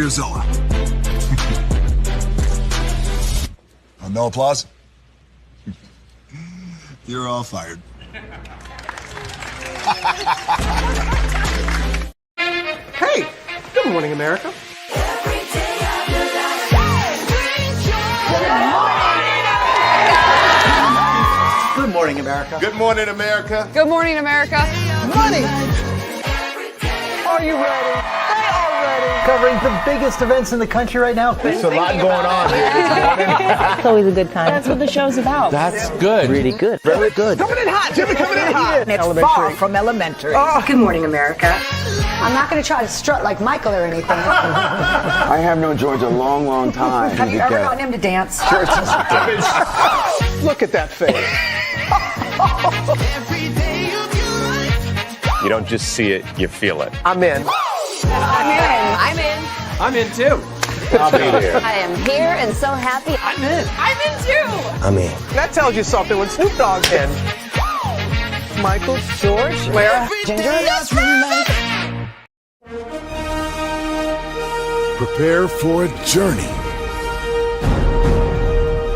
your Zoa. No applause? You're all fired. Hey, good morning, America. Good morning, America. Good morning, America. Good morning, America. Money! Are you ready? They are ready. Covering the biggest events in the country right now. There's a lot going on here this morning. It's always a good time. That's what the show's about. That's good. Really good. Very good. Coming in hot, Jimmy, coming in hot. It's far from elementary. Oh. Good morning, America. I'm not going to try to strut like Michael or anything. I have known George a long, long time. Have you ever gotten him to dance? Look at that face. You don't just see it, you feel it. I'm in. I'm in. I'm in. I'm in too. I'll be here. I am here and so happy. I'm in. I'm in too. I'm in. That tells you something when Snoop Dogg's in. Michael, George, Lara, Ginger. Prepare for a journey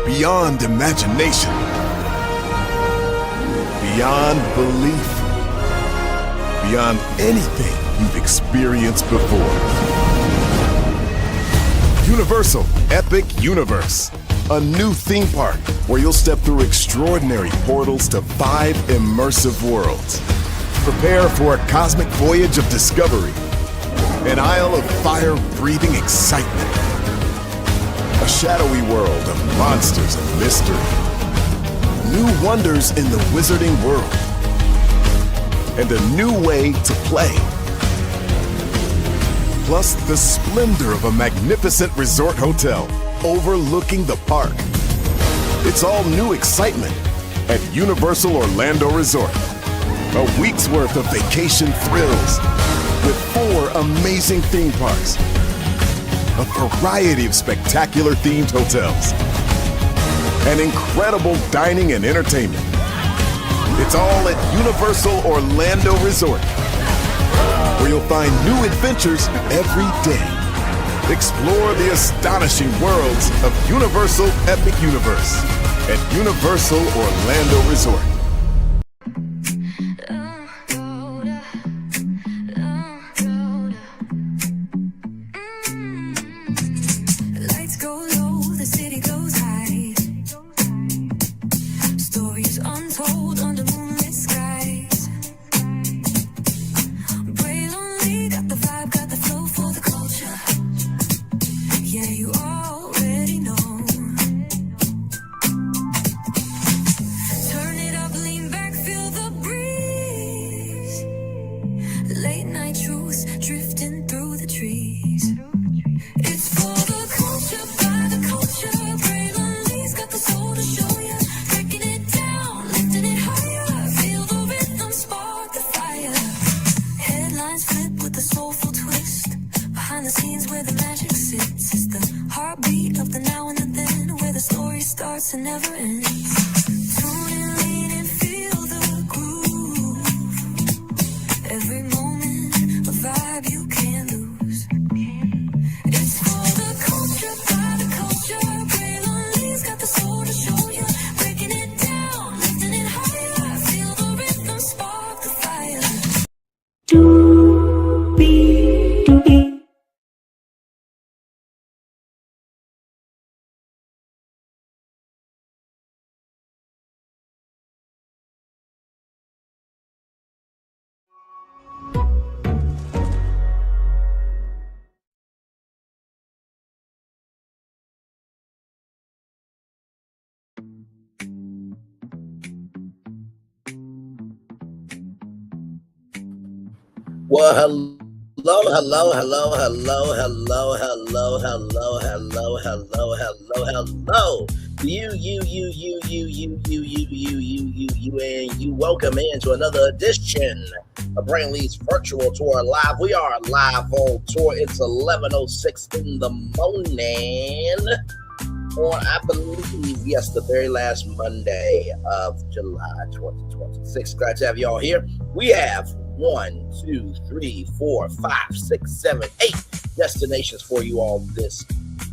beyond imagination, beyond belief, beyond anything you've experienced before. Universal Epic Universe, a new theme park where you'll step through extraordinary portals to 5 immersive worlds. Prepare for a cosmic voyage of discovery, an isle of fire-breathing excitement, a shadowy world of monsters and mystery, new wonders in the wizarding world, and a new way to play. Plus the splendor of a magnificent resort hotel overlooking the park. It's all new excitement at Universal Orlando Resort. A week's worth of vacation thrills with 4 amazing theme parks, a variety of spectacular themed hotels, and incredible dining and entertainment. It's all at Universal Orlando Resort, where you'll find new adventures every day. Explore the astonishing worlds of Universal Epic Universe at Universal Orlando Resort. Well, hello. You welcome into another edition of Braylon Lee's virtual tour live. We are live on tour. It's 11:06 in the morning on, I believe, yes, the very last Monday of July 2026. Glad to have you all here. We have 1, 2, 3, 4, 5, 6, 7, 8 destinations for you all this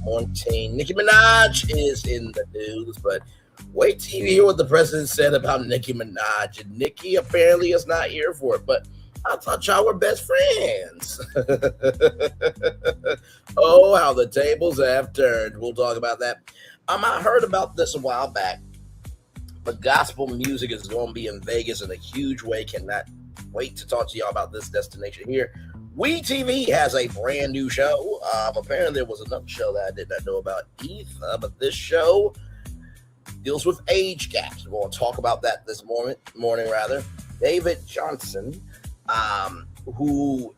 morning. Nicki Minaj is in the news, but wait till you hear what the president said about Nicki Minaj. And Nicki apparently is not here for it, but I thought y'all were best friends. Oh, how the tables have turned. We'll talk about that. I heard about this a while back, but gospel music is going to be in Vegas in a huge way. Cannot wait to talk to y'all about this destination here. WeTV has a brand new show. Apparently there was another show that I did not know about either, but this show deals with age gaps. We're going to talk about that this morning. David Jonsson, who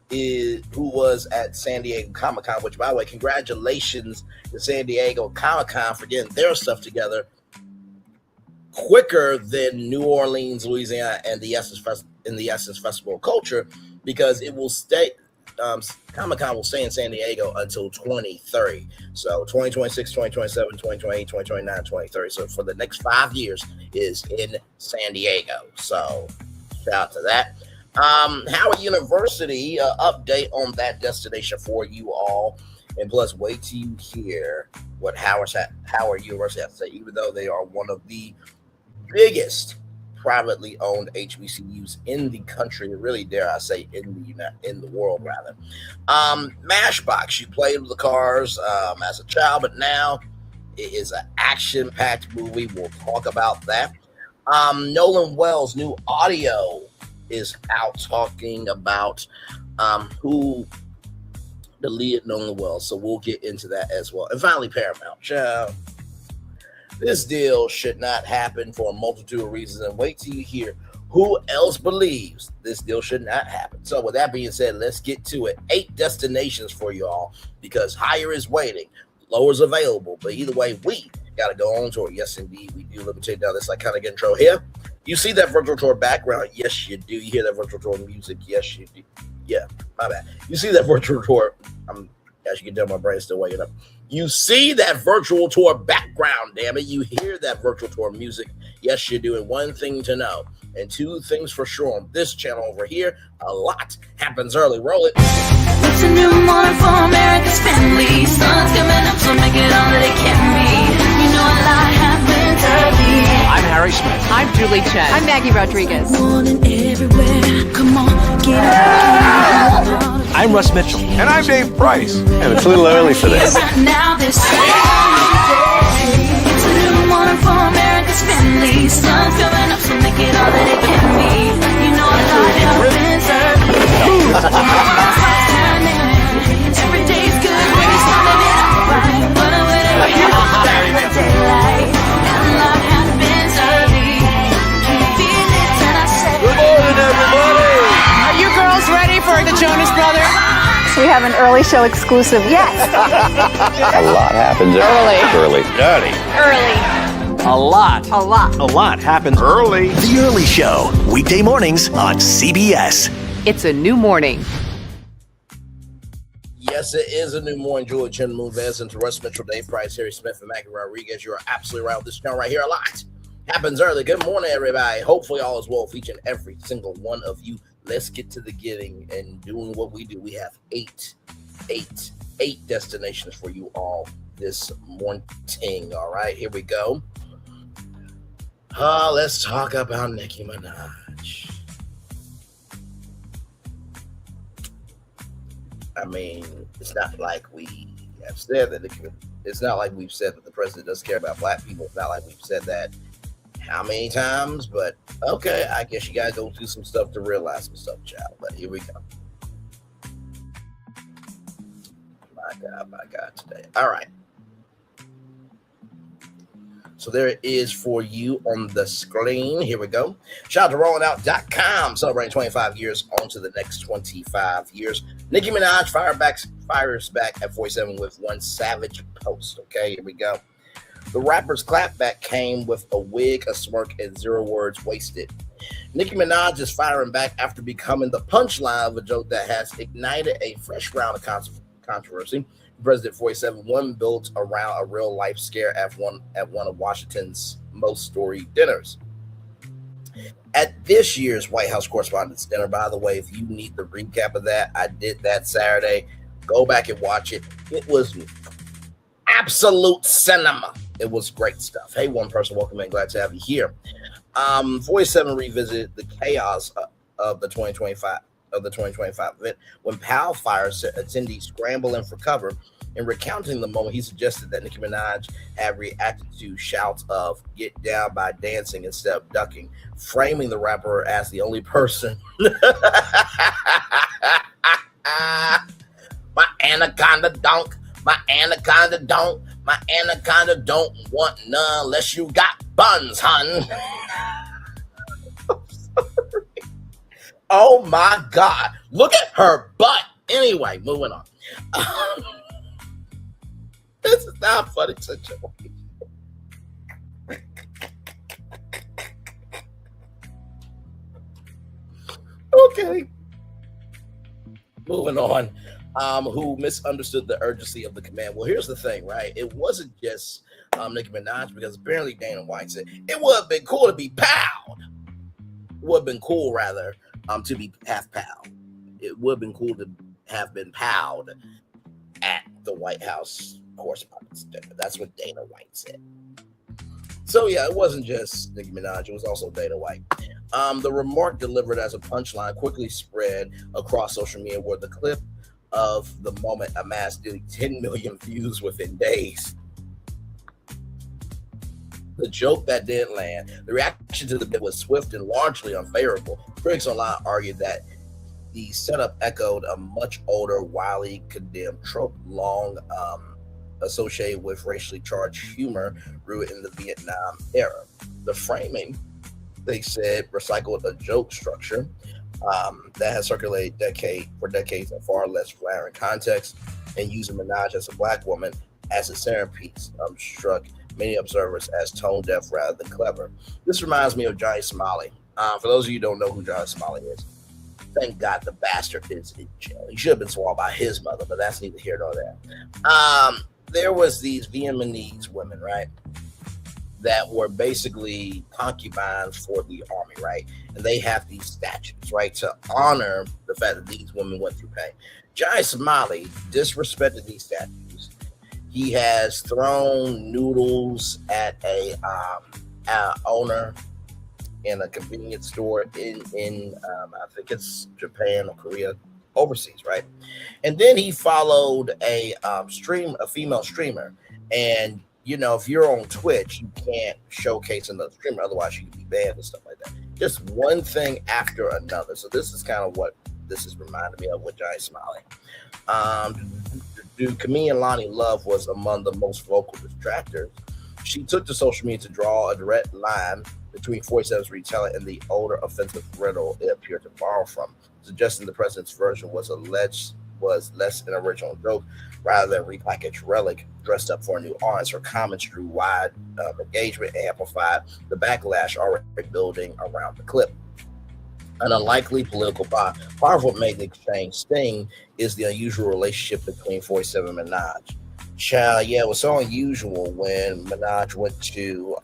was at San Diego Comic-Con, which, by the way, congratulations to San Diego Comic-Con for getting their stuff together quicker than New Orleans, Louisiana, and the Essence Festival of Culture, because it will stay. Comic-Con will stay in San Diego until 2030. So 2026, 2027, 2028, 2029, 2030. So for the next 5 years is in San Diego. So shout out to that. Howard University, update on that destination for you all. And plus, wait till you hear what Howard University has to say, even though they are one of the biggest privately owned HBCUs in the country, really, dare I say, in the world, rather. Matchbox, you played with the cars as a child, but now it is an action-packed movie. We'll talk about that. Nolan Wells' new audio is out talking about who the lead Nolan Wells, so we'll get into that as well. And finally, Paramount. Child, this deal should not happen for a multitude of reasons, and wait till you hear who else believes this deal should not happen. So with that being said, let's get to it. 8 destinations for you all, because higher is waiting, lower is available, but either way, we got to go on tour. Yes, indeed, we do. Let me take down this iconic intro here. You see that virtual tour background? Yes, you do. You hear that virtual tour music? Yes, you do. Yeah, my bad. You see that virtual tour? As you can tell, my brain's still waking up. You see that virtual tour background, damn it. You hear that virtual tour music. Yes, you do. And one thing to know, and 2 things for sure on this channel over here, a lot happens early. Roll it. It's a new morning for America's family. Sun's coming up, so make it all that it can be. You know a lot happens early. I'm Harry Smith. I'm Julie Chen. I'm Maggie Rodriguez. Morning everywhere. Come on, get up. I'm Russ Mitchell. And I'm Dave Price. And it's a little early for this. Now this it's a new morning for America's family. Sun's coming up, so make it all that it can be. You know a lot happens early. Every day's good when you started it out right. But whenever you start the daylight, and a lot happens early. Can you feel it? And I say, Good morning, everybody. Are you girls ready for the Jonas Brothers? We have an early show exclusive. Yes. A lot happens early. Early. A lot. A lot. A lot happens Early. The Early Show, weekday mornings on CBS. It's a new morning. Yes, it is a new morning. Julie Chen, Moonves, and Russ Mitchell, Dave Price, Harry Smith, and Maggie Rodriguez. You are absolutely right with this channel right here. A lot happens early. Good morning, everybody. Hopefully all is well for each and every single one of you. Let's get to the getting and doing what we do. We have eight destinations for you all this morning. All right, here we go. Let's talk about Nicki Minaj. I mean, it's not like we have said that it's not like we've said that the president doesn't care about black people. It's not like we've said that how many times, but okay, I guess you gotta go through some stuff to realize some stuff, child. But here we go. My God, today. All right. So there it is for you on the screen. Here we go. Shout out to rollingout.com, celebrating 25 years on to the next 25 years. Nicki Minaj fires back at 47 with one savage post. Okay, here we go. The rapper's clapback came with a wig, a smirk, and 0 words wasted. Nicki Minaj is firing back after becoming the punchline of a joke that has ignited a fresh round of controversy. President 47, one built around a real life scare at one of Washington's most storied dinners. At this year's White House Correspondents' Dinner, by the way, if you need the recap of that, I did that Saturday. Go back and watch it. It was absolute cinema. It was great stuff. Hey, one person, welcome in. Glad to have you here. 47 revisited the chaos of the 2025 event when Powell fires attendees scrambling for cover. In recounting the moment, he suggested that Nicki Minaj had reacted to shouts of "get down" by dancing instead of ducking, framing the rapper as the only person. My anaconda don't, my anaconda don't, my anaconda don't want none unless you got buns, hun. Oh my God. Look at her butt. Anyway, moving on. This is not a funny situation. Okay. Moving on. Who misunderstood the urgency of the command. Well, here's the thing, right? It wasn't just Nicki Minaj, because apparently Dana White said it would have been cool to be powed. It would have been cool, rather, to be half powed. It would have been cool to have been powed at the White House Correspondents' Dinner. That's what Dana White said. So yeah, it wasn't just Nicki Minaj, it was also Dana White. The remark, delivered as a punchline, quickly spread across social media, where the clip of the moment amassed nearly 10 million views within days. The joke that didn't land. The reaction to the bit was swift and largely unfavorable. Critics online argued that the setup echoed a much older, widely condemned trope, long associated with racially charged humor rooted in the Vietnam era. The framing, they said, recycled a joke structure that has circulated for decades in far less flattering context, and using Minaj as a black woman as a centerpiece struck many observers as tone deaf rather than clever. This reminds me of Johnny Smiley. For those of you who don't know who Johnny Smiley is, thank God the bastard is in jail. He should have been swallowed by his mother, but that's neither here nor there. There was these Vietnamese women, right, that were basically concubines for the army, right? And they have these statues, right, to honor the fact that these women went through pain. Johnny Smiley disrespected these statues. He has thrown noodles at a owner in a convenience store in I think it's Japan or Korea, overseas, right? And then he followed a female streamer, and you know, if you're on Twitch, you can't showcase another streamer, otherwise you can be banned and stuff like that. Just one thing after another. So this is kind of what this is reminding me of with Johnny Smiley. Comedian Lonnie Love was among the most vocal detractors. She took to social media to draw a direct line between 47's retelling and the older offensive riddle it appeared to borrow from, suggesting the president's version was less an original joke rather than a repackaged relic dressed up for a new audience. Her comments drew wide engagement and amplified the backlash already building around the clip. An unlikely political part of what made the exchange sting is the unusual relationship between 47 and Minaj. Yeah, it was so unusual when Minaj went to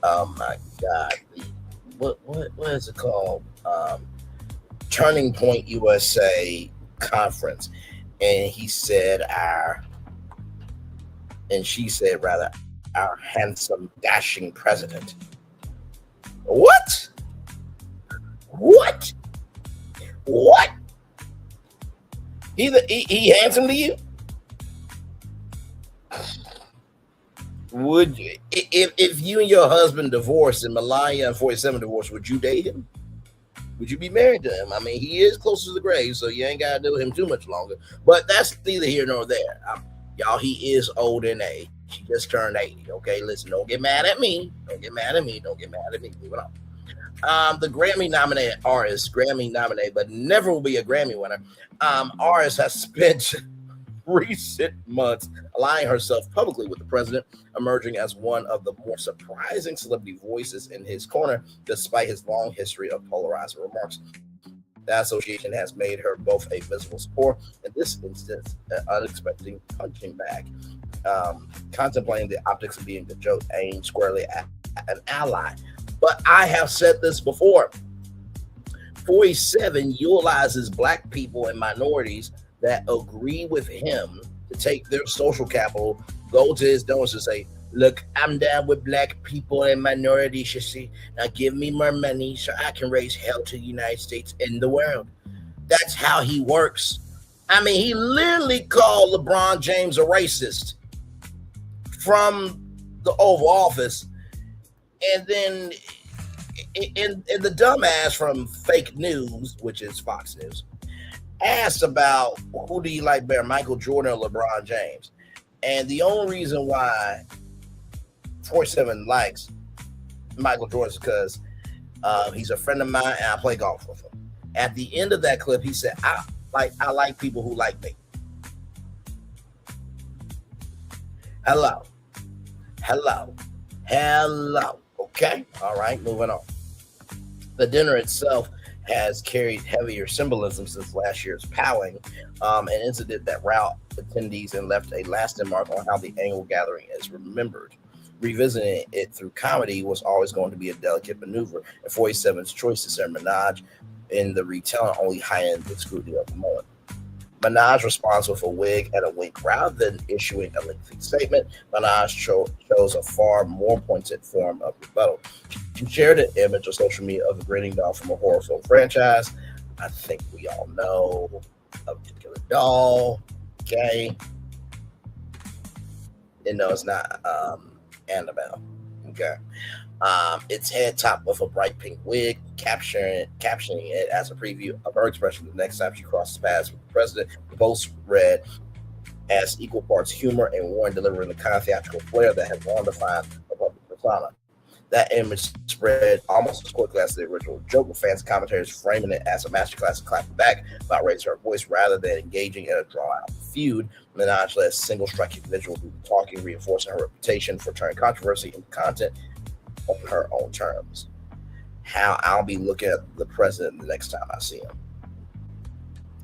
oh my God, what is it called? Turning Point USA conference, and she said our handsome, dashing president. What? He handsome to you? Would you, if you and your husband divorced and Melania and 47 divorced, would you date him? Would you be married to him? I mean, he is close to the grave, so you ain't got to do him too much longer. But that's neither here nor there. Y'all, he is old in age. He just turned 80. Okay, listen, don't get mad at me. Moving on. The Grammy-nominated artist, but never will be a Grammy winner, artist has spent recent months aligning herself publicly with the president, emerging as one of the more surprising celebrity voices in his corner, despite his long history of polarizing remarks. That association has made her both a visible support, in this instance, an unexpected punching bag, contemplating the optics of being the joke aimed squarely at an ally. But I have said this before. 47 utilizes black people and minorities that agree with him to take their social capital, go to his donors and say, look, I'm down with black people and minorities, you see. Now give me more money so I can raise hell to the United States and the world. That's how he works. I mean, he literally called LeBron James a racist from the Oval Office. And then in the dumbass from fake news, which is Fox News, asked about who do you like better, Michael Jordan or LeBron James? And the only reason why 47 likes Michael Jordan is because he's a friend of mine and I play golf with him. At the end of that clip, he said, I like people who like me. Hello. Okay. All right. Moving on. The dinner itself has carried heavier symbolism since last year's Powing, an incident that routed attendees and left a lasting mark on how the annual gathering is remembered. Revisiting it through comedy was always going to be a delicate maneuver, and 47's choice to serve Minaj in the retelling only heightened the scrutiny of the moment. Minaj responds with a wig and a wink. Rather than issuing a lengthy statement, Minaj chose a far more pointed form of rebuttal. She shared an image on social media of a grinning doll from a horror film franchise. I think we all know a particular doll. Okay. And no, it's not Annabelle. Okay. Its head topped with a bright pink wig, captioning it as a preview of her expression the next time she crosses paths with the president. The post read as equal parts humor and warning, delivering the kind of theatrical flair that has long defined the public persona. That image spread almost as quickly as the original joke, with fans and commentators framing it as a masterclass and clapping back about raising her voice rather than engaging in a drawn-out feud. Minaj let a single striking visual do the talking, reinforcing her reputation for turning controversy into content on her own terms. How I'll be looking at the president the next time I see him.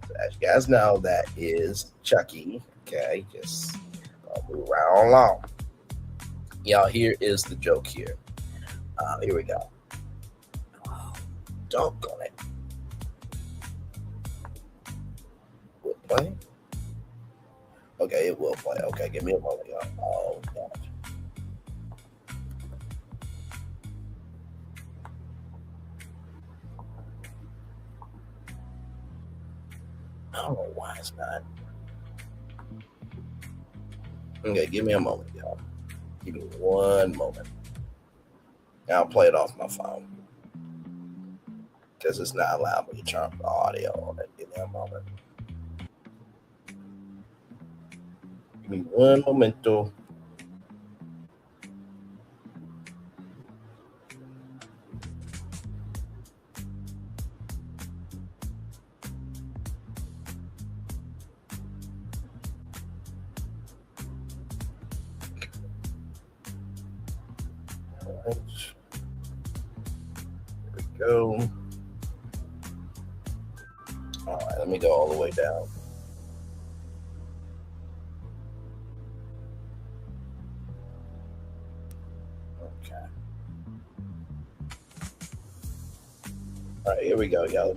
So as you guys know, that is Chucky. Okay, just move right on along. Y'all, here is the joke here. Here we go. Oh, doggone it. Will it play? Okay, it will play. Okay, give me a moment, y'all. Oh, gosh. I don't know why it's not. Okay, give me a moment, y'all. Give me one moment. I'll play it off my phone because it's not allowing me to turn up the audio on it. Give me a moment. Give me one momento. Go. All right, let me go all the way down. Okay. All right, here we go, y'all.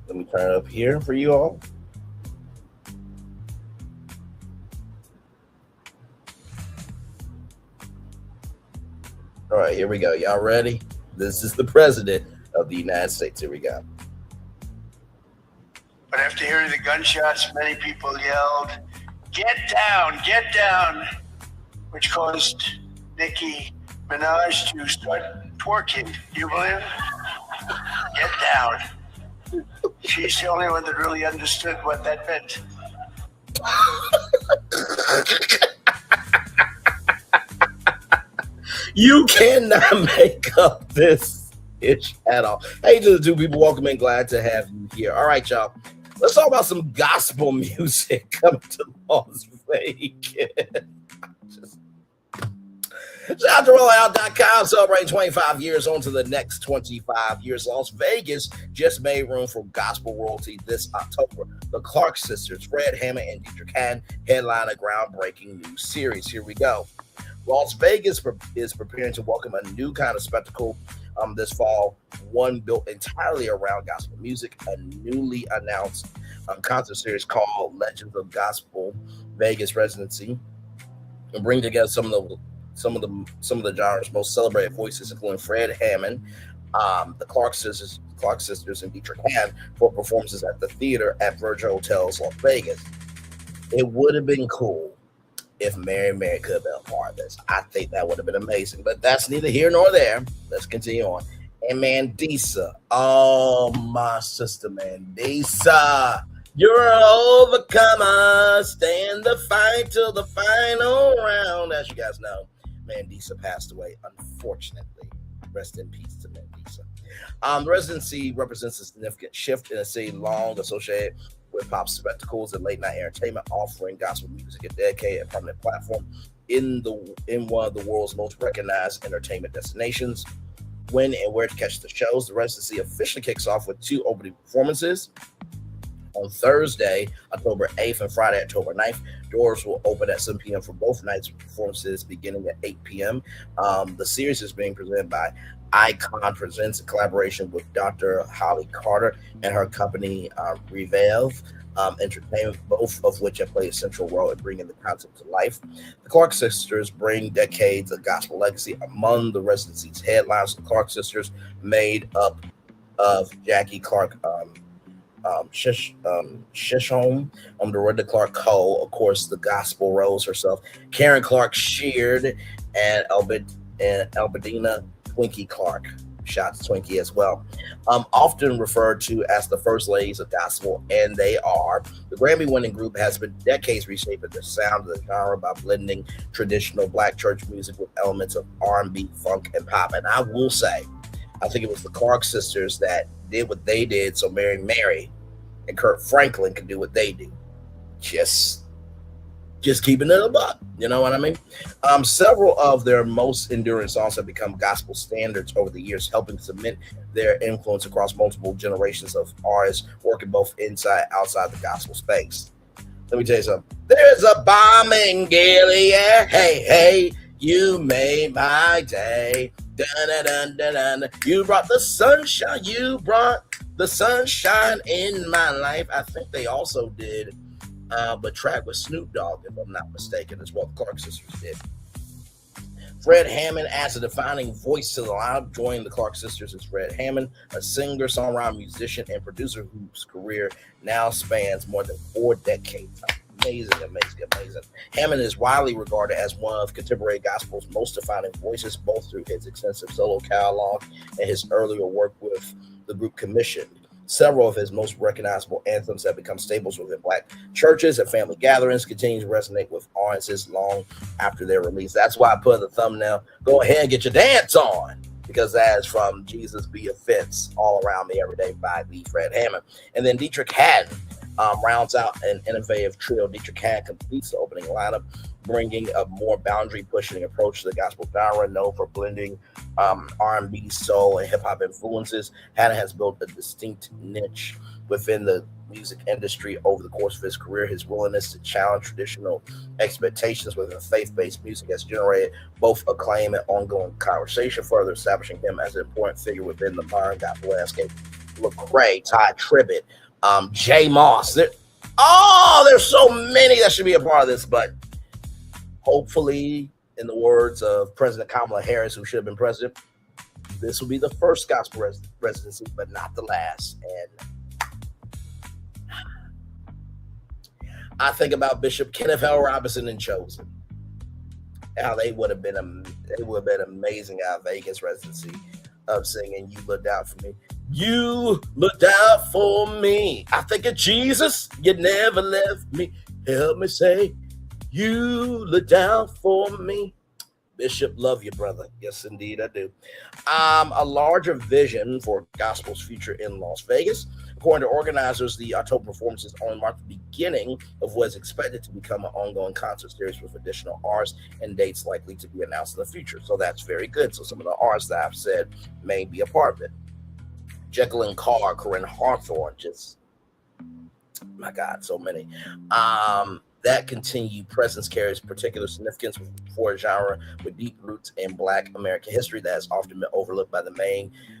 Let me turn it up here for you all. All right, here we go. Y'all ready? This is the president of the United States. Here we go. But after hearing the gunshots, many people yelled, get down, which caused Nicki Minaj to start twerking. Do you believe it? Get down. She's the only one that really understood what that meant. You cannot make up this ish at all. Hey to the two people, welcome in. Glad to have you here. All right, y'all. Let's talk about some gospel music coming to Las Vegas. Shout out to rollout.com, celebrating 25 years on to the next 25 years. Las Vegas just made room for gospel royalty this October. The Clark sisters, Fred Hammond and Dietrich Haddon, headline a groundbreaking new series. Here we go. Las Vegas is preparing to welcome a new kind of spectacle this fall, one built entirely around gospel music, a newly announced concert series called Legends of Gospel Vegas Residency, and bring together some of the genre's most celebrated voices, including Fred Hammond, the Clark Sisters, and Dietrich Hadd for performances at the theater at Virgin Hotels Las Vegas. It would have been cool if Mary could have been a part of this. I think that would have been amazing, but that's neither here nor there. Let's continue on. And Mandisa, oh, my sister Mandisa, you're an overcomer. Stay in the fight till the final round. As you guys know, Mandisa passed away, unfortunately. Rest in peace to Mandisa. The residency represents a significant shift in a city long associated with pop spectacles and late night entertainment, offering gospel music a dedicated and permanent platform in one of the world's most recognized entertainment destinations. When and where to catch the shows, the residency officially kicks off with 2 opening performances on Thursday, October 8th, and Friday, October 9th. Doors will open at 7 p.m. for both nights' performances, beginning at 8 p.m. The series is being presented by Icon Presents in collaboration with Dr. Holly Carter and her company Revive Entertainment, both of which have played a central role in bringing the concept to life. The Clark Sisters bring decades of gospel legacy. Among the residency's headlines, the Clark Sisters, made up of Jackie Clark Shishom, Doretta Clark Cole, of course, the Gospel Rose herself, Karen Clark Sheard, and Albadina Twinkie Clark. Shout to Twinkie as well. Often referred to as the first ladies of gospel, and they are. The Grammy-winning group has been decades reshaping the sound of the genre by blending traditional Black church music with elements of R&B, funk, and pop. And I will say, I think it was the Clark Sisters that did what they did so Mary and Kurt Franklin could do what they do. Just keeping it a buck, you know what I mean? Several of their most enduring songs have become gospel standards over the years, helping cement their influence across multiple generations of artists working both inside and outside the gospel space. Let me tell you something. There's a bomb in Gilead. Hey, you made my day. Dun-dun-dun-dun-dun. You brought the sunshine. You brought the sunshine in my life. I think they also did but track with Snoop Dogg, if I'm not mistaken, is what the Clark Sisters did. Fred Hammond adds a defining voice to the lineup. Joining the Clark Sisters is Fred Hammond, a singer, songwriter, musician, and producer whose career now spans more than 4 decades. Amazing. Hammond is widely regarded as one of contemporary gospel's most defining voices, both through his extensive solo catalog and his earlier work with the group Commission. Several of his most recognizable anthems have become staples within Black churches and family gatherings, continue to resonate with audiences long after their release. That's why I put the thumbnail. Go ahead and get your dance on, because that is from Jesus Be a Fence, All Around Me Every Day by the Fred Hammond. And then Dietrich Hadd rounds out an innovative trio. Dietrich Hadd completes the opening lineup, bringing a more boundary-pushing approach to the gospel genre, known for blending R&B, soul, and hip-hop influences. Hadd has built a distinct niche within the music industry over the course of his career. His willingness to challenge traditional expectations within faith-based music has generated both acclaim and ongoing conversation, further establishing him as an important figure within the modern gospel landscape. Lecrae, Ty Tribbett, Jay Moss. There's so many that should be a part of this, but hopefully, in the words of President Kamala Harris, who should have been president, this will be the first gospel residency, but not the last. And I think about Bishop Kenneth L. Robinson and Chosen, how they would have been amazing at Vegas residency of singing "You Looked Out for Me." You looked out for me. I think of Jesus. You never left me. Help me say, you looked out for me. Bishop, love you, brother. Yes, indeed, I do. A larger vision for gospel's future in Las Vegas. According to organizers, the October performances only mark the beginning of what is expected to become an ongoing concert series with additional artists and dates likely to be announced in the future. So that's very good. So some of the artists that I've said may be a part of it. Jacqueline Carr, Corinne Hawthorne, just, my God, so many. That continued presence carries particular significance for a genre with deep roots in Black American history that has often been overlooked by the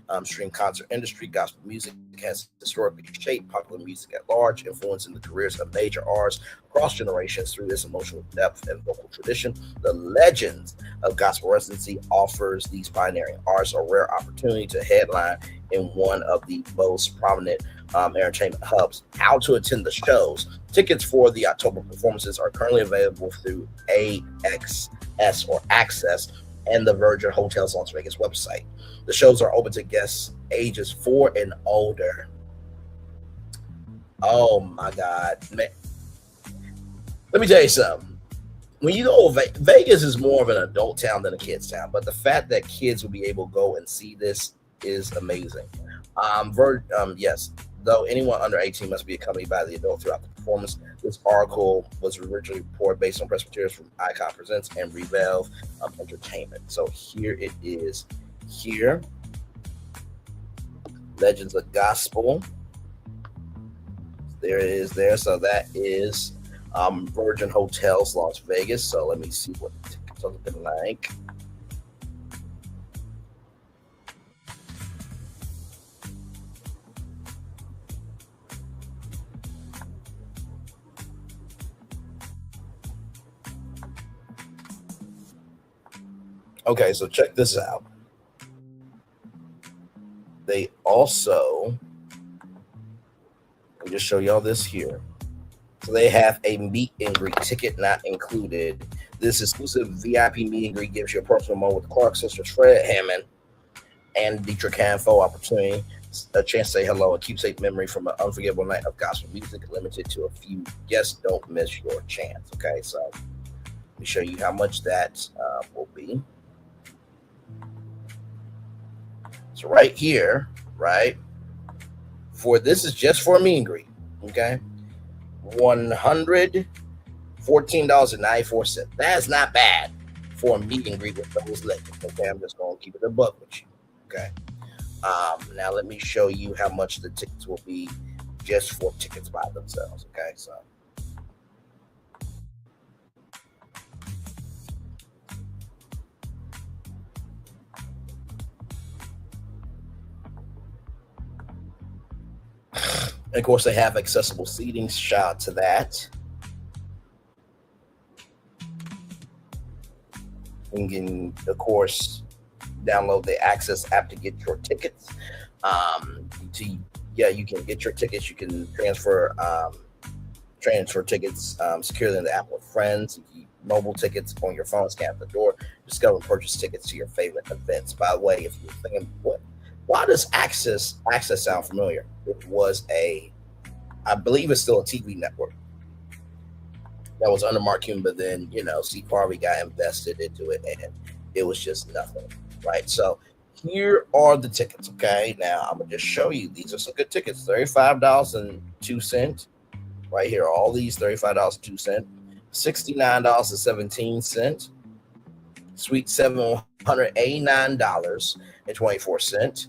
mainstream concert industry. Gospel music has historically shaped popular music at large, influencing the careers of major artists across generations through this emotional depth and vocal tradition. The Legends of Gospel Residency offers these pioneering artists a rare opportunity to headline in one of the most prominent entertainment hubs. How to attend the shows. Tickets for the October performances are currently available through AXS or Access and the Virgin Hotels Las Vegas website. The shows are open to guests ages 4 and older. Oh my God, man. Let me tell you something. When you go, Vegas is more of an adult town than a kid's town, but the fact that kids will be able to go and see this is amazing. Yes, though anyone under 18 must be accompanied by the adult throughout the performance. This article was originally reported based on press materials from Icon Presents and Revelve Entertainment. So here it is. Here, Legends of Gospel. There it is there. So that is Virgin Hotels Las Vegas. So let me see what the tickets are looking like. Okay, so check this out. They also, let me just show y'all this here. So they have a meet and greet ticket not included. This exclusive VIP meet and greet gives you a personal moment with the Clark sisters, Fred Hammond and Dietrich Hanfo, opportunity, a chance to say hello, a keepsake memory from an unforgettable night of gospel music, limited to a few guests. Don't miss your chance. Okay, so let me show you how much that will be. So right here, right, this is just for a meet and greet, okay? $114.94. That's not bad for a meet and greet with those legends, okay? I'm just going to keep it a buck with you, okay? Now let me show you how much the tickets will be just for tickets by themselves, okay? So. And of course, they have accessible seating. Shout out to that. You can, of course, download the Access app to get your tickets. You can get your tickets. You can transfer tickets securely in the app with friends. You can mobile tickets on your phone, scan at the door. Discover and purchase tickets to your favorite events. By the way, if you're thinking, why does Access sound familiar? It was I believe it's still a TV network that was under Mark Cuban, but then, Steve Harvey got invested into it and it was just nothing, right? So here are the tickets, okay? Now I'm going to just show you. These are some good tickets, $35.02 right here. All these $35.02, $69.17, Suite $789.24,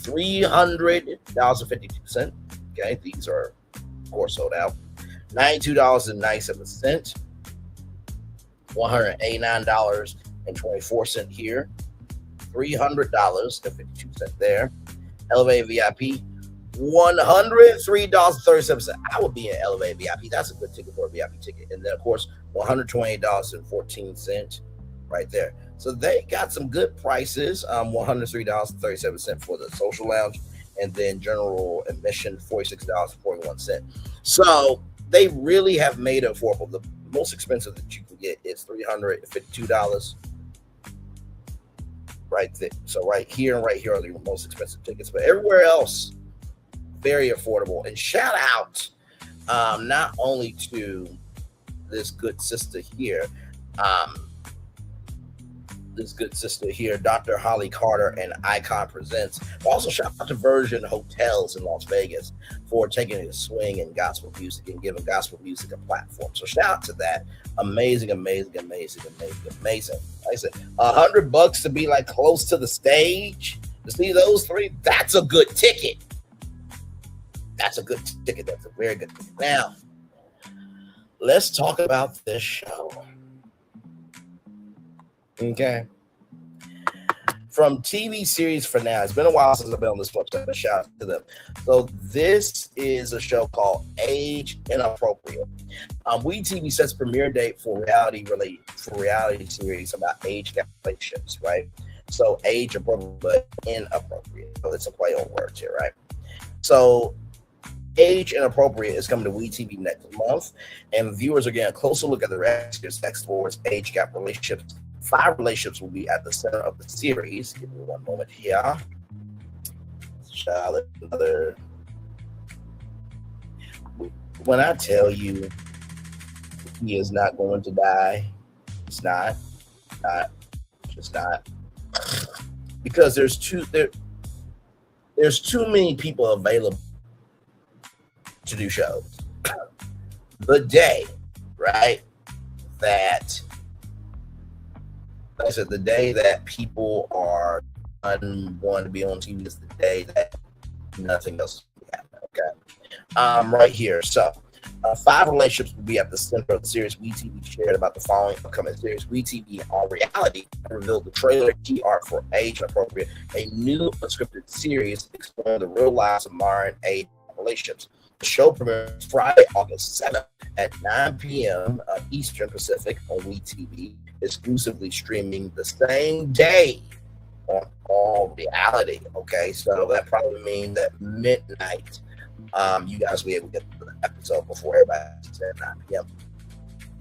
$300.52. Okay, these are, of course, sold out. $92.97, $189.24 here, $300.52 there. Elevated VIP, $103.37. I would be an Elevated VIP. That's a good ticket for a VIP ticket. And then, of course, $128.14 right there. So they got some good prices. $103.37 for the social lounge, and then general admission $46.41. So they really have made it affordable. The most expensive that you can get is $352 right there. So right here and right here are the most expensive tickets, but everywhere else very affordable. And shout out not only to this good sister here, Dr. Holly Carter and Icon Presents. Also, shout out to Virgin Hotels in Las Vegas for taking a swing in gospel music and giving gospel music a platform. So shout out to that. Amazing. Like I said, $100 to be like close to the stage to see those three. That's a good ticket. That's a very good ticket. Now, let's talk about this show. Okay. From TV series for now, it's been a while since I've been on this website, but shout out to them. So this is a show called Age Inappropriate. WeTV sets premiere date for reality series about age gap relationships, right? So age appropriate, but inappropriate. So it's a play on words here, right? So Age Inappropriate is coming to WeTV next month, and viewers are getting a closer look at the rescue sex towards age gap relationships. 5 relationships will be at the center of the series. Give me one moment here. Charlotte, another. When I tell you he is not going to die, it's not, just not. Because there's too many people available to do shows. The day, right, that, like I said, the day that people are unwanting to be on TV is the day that nothing else will happen. Okay, right here. So, 5 relationships will be at the center of the series. WeTV shared about the following upcoming series. WeTV on Reality revealed the trailer key art for Age Inappropriate, a new unscripted series exploring the real lives of modern age relationships. The show premieres Friday, August 7th at 9 p.m. Eastern Pacific on WeTV, exclusively streaming the same day on All Reality. Okay, so that probably means that midnight, you guys will be able to get the episode before everybody at 9 p.m.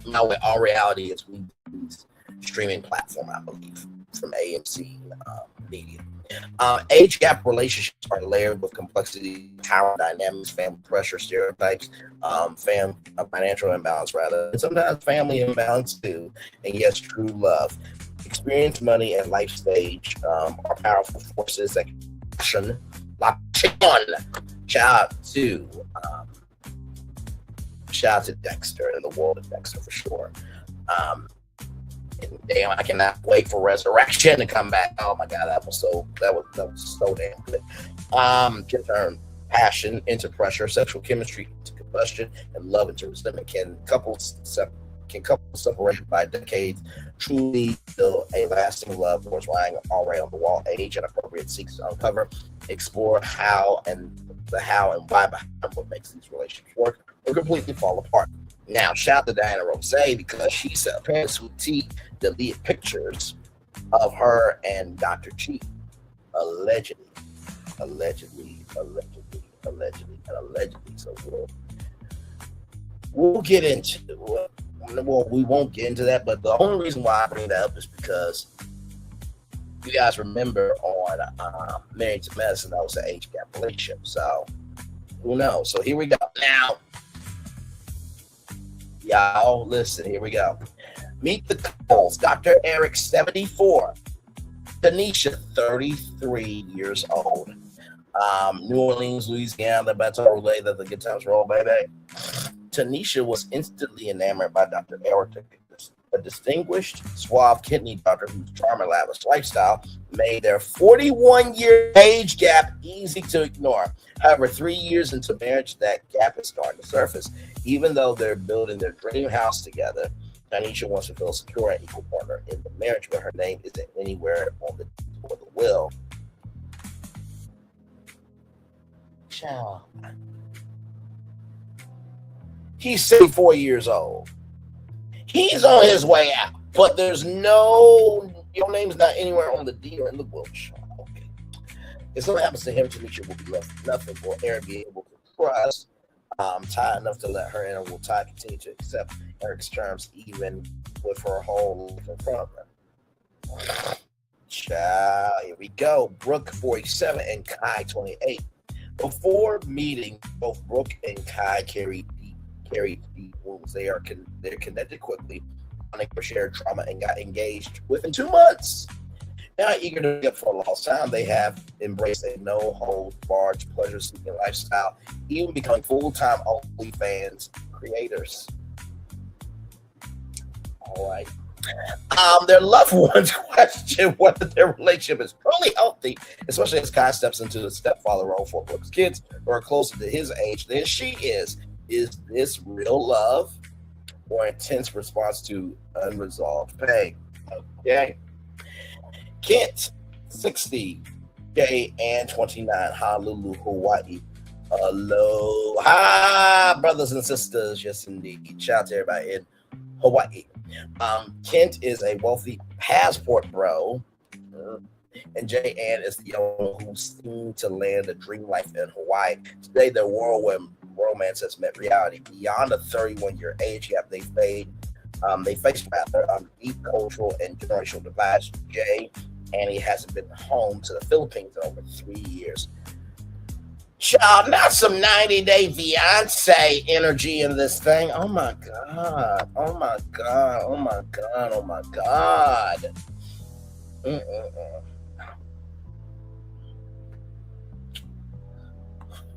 Now, with All Reality, it's WeTV's streaming platform, I believe, from AMC Media. Age gap relationships are layered with complexity, power dynamics, family pressure, stereotypes, financial imbalance, rather, and sometimes family imbalance too. And yes, true love. Experience, money, and life stage are powerful forces that shout out to Dexter and the world of Dexter for sure. And damn, I cannot wait for Resurrection to come back. Oh my god, that was so damn good. Can turn passion into pressure, sexual chemistry into combustion, and love into resentment. Can couples separated by decades truly build a lasting love? What's lying already on the wall? Age Inappropriate seeks to uncover, explore how and why behind what makes these relationships work or completely fall apart. Now, shout out to Diana Rose because she said apparently Sweet Tea deleted pictures of her and Dr. G. Allegedly. So we'll get into it. Well, we won't get into that, but the only reason why I bring that up is because you guys remember on Married to Medicine, that was an age gap relationship. So who knows? So here we go. Now, y'all, listen, here we go. Meet the couples. Dr. Eric, 74. Tanisha, 33 years old. New Orleans, Louisiana, that's all related that the good times roll, baby. Tanisha was instantly enamored by Dr. Eric, a distinguished, suave kidney doctor whose charm and lavish lifestyle made their 41-year age gap easy to ignore. However, 3 years into marriage, that gap is starting to surface. Even though they're building their dream house together, Tanisha wants to feel secure and equal partner in the marriage, but her name isn't anywhere on the will. Child. He's 74 years old. He's on his way out, but there's your name's not anywhere on the deal in the will. Okay. If something happens to him, Tanisha will be left with nothing for Eric be able to trust, tight enough to let her in, and will continue to accept Eric's terms, even with her whole life in front of her. Child, here we go. Brooke, 47, and Kai, 28. Before meeting, both Brooke and Kai carried deep wounds. They're connected quickly, bonding for shared trauma, and got engaged within 2 months. Now eager to get for a long time, they have embraced a no-holds-barred, pleasure-seeking lifestyle, even becoming full-time OnlyFans creators. All right. Their loved ones question whether their relationship is truly healthy, especially as Kai steps into the stepfather role for Brooke's kids, who are closer to his age than she is. Is this real love? or intense response to unresolved pain. Okay. Kent, 60, gay and 29, Honolulu, Hawaii. Aloha, brothers and sisters. Yes, indeed. Shout out to everybody in Hawaii. Kent is a wealthy passport bro, and Jay Ann is the one who seemed to land a dream life in Hawaii. Today, their whirlwind romance has met reality. Beyond a 31-year age gap, they faced rather deep cultural and generational divides. Jay Annie hasn't been home to the Philippines in over 3 years. Child, not some 90-day fiance energy in this thing. Oh my God. Oh my God. Oh my God. Oh my God.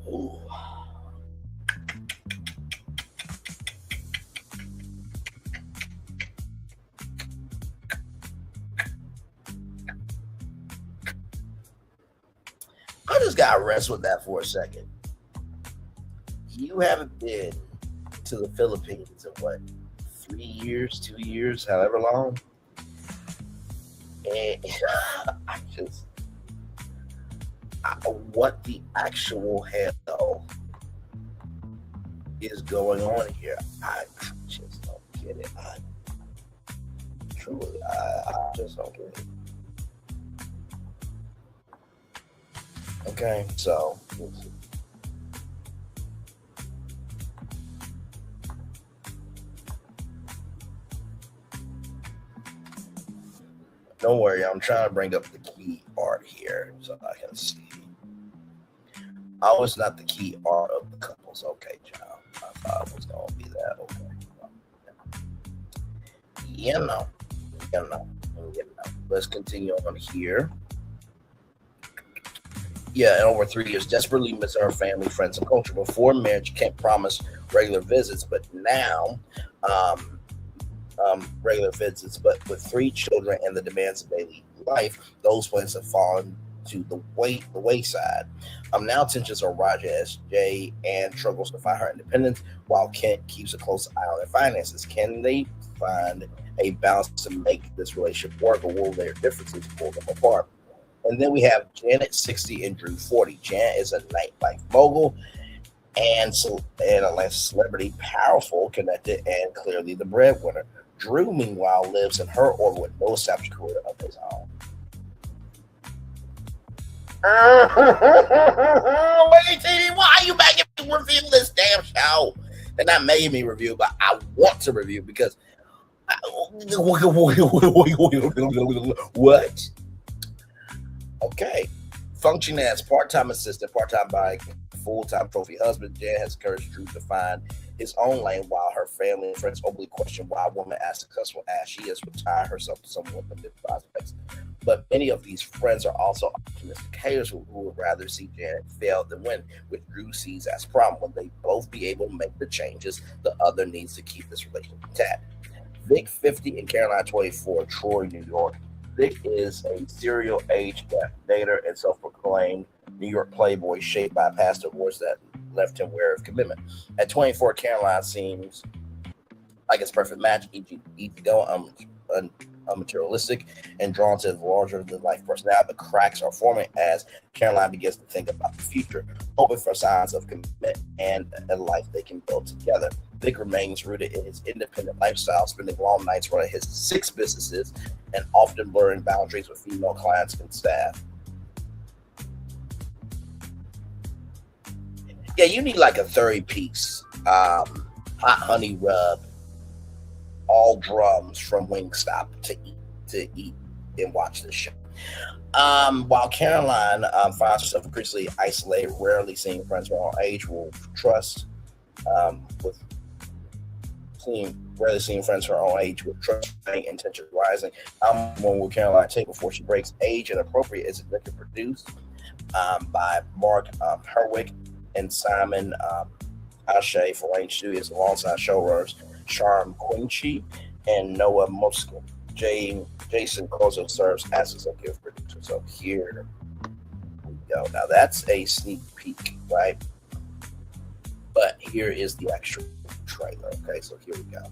Ooh. I just gotta rest with that for a second. You haven't been to the Philippines in what, 3 years, 2 years, however long? And what the actual hell is going on here? I just don't get it. I just don't get it. Okay, so don't worry, I'm trying to bring up the key art here so I can see. Oh, it's not the key art of the couples. Okay, John. I thought it was going to be that. Okay. You know. Let's continue on here. Yeah, in over 3 years, desperately miss her family, friends, and culture. Before marriage, can't promise regular visits, but now regular visits. But with 3 children and the demands of daily life, those plans have fallen to the wayside. Now tensions are rising as Jay Ann struggles to find her independence, while Kent keeps a close eye on their finances. Can they find a balance to make this relationship work, or will their differences pull them apart? And then we have Janet, 60, and Drew, 40. Janet is a nightlife mogul and a celebrity, powerful, connected, and clearly the breadwinner. Drew, meanwhile, lives in her orbit with no established career of his own. Wait, TD, why are you making me review this damn show? And not making me review, but I want to review because what? Okay. Functioning as part-time assistant, part-time bike, full-time trophy husband, Jan has encouraged Drew to find his own lane, while her family and friends openly question why a woman as successful as she is would tie herself to someone with limited prospects. But many of these friends are also optimistic haters who would rather see Janet fail than win, which Drew sees as a problem. When they both be able to make the changes, the other needs to keep this relationship intact. Vic, 50, and Caroline, 24, Troy, New York. Vic is a serial age dater and self-proclaimed New York playboy shaped by past divorce that left him wary of commitment. At 24, Caroline seems like it's perfect match, easygoing, materialistic, and drawn to his larger-than-life personality. The cracks are forming as Caroline begins to think about the future, hoping for signs of commitment and a life they can build together. Vic remains rooted in his independent lifestyle, spending long nights running his 6 businesses and often blurring boundaries with female clients and staff. Yeah, you need like a 30-piece hot honey rub, all drums from Wingstop to eat and watch this show. While Caroline finds herself increasingly isolated, rarely seeing friends her own age, rarely seeing friends her own age with trust and tension rising. One will Caroline take before she breaks? Age Inappropriate is executive produced by Mark Herwick and Simon Ashe for Range Studios, alongside showrunners Sharm Quincy and Noah Muskel. Jason Kozo serves as executive producer. So here we go. Now that's a sneak peek, right? But here is the actual trailer. Okay, so here we go.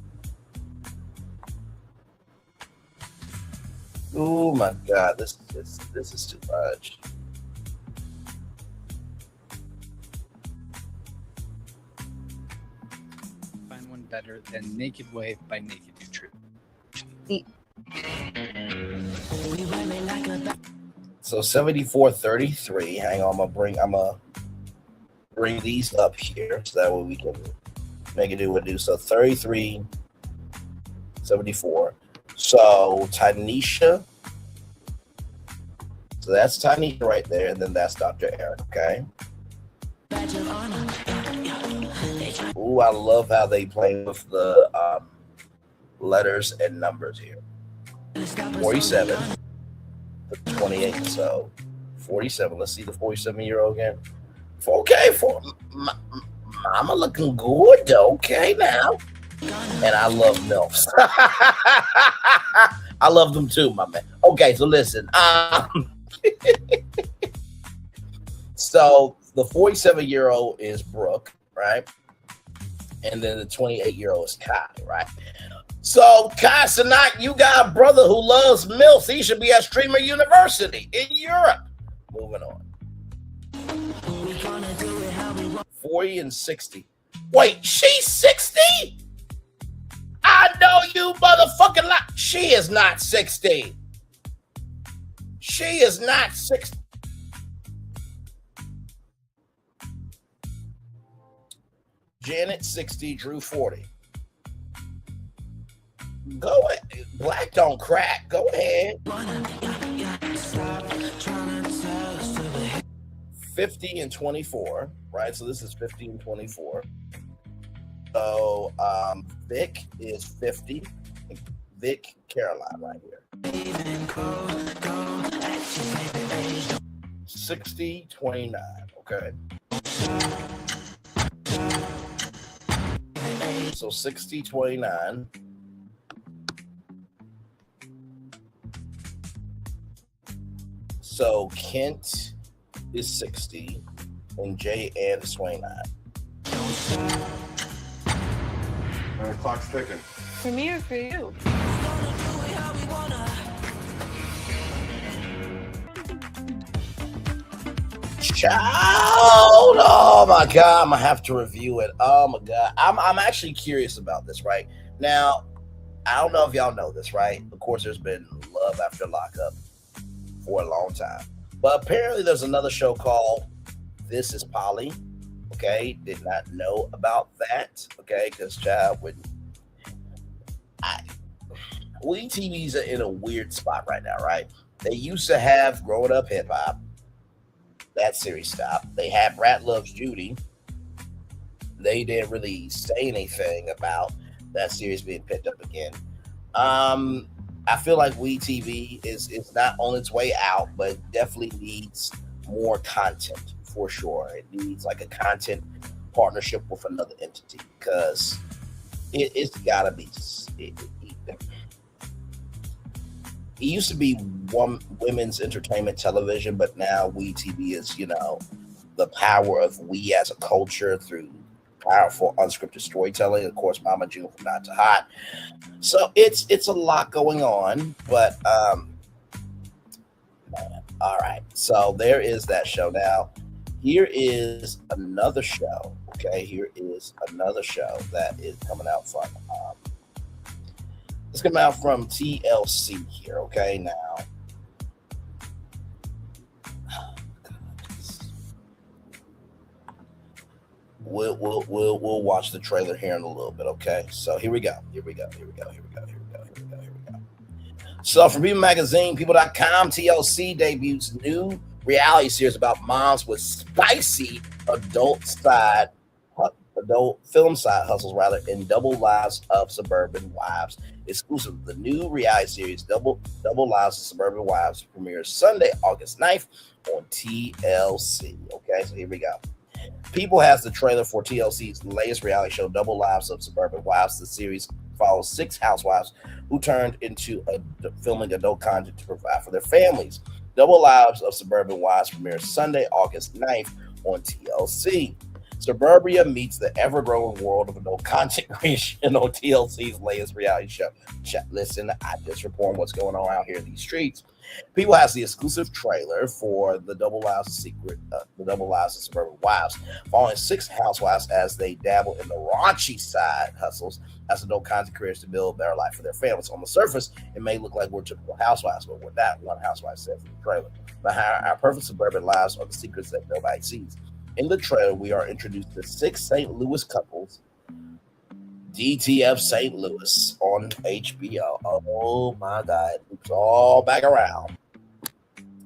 Oh my God, this is too much. Find one better than Naked Wave by Naked Nutrient. So 74-33. Hang on, I'm gonna bring these up here so that way we can make it do what it do. So 33-74. So Tanisha. So that's Tanisha right there, and then that's Dr. Eric, okay? Ooh, I love how they play with the letters and numbers here. 47 to 28. So 47. Let's see the 47-year-old again. Okay, for mama looking good. Okay, now. And I love MILFs. I love them too, my man. Okay, so listen. So the 47-year-old is Brooke, right? And then the 28-year-old is Kai, right? So, Kai Sanat, you got a brother who loves MILFs. He should be at Streamer University in Europe. Moving on. 40 and 60. Wait, she's 60? I know you motherfucking lie. She is not 60. She is not 60. Janet 60, Drew 40. Go ahead. Black don't crack. Go ahead. 50 and 24, right? So this is 50 and 24. So Vic is 50. Vic Caroline right here. 60, 29. Okay. So 60, 29. So Kent is 60 and Jay Ann is 29. Clock's ticking. For me or for you? Child, oh my God, I'm gonna have to review it. Oh my God, I'm actually curious about this right now. I don't know if y'all know this, right? Of course, there's been Love After Lockup for a long time, but apparently there's another show called This Is Polly. Okay, did not know about that. Okay, because Chadwick, we TVs are in a weird spot right now, right? They used to have Growing Up Hip Hop. That series stopped. They had Brat Loves Judy. They didn't really say anything about that series being picked up again. I feel like WeTV is not on its way out, but definitely needs more content for sure. It needs like a content partnership with another entity because it's gotta be. It used to be women's entertainment television, but now WeTV is, the power of we as a culture through powerful unscripted storytelling. Of course, Mama June from Not to Hot. So it's a lot going on, but man, all right. So there is that show. Now, here is another show. Okay, here is another show that is coming out from. It's coming out from TLC here, okay? Now, we'll watch the trailer here in a little bit, okay? So here we go. So from People Magazine, People.com, TLC debuts new reality series about moms with spicy adult film side hustles in Double Lives of Suburban Wives. Exclusive. The new reality series Double Lives of Suburban Wives premieres Sunday, August 9th on TLC. Okay, so here we go. People has the trailer for TLC's latest reality show, Double Lives of Suburban Wives. The series follows 6 housewives who turned into filming adult content to provide for their families. Double Lives of Suburban Wives premieres Sunday, August 9th on TLC. Suburbia meets the ever-growing world of adult content creation on TLC's latest reality show. Listen, I just report what's going on out here in these streets. People has the exclusive trailer for the Double Lives of Suburban Wives, following 6 housewives as they dabble in the raunchy side hustles as adult content creators to build a better life for their families. On the surface, it may look like we're typical housewives, but we're not. One housewife said from the trailer. Behind our perfect suburban lives are the secrets that nobody sees. In the trailer, we are introduced to 6 St. Louis couples. DTF St. Louis on HBO. Oh my God. It's all back around.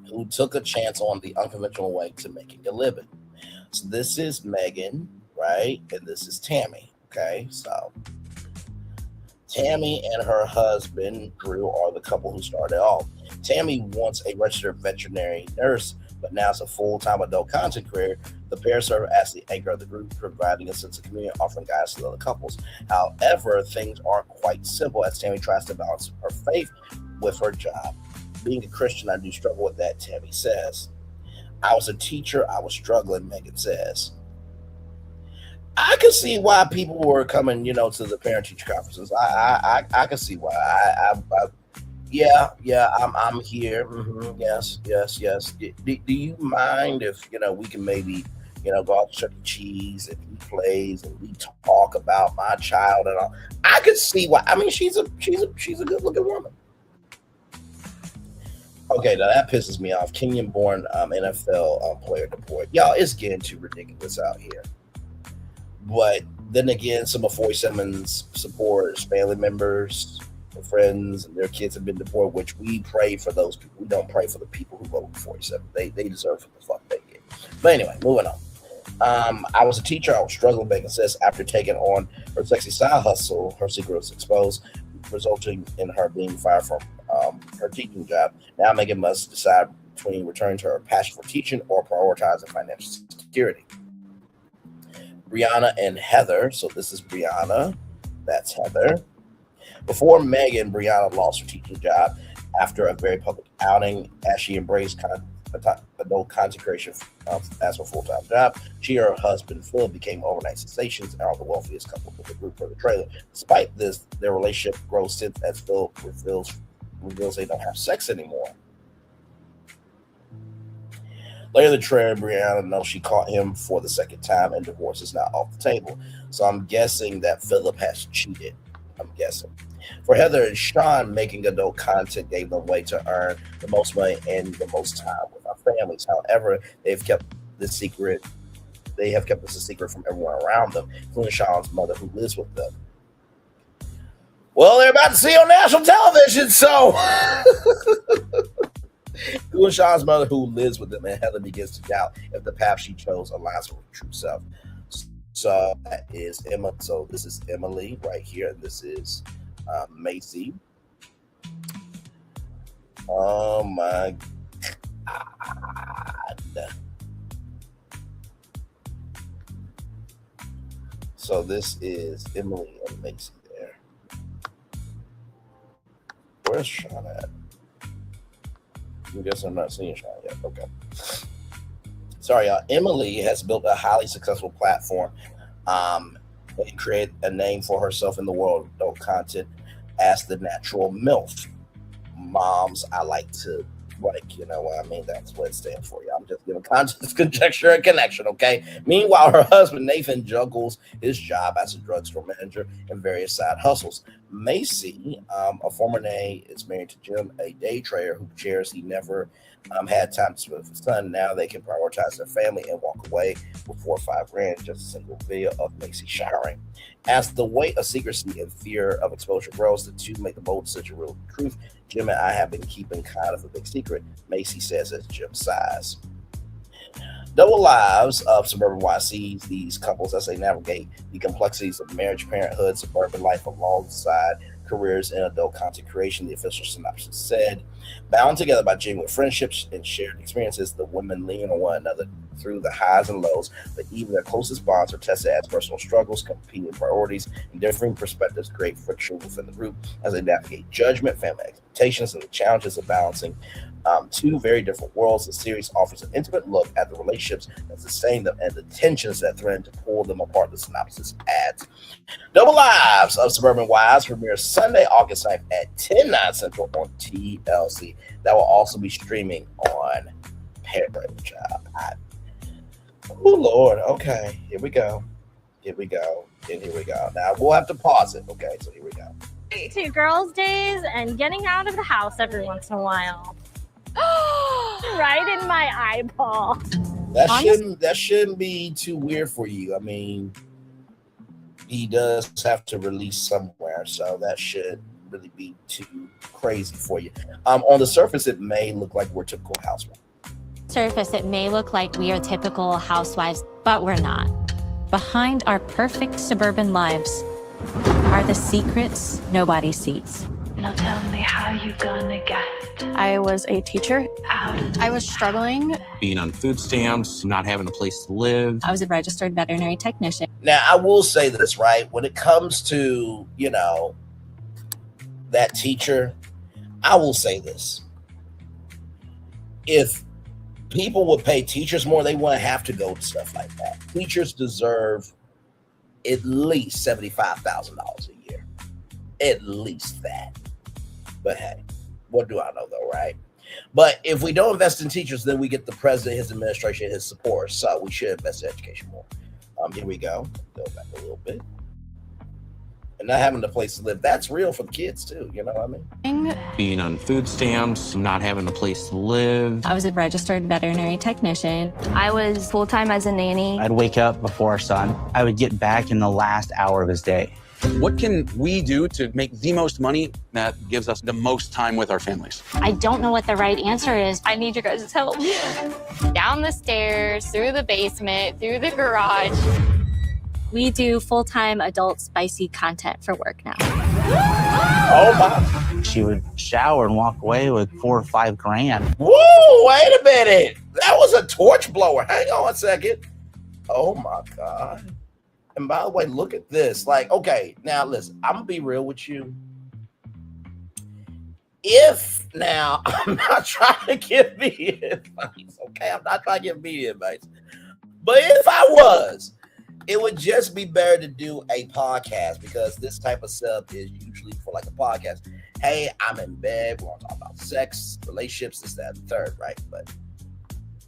Who took a chance on the unconventional way to making a living. So this is Megan, right? And this is Tammy. Okay. So Tammy and her husband, Drew, are the couple who started off. Tammy once a registered veterinary nurse, but now is a full-time adult content creator. The pair serve as the anchor of the group, providing a sense of community, offering guidance to other couples. However, things aren't quite simple as Tammy tries to balance her faith with her job. Being a Christian, I do struggle with that, Tammy says. I was a teacher. I was struggling, Megan says. I can see why people were coming, to the parent-teacher conferences. I can see why. I'm here. Mm-hmm. Yes. Do you mind if we can maybe go out to Chuck E. Cheese and he plays and we talk about my child and all? I could see why. I mean, she's a good-looking woman. Okay, now that pisses me off. Kenyan-born NFL player deployed. Y'all, it's getting too ridiculous out here. But then again, some of 47's supporters, family members, friends, and their kids have been deployed, which we pray for those people. We don't pray for the people who vote for 47. They deserve what the fuck they get. But anyway, moving on. I was a teacher. I was struggling, Megan says, after taking on her sexy side hustle. Her secret was exposed, resulting in her being fired from her teaching job. Now Megan must decide between returning to her passion for teaching or prioritizing financial security. Brianna and Heather. So this is Brianna. That's Heather. Before Megan, Brianna lost her teaching job after a very public outing as she embraced adult content creation as her full-time job. She and her husband, Phil, became overnight sensations and are the wealthiest couple in the group for the trailer. Despite this, their relationship grows since as Phil reveals they don't have sex anymore. Later in the trailer, Brianna knows she caught him for the second time and divorce is now off the table. So I'm guessing that Philip has cheated. I'm guessing. For Heather and Sean, making adult content gave them a way to earn the most money and the most time with our families. However, they've kept this a secret. They have kept this a secret from everyone around them, including Sean's mother, who lives with them. Well, they're about to see on national television, so including Sean's mother, who lives with them, and Heather begins to doubt if the path she chose aligns with her true self. So that is Emma. So this is Emily right here, and this is Macy. Oh my God. So this is Emily and Macy there. Where's Sean at? I guess I'm not seeing Sean yet. Okay. Sorry, y'all. Emily has built a highly successful platform and created a name for herself in the world of adult content as the natural MILF. Moms, I like to, you know what I mean? That's what it stands for, y'all. I'm just giving context, conjecture, and connection, okay? Meanwhile, her husband, Nathan, juggles his job as a drugstore manager and various side hustles. Macy, a former NA, is married to Jim, a day trader who shares he never had time to spend with his son. Now they can prioritize their family and walk away with $4 or $5 just a single video of Macy showering. As the weight of secrecy and fear of exposure grows, the two make the bold decision real truth. Jim and I have been keeping kind of a big secret, Macy says as Jim sighs. Double Lives of Suburban Wives sees these couples as they navigate the complexities of marriage, parenthood, suburban life alongside careers in adult content creation, the official synopsis said. Bound together by genuine friendships and shared experiences, the women lean on one another through the highs and lows, but even their closest bonds are tested as personal struggles, competing priorities, and differing perspectives create friction within the group as they navigate judgment, family expectations, and the challenges of balancing two very different worlds. The series offers an intimate look at the relationships that sustain them and the tensions that threaten to pull them apart, the synopsis adds. Double Lives of Suburban Wives premieres Sunday, August 9th at 10/9 Central on TLC. That will also be streaming on Paramount. Oh, Lord. Okay, here we go. And here we go. Now, we'll have to pause it. Okay, so here we go. To girls' days and getting out of the house every once in a while. Right in my eyeball. That shouldn't be too weird for you. I mean, he does have to release somewhere, so that should really be too crazy for you. On the surface, it may look like we're typical housewives. Surface, it may look like we are typical housewives, but we're not. Behind our perfect suburban lives are the secrets nobody sees. Now tell me how you gonna get I was a teacher. out. I was struggling. Being on food stamps, not having a place to live. I was a registered veterinary technician. Now, I will say this, right? When it comes to, that teacher, I will say this. If people would pay teachers more, they wouldn't have to go to stuff like that. Teachers deserve at least $75,000 a year. At least that. But hey, what do I know though, right? But if we don't invest in teachers, then we get the president, his administration, his support. So we should invest in education more. Here we go. Go back a little bit. And not having a place to live, that's real for the kids too. You know what I mean? Being on food stamps, not having a place to live. I was a registered veterinary technician. I was full-time as a nanny. I'd wake up before our son. I would get back in the last hour of his day. What can we do to make the most money that gives us the most time with our families? I don't know what the right answer is. I need your guys' help. Down the stairs, through the basement, through the garage. We do full-time adult spicy content for work now. Oh my. She would shower and walk away with $4 or $5 grand. Woo, wait a minute. That was a torch blower. Hang on a second. Oh my God. And by the way, look at this. Like, okay, now listen, I'm gonna be real with you. If now, I'm not trying to give me advice, okay? I'm not trying to give me advice. But if I was, it would just be better to do a podcast because this type of stuff is usually for like a podcast. Hey, I'm in bed. We're gonna talk about sex, relationships, this, that, and the third, right? But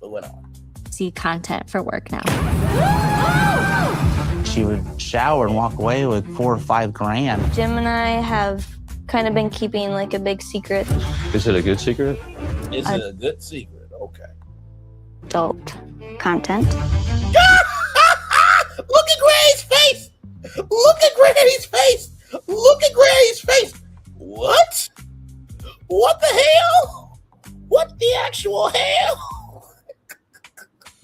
moving on. See content for work now. She would shower and walk away with $4 or $5 grand. Jim and I have kind of been keeping like a big secret. Is it a good secret? Is it a good secret? Okay. Adult content. Look at Granny's face! Look at Granny's face! Look at Granny's face! What? What the hell? What the actual hell?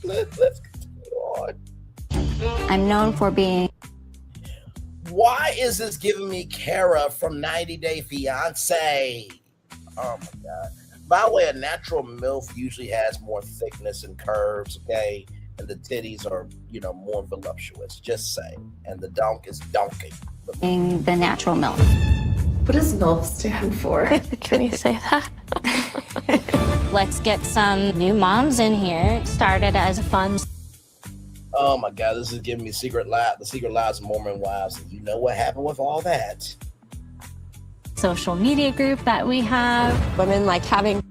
Let's continue on. I'm known for being. Why is this giving me Kara from 90 Day Fiance? Oh my God. By the way, a natural MILF usually has more thickness and curves, okay? And the titties are, more voluptuous, just saying. And the donk is donking. Being the natural milk. What does MILF stand for? Can you say that? Let's get some new moms in here. Started as a fun. Oh my God, this is giving me the secret lives of Mormon wives. And you know what happened with all that? Social media group that we have. Women like having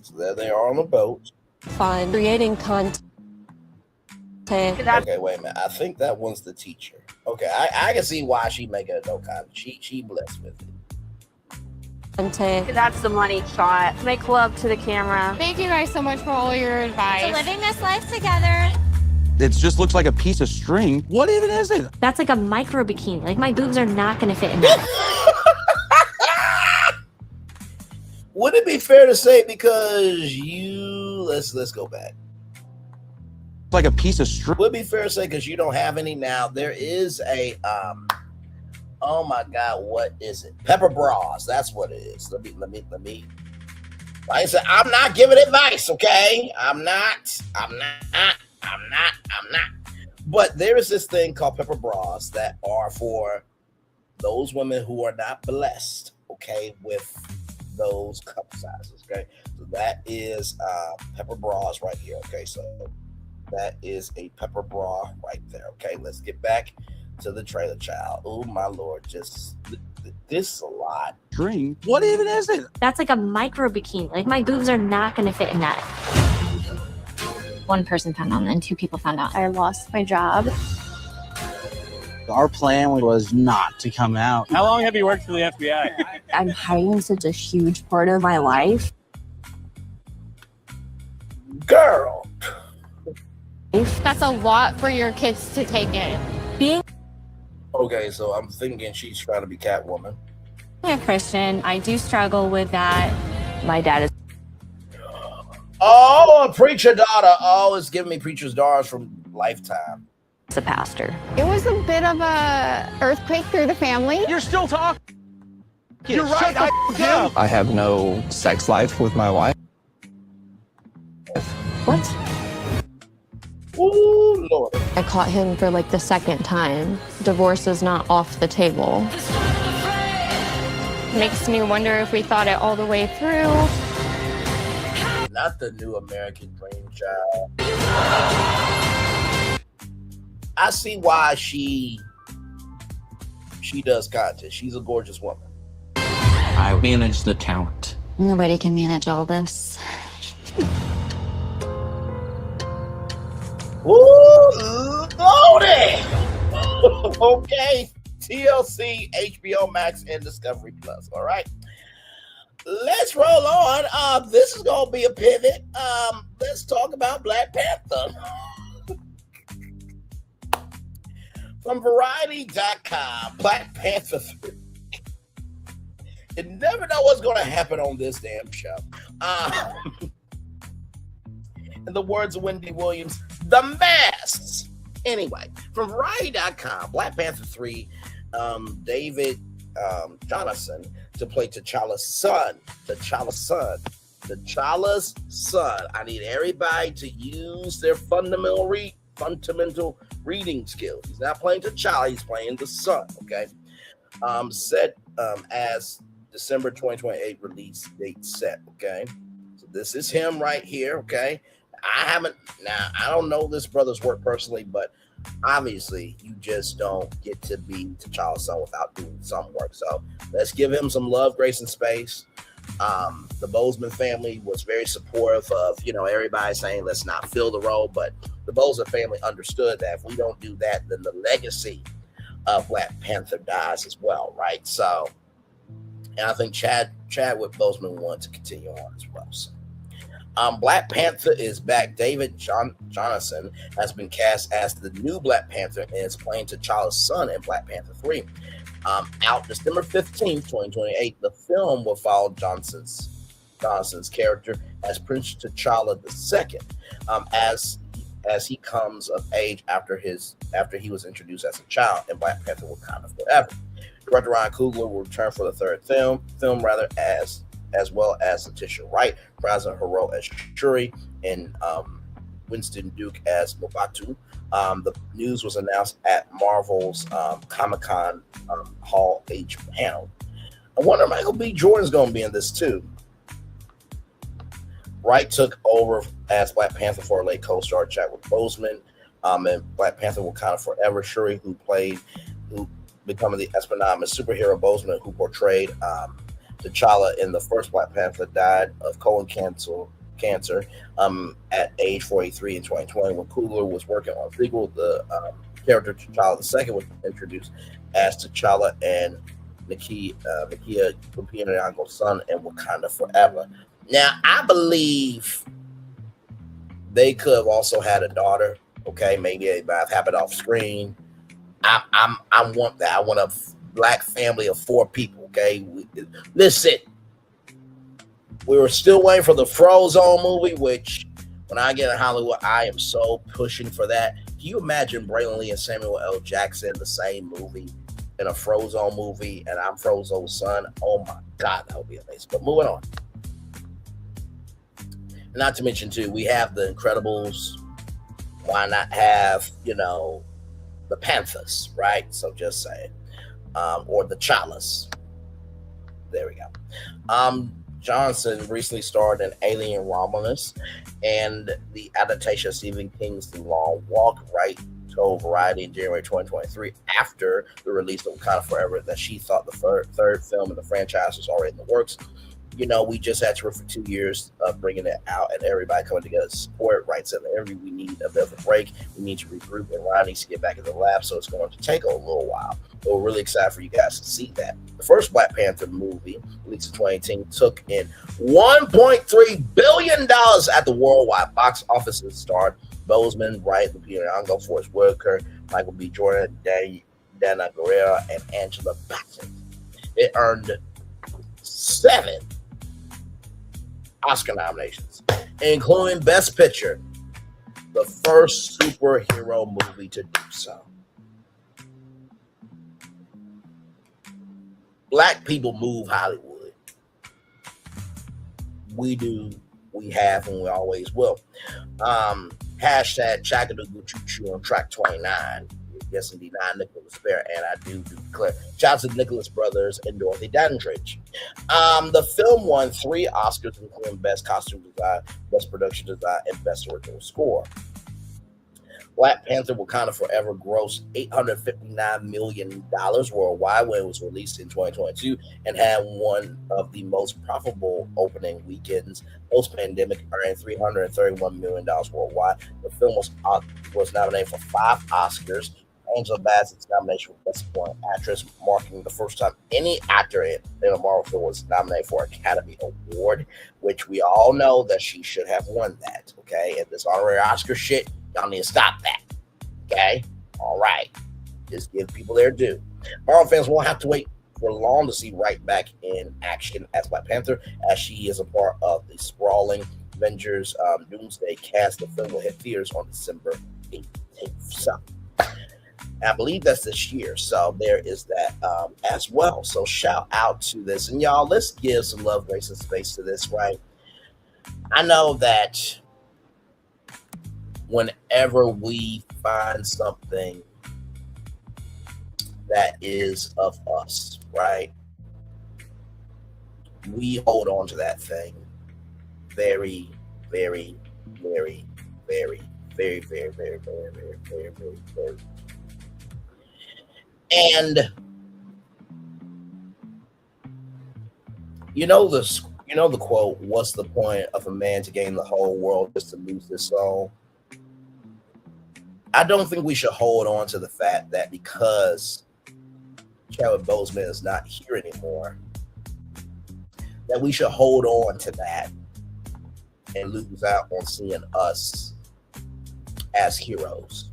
So there they are on the boat. fun, creating content. Okay, wait a minute. I think that one's the teacher. Okay, I can see why she make it a no comment. She blessed with it. That's the money shot. Make love to the camera. Thank you guys so much for all your advice. So living this life together. It just looks like a piece of string. What even is it? That's like a micro bikini. Like my boobs are not going to fit in that. Would it be fair to say because let's go back. Like a piece of string. Would it be fair to say because you don't have any now? There is a oh my God, what is it? Pepper bras. That's what it is. Let me. Like I said, I'm not giving advice, okay? I'm not. But there is this thing called pepper bras that are for those women who are not blessed, okay, with those cup sizes, okay? So that is pepper bras right here, okay? So that is a pepper bra right there, okay? Let's get back to the trailer, child. Oh, my Lord, just this is a lot. Dream? What even is it? That's like a micro bikini. Like, my boobs are not going to fit in that. One person found out, and 2 people found out. I lost my job. Our plan was not to come out. How long have you worked for the FBI? I'm hiding such a huge part of my life. Girl. That's a lot for your kids to take in. Being Okay, so I'm thinking she's trying to be Catwoman. a Christian, I do struggle with that. My dad is Oh, a preacher daughter. Oh, it's giving me preacher's daughters from Lifetime. a pastor. It was a bit of a earthquake through the family. You're still talking. You're right. I have no sex life with my wife. What? Ooh, Lord. I caught him for like the second time. Divorce is not off the table. Makes me wonder if we thought it all the way through. Not the new American Dream child. I see why she does content. She's a gorgeous woman. I manage the talent. Nobody can manage all this. Ooh, loaded. Okay, TLC, HBO Max, and Discovery Plus. All right, let's roll on. This is gonna be a pivot. Let's talk about Black Panther. From Variety.com, Black Panther 3. You never know what's going to happen on this damn show. In the words of Wendy Williams, the masks. Anyway, from Variety.com, Black Panther 3, David Jonsson to play T'Challa's son. T'Challa's son. I need everybody to use their fundamental reading skills. He's not playing T'Challa, he's playing the son, okay? Set as December 2028 release date set, okay? So this is him right here, okay? I don't know this brother's work personally, but obviously you just don't get to be T'Challa's son without doing some work. So let's give him some love, grace, and space. The Boseman family was very supportive of, everybody saying let's not fill the role, but the Boseman family understood that if we don't do that, then the legacy of Black Panther dies as well, right? So, and I think Chadwick Boseman wanted to continue on as well. So, Black Panther is back. David Jonsson has been cast as the new Black Panther and is playing T'Challa's son in Black Panther 3. Out December 15th, 2028, the film will follow Johnson's character as Prince T'Challa II, as he comes of age after he was introduced as a child in Black Panther Wakanda Forever. Director Ryan Coogler will return for the third film as well as Letitia Wright, Praza Hero as Shuri, and Winston Duke as Mobatu. The news was announced at Marvel's Comic-Con Hall H panel. I wonder if Michael B. Jordan's going to be in this too. Wright took over as Black Panther for late co-star Chadwick Boseman, and Black Panther Wakanda Forever. Shuri, who becoming the eponymous superhero Boseman, who portrayed T'Challa in the first Black Panther, died of colon cancer at age 43 in 2020. When Coogler was working on a sequel, the character T'Challa II was introduced as T'Challa and Nakia Nyong'o's son in Wakanda Forever. Now, I believe they could have also had a daughter. Okay, maybe it might have happened off screen. I want that. I want a Black family of 4 people. Okay, listen. We were still waiting for the Frozone movie, which when I get in Hollywood, I am so pushing for that. Can you imagine Braylon Lee and Samuel L. Jackson in the same movie, in a Frozone movie, and I'm Frozone's son? Oh my God, that would be amazing. But moving on. Not to mention, too, we have the Incredibles. Why not have, the Panthers, right? So just saying. Or the Chalice. There we go. Johnson recently starred in Alien Romulus and the adaptation of Stephen King's The Long Walk, right? Told Variety in January 2023 after the release of Wakanda Forever that she thought the third film in the franchise was already in the works. We just had to work for 2 years of bringing it out and everybody coming together to support. Right, so we need a bit of a break. We need to regroup, and Ron needs to get back in the lab, so it's going to take a little while. But we're really excited for you guys to see that. The first Black Panther movie, released in 2018, took in $1.3 billion at the worldwide box office and starred Boseman, Bright, Lupita Nyong'o, Forrest Whitaker, Michael B. Jordan, Dana Guerrero, and Angela Bassett. It earned 7 Oscar nominations, including Best Picture, the first superhero movie to do so. Black people move Hollywood. We do, we have, and we always will. Hashtag Chagadoodle Choo Choo on track 29. Yes, indeed, not Nicholas Bear, and I do declare. Shout out to Nicholas Brothers and Dorothy Dandridge. The film won 3 Oscars, including Best Costume Design, Best Production Design, and Best Original Score. Black Panther Wakanda Forever grossed $859 million worldwide when it was released in 2022 and had one of the most profitable opening weekends post-pandemic, earning $331 million worldwide. The film was nominated for 5 Oscars. Angela Bassett's nomination for Best Supporting Actress, marking the first time any actor in a Marvel film was nominated for an Academy Award, which we all know that she should have won that, okay? And this honorary Oscar shit, y'all need to stop that, okay? All right. Just give people their due. Marvel fans won't have to wait for long to see Wright back in action as Black Panther, as she is a part of the sprawling Avengers Doomsday cast. The film will hit theaters on December 18th. So, I believe that's this year, so there is that as well. So shout out to this. And y'all, let's give some love, grace, and space to this, right? I know that whenever we find something that is of us, right, we hold on to that thing very, very, very, very, very, very, very, very, very, very, very, very. And you know the quote, what's the point of a man to gain the whole world just to lose his soul? I don't think we should hold on to the fact that because Chadwick Boseman is not here anymore, that we should hold on to that and lose out on seeing us as heroes.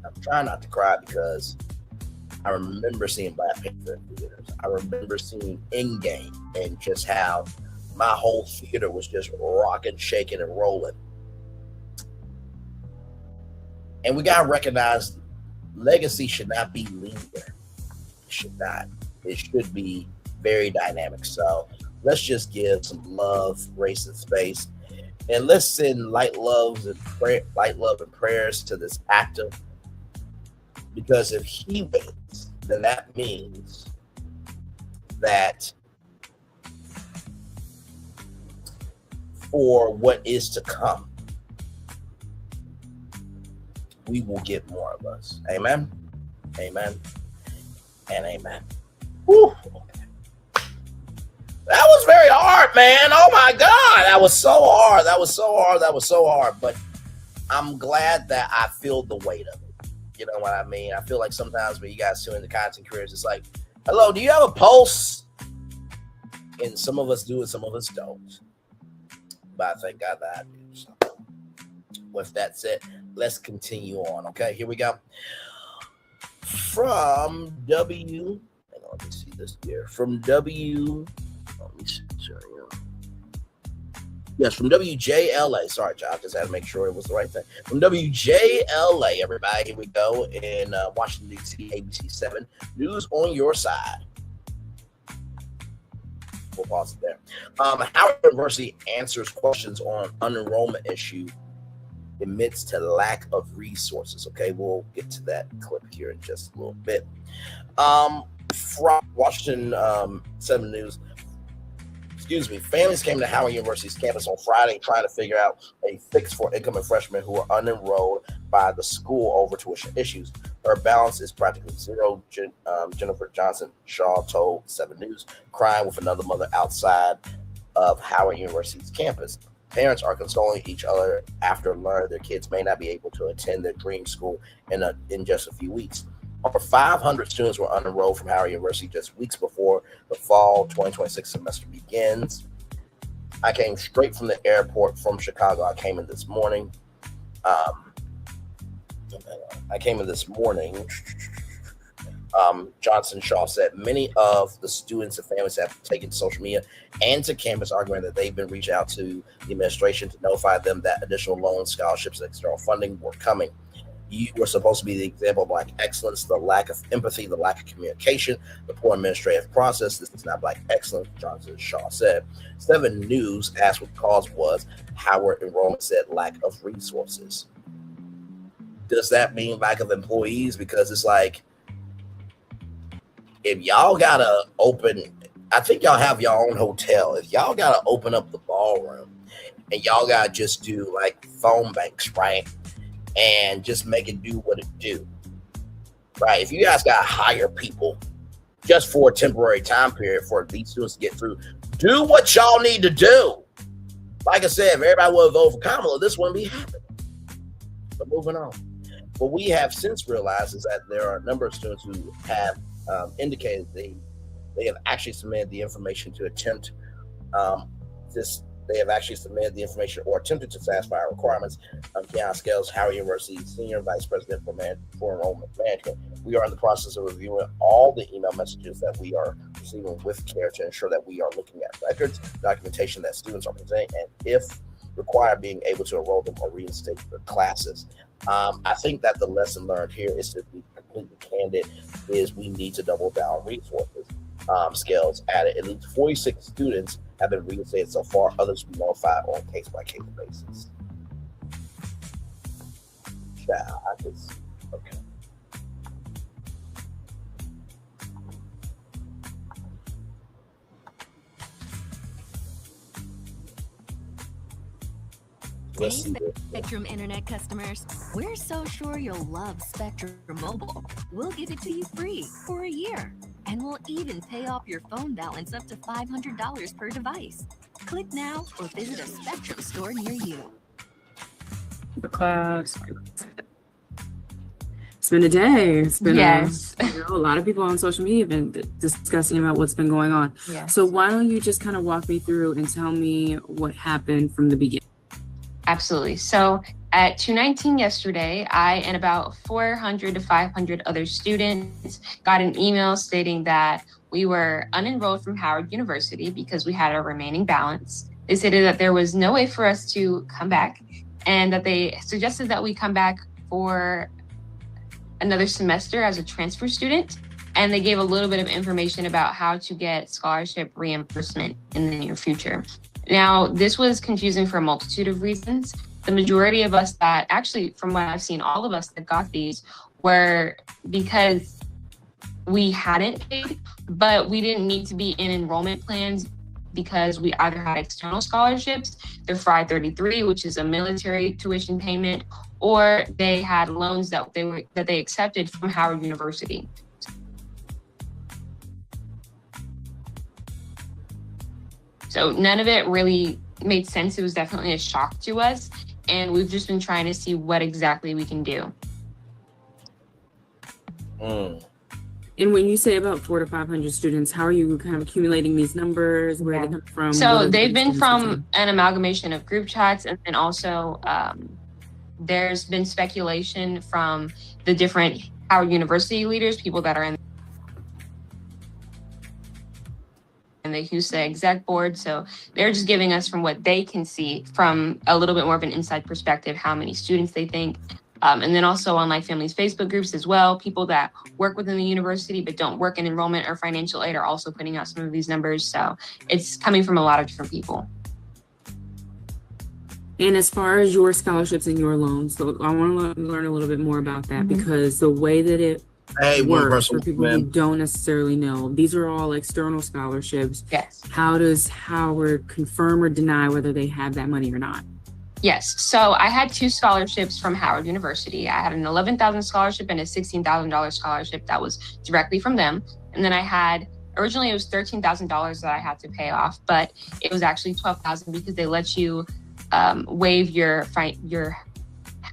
I'm trying not to cry because I remember seeing Black Panther in theaters. I remember seeing Endgame and just how my whole theater was just rocking, shaking, and rolling. And we got to recognize legacy should not be linear. It should not. It should be very dynamic. So let's just give some love, grace, and space. And let's send light love and prayers to this actor. Because if he wins, then that means that for what is to come, we will get more of us. Amen. Amen. And amen. Whew. That was very hard, man. Oh my God. That was so hard. That was so hard. That was so hard. But I'm glad that I feel the weight of it. You know what I mean? I feel like sometimes when you guys tune into content careers, it's like, hello, do you have a pulse? And some of us do and some of us don't. But I thank God that I do. So with that said, let's continue on. Okay, here we go. From let me see this here. From let me see. Yes, from WJLA. Sorry, John, just had to make sure it was the right thing. From WJLA, everybody, here we go. In Washington, D.C., ABC 7. News on your side. For pause it there. Howard University answers questions on unenrollment issue admits to lack of resources. Okay, we'll get to that clip here in just a little bit. From Washington 7 News, families came to Howard University's campus on Friday trying to figure out a fix for incoming freshmen who are unenrolled by the school over tuition issues. Her balance is practically zero, Jennifer Johnson Shaw told 7 News, crying with another mother outside of Howard University's campus. Parents are consoling each other after learning their kids may not be able to attend their dream school in just a few weeks. Over 500 students were unenrolled from Howard University just weeks before the fall 2026 semester begins. I came straight from the airport from Chicago. I came in this morning. Johnson Shaw said many of the students and families have taken to social media and to campus, arguing that they've been reaching out to the administration to notify them that additional loans, scholarships, and external funding were coming. You were supposed to be the example of Black excellence. The lack of empathy, the lack of communication, the poor administrative process. This is not Black excellence, Johnson Shaw said. 7 News asked what the cause was. Howard enrollment said lack of resources. Does that mean lack of employees? Because it's like, if y'all gotta open, I think y'all have your own hotel. If y'all gotta open up the ballroom and y'all gotta just do like phone banks, right? And just make it do what it do, right? If you guys gotta hire people just for a temporary time period for these students to get through, do what y'all need to do. Like I said, if everybody would vote for Kamala, this wouldn't be happening. But moving on. What we have since realized is that there are a number of students who have indicated they have actually submitted the information to attempt this. They have actually submitted the information or attempted to satisfy our requirements. Keon Scales, Howard University Senior Vice President for Enrollment Management. We are in the process of reviewing all the email messages that we are receiving with care to ensure that we are looking at records, documentation that students are presenting, and if required, being able to enroll them or reinstate their classes. I think that the lesson learned here is to be completely candid, is we need to double down on resources. Scales added at least 46 students have been reinstated so far. Others will be notified on a case-by-case basis. Okay. Let's see this. Spectrum Internet customers, we're so sure you'll love Spectrum Mobile. We'll give it to you free for a year. And we'll even pay off your phone balance up to $500 per device. Click now or visit a Spectrum store near you. The clouds. It's been a day. It's been a lot of people on social media have been discussing about what's been going on. Yes. So why don't you just kind of walk me through and tell me what happened from the beginning? Absolutely. So at 2:19 yesterday, I and about 400 to 500 other students got an email stating that we were unenrolled from Howard University because we had a remaining balance. They stated that there was no way for us to come back and that they suggested that we come back for another semester as a transfer student. And they gave a little bit of information about how to get scholarship reimbursement in the near future. Now, this was confusing for a multitude of reasons. The majority of us that actually, from what I've seen, all of us that got these were because we hadn't paid, but we didn't need to be in enrollment plans because we either had external scholarships, the FRI 33, which is a military tuition payment, or they had loans that they accepted from Howard University. So none of it really made sense. It was definitely a shock to us. And we've just been trying to see what exactly we can do. And when you say about 400 to 500 students, how are you kind of accumulating these numbers? Where they come from? So they've been from an amalgamation of group chats, and then also there's been speculation from the different Howard University leaders, people that are in the Houston exec board. So they're just giving us from what they can see from a little bit more of an inside perspective, how many students they think. And then also on like families' Facebook groups as well, people that work within the university but don't work in enrollment or financial aid are also putting out some of these numbers. So it's coming from a lot of different people. And as far as your scholarships and your loans, so I want to learn a little bit more about that because the way that it works for people who don't necessarily know, these are all external scholarships. Yes. How does Howard confirm or deny whether they have that money or not? Yes. So I had 2 scholarships from Howard University. I had an $11,000 scholarship and a $16,000 scholarship that was directly from them. And then I had, originally it was $13,000 that I had to pay off, but it was actually $12,000 because they let you waive your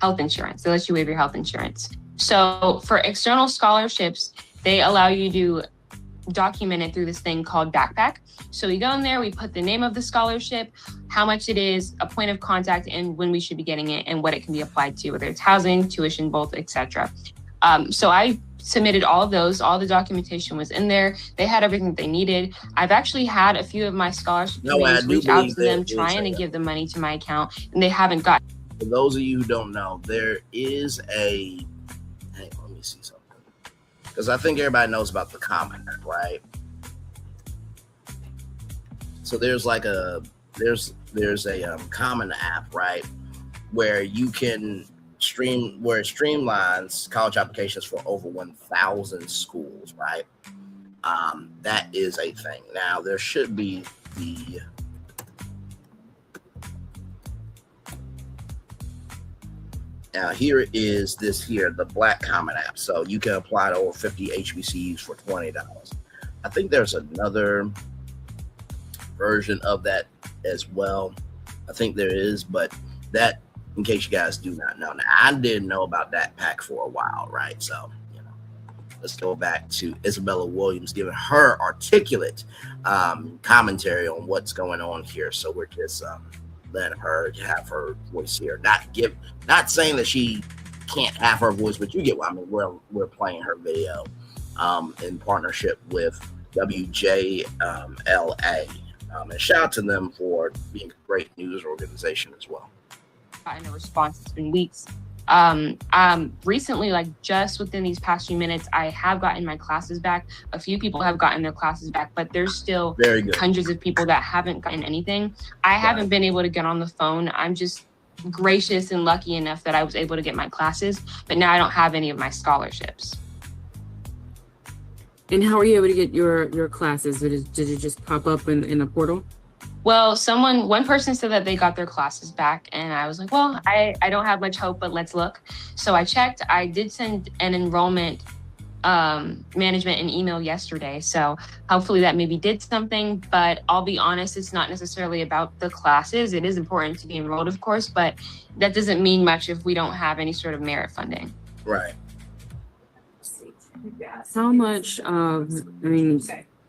health insurance. They let you waive your health insurance. So for external scholarships, they allow you to document it through this thing called Backpack. So we go in there, we put the name of the scholarship, how much it is, a point of contact, and when we should be getting it, and what it can be applied to, whether it's housing, tuition, both, etc. So I submitted all of those. All the documentation was in there. They had everything they needed. I've actually had a few of my scholarship committees reach out to them trying to give the money to my account, and they haven't got. For those of you who don't know, there is a. Hey, let me see something. Because I think everybody knows about the Common App, right? So there's like a Common App, right, where you can where it streamlines college applications for over 1,000 schools, right? That is a thing. Now there should be the Now here is this here, the Black Common App. So you can apply to over 50 HBCUs for $20. I think there's another version of that as well. I think there is, but that, in case you guys do not know. Now, I didn't know about that pack for a while, right? So, you know, let's go back to Isabella Williams giving her articulate commentary on what's going on here. So we're just letting her have her voice here. Not saying that she can't have her voice, but you get what I mean. We're playing her video in partnership with WJLA. And shout out to them for being a great news organization as well. In a response, it's been weeks. Recently, like just within these past few minutes, I have gotten my classes back. A few people have gotten their classes back, but there's still hundreds of people that haven't gotten anything. I haven't been able to get on the phone. I'm just gracious and lucky enough that I was able to get my classes, but now I don't have any of my scholarships. And how were you able to get your classes? Did it just pop up in a portal? Well, one person said that they got their classes back, and I was like, well, I don't have much hope, but let's look. So I checked. I did send an enrollment management an email yesterday. So hopefully that maybe did something, but I'll be honest, it's not necessarily about the classes. It is important to be enrolled, of course, but that doesn't mean much if we don't have any sort of merit funding. Right. How much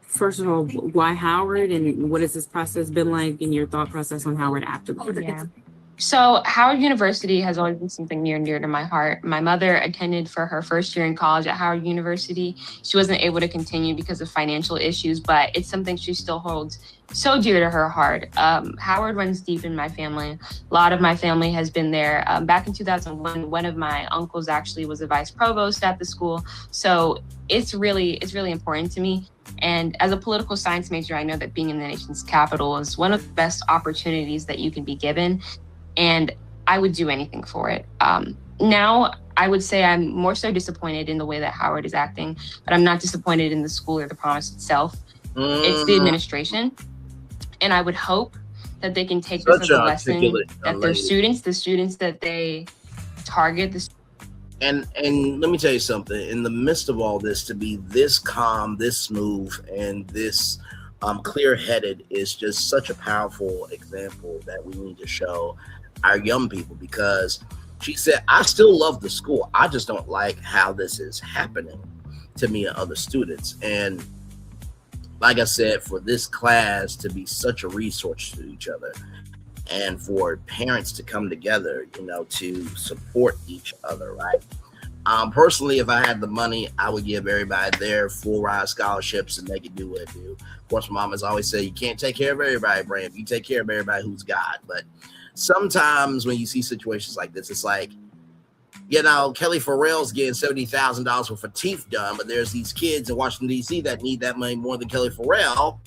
first of all, why Howard, and what has this process been like in your thought process on Howard afterwards? Yeah. So Howard University has always been something near and dear to my heart. My mother attended for her first year in college at Howard University. She wasn't able to continue because of financial issues, but it's something she still holds so dear to her heart. Howard runs deep in my family. A lot of my family has been there. Back in 2001, one of my uncles actually was a vice provost at the school. So it's really important to me. And as a political science major, I know that being in the nation's capital is one of the best opportunities that you can be given. And I would do anything for it. Now, I would say I'm more so disappointed in the way that Howard is acting, but I'm not disappointed in the school or the promise itself. It's the administration. And I would hope that they can take this as a lesson, that their students, the students that they target. And let me tell you something, in the midst of all this, to be this calm, this smooth, and this clear-headed is just such a powerful example that we need to show our young people, because she said, I still love the school. I just don't like how this is happening to me and other students. And like I said, for this class to be such a resource to each other, and for parents to come together, you know, to support each other, right? Personally, if I had the money, I would give everybody their full ride scholarships and they could do what they do. Of course, my mom has always said, you can't take care of everybody, Brand. You take care of everybody who's God. But sometimes when you see situations like this, it's like, You know, Kelly Farrell's getting $70,000 worth of teeth done, but there's these kids in Washington, D.C. that need that money more than Kelly Farrell,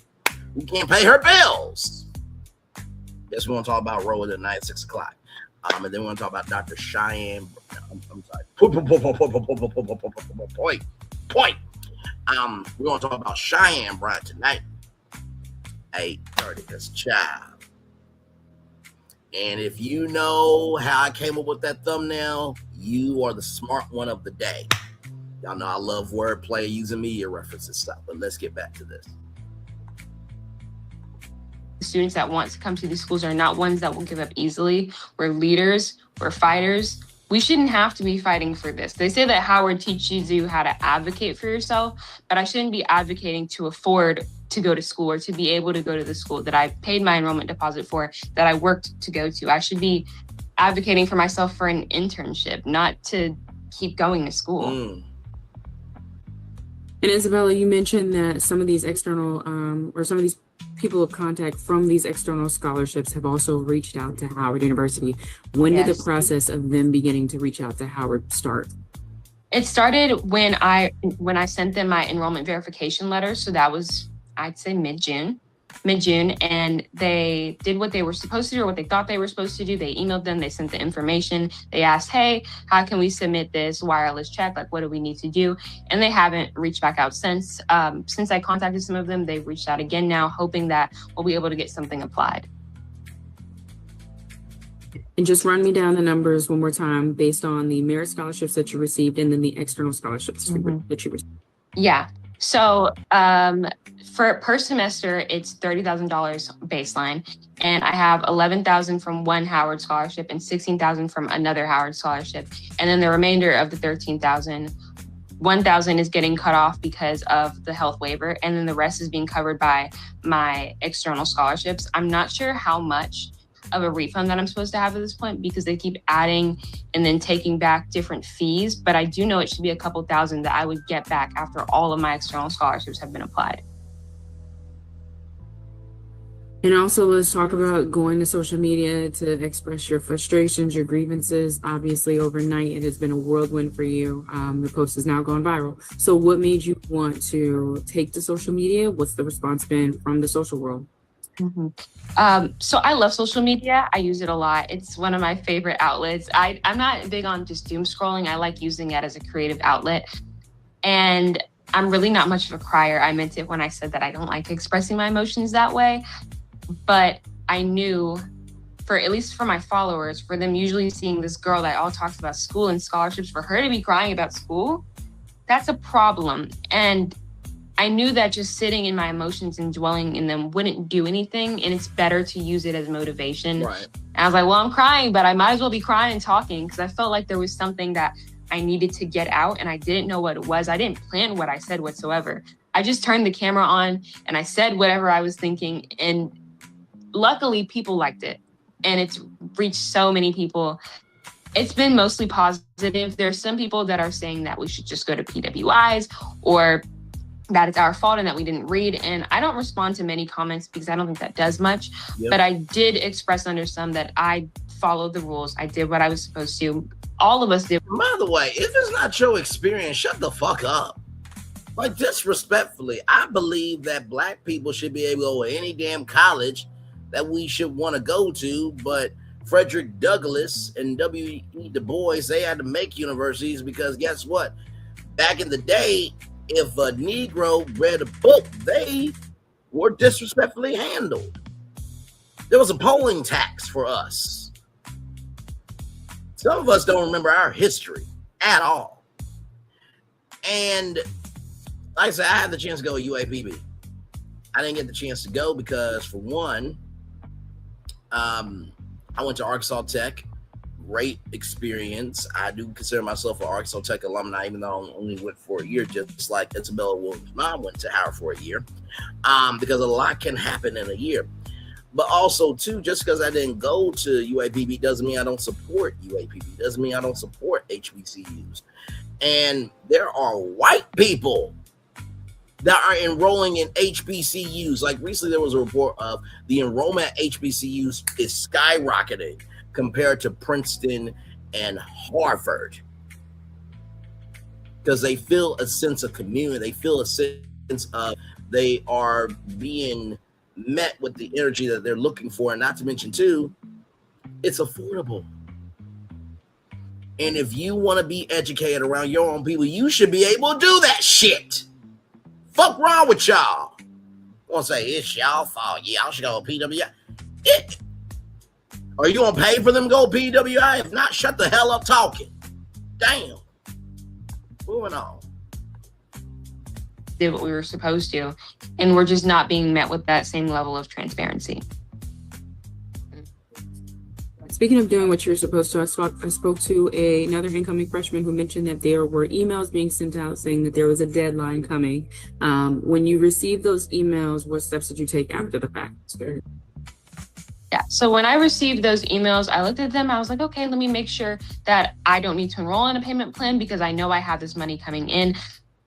who can't pay her bills. Yes, we want to talk about Roll tonight at 6 o'clock. And then we want to talk about Dr. Cheyenne. I'm sorry. Point. We're going to talk about Cheyenne Bryant tonight. 8:30. That's child. And if you know how I came up with that thumbnail, you are the smart one of the day. Y'all know I love wordplay, using media references stuff, but let's get back to this. The students that want to come to these schools are not ones that will give up easily. We're leaders, we're fighters. We shouldn't have to be fighting for this. They say that Howard teaches you how to advocate for yourself, but I shouldn't be advocating to afford to go to school or to be able to go to the school that I paid my enrollment deposit for, that I worked to go to. I should be advocating for myself for an internship, not to keep going to school. And Isabella, you mentioned that some of these external or some of these people of contact from these external scholarships have also reached out to Howard University. When did the process of them beginning to reach out to Howard start? It started when I sent them my enrollment verification letter. So that was, I'd say mid-June, and they did what they were supposed to do, or what they thought they were supposed to do. They emailed them, they sent the information. They asked, hey, how can we submit this wireless check? Like, what do we need to do? And they haven't reached back out since. Since I contacted some of them, they've reached out again now, hoping that we'll be able to get something applied. And just run me down the numbers one more time based on the merit scholarships that you received and then the external scholarships that you received. Yeah. So for per semester, it's $30,000 baseline. And I have $11,000 from one Howard scholarship and $16,000 from another Howard scholarship. And then the remainder of the $13,000, $1,000 is getting cut off because of the health waiver. And then the rest is being covered by my external scholarships. I'm not sure how much of a refund that I'm supposed to have at this point, because they keep adding and then taking back different fees. But I do know it should be a couple thousand that I would get back after all of my external scholarships have been applied. And also, let's talk about going to social media to express your frustrations, your grievances. Obviously, overnight, it has been a whirlwind for you. The post is now going viral. So what made you want to take to social media? What's the response been from the social world? So I love social media. I use it a lot. It's one of my favorite outlets. I'm not big on just doom scrolling. I like using it as a creative outlet. And I'm really not much of a crier. I meant it when I said that I don't like expressing my emotions that way. But I knew, for at least for my followers, for them usually seeing this girl that all talks about school and scholarships, for her to be crying about school, that's a problem. And I knew that just sitting in my emotions and dwelling in them wouldn't do anything, and it's better to use it as motivation. Right. And I was like, well, I'm crying, but I might as well be crying and talking, because I felt like there was something that I needed to get out, and I didn't know what it was. I didn't plan what I said whatsoever. I just turned the camera on and I said whatever I was thinking, and luckily people liked it, and it's reached so many people. It's been mostly positive. There's some people that are saying that we should just go to PWIs, or that it's our fault and that we didn't read. And I don't respond to many comments because I don't think that does much. Yep. But I did express under some that I followed the rules. I did what I was supposed to. All of us did. By the way, if it's not your experience, shut the fuck up. Like, disrespectfully, I believe that Black people should be able to go to any damn college that we should want to go to, but Frederick Douglass and W.E. Du Bois, they had to make universities because guess what? Back in the day, if a Negro read a book, they were disrespectfully handled. There was a polling tax for us. Some of us don't remember our history at all. And like I said, I had the chance to go to UAPB. I didn't get the chance to go because, for one, I went to Arkansas Tech. Great experience. I do consider myself an Arkansas Tech alumni, even though I only went for a year, just like Isabella Williams' mom went to Howard for a year, because a lot can happen in a year. But also, too, just because I didn't go to UAPB doesn't mean I don't support UAPB. Doesn't mean I don't support HBCUs. And there are white people that are enrolling in HBCUs. Like recently, there was a report of the enrollment at HBCUs is skyrocketing compared to Princeton and Harvard, because they feel a sense of community. They feel a sense of they are being met with the energy that they're looking for. And not to mention, too, it's affordable. And if you want to be educated around your own people, you should be able to do that shit. Fuck wrong with y'all? Want to say it's y'all fault? Y'all should go PWI. Are you gonna pay for them to go PWI? If not, shut the hell up talking. Damn. Moving on. Did what we were supposed to, and we're just not being met with that same level of transparency. Speaking of doing what you're supposed to, I spoke to another incoming freshman who mentioned that there were emails being sent out saying that there was a deadline coming. When you received those emails, what steps did you take after the fact? Yeah, so when I received those emails, I looked at them, I was like, okay, let me make sure that I don't need to enroll in a payment plan because I know I have this money coming in.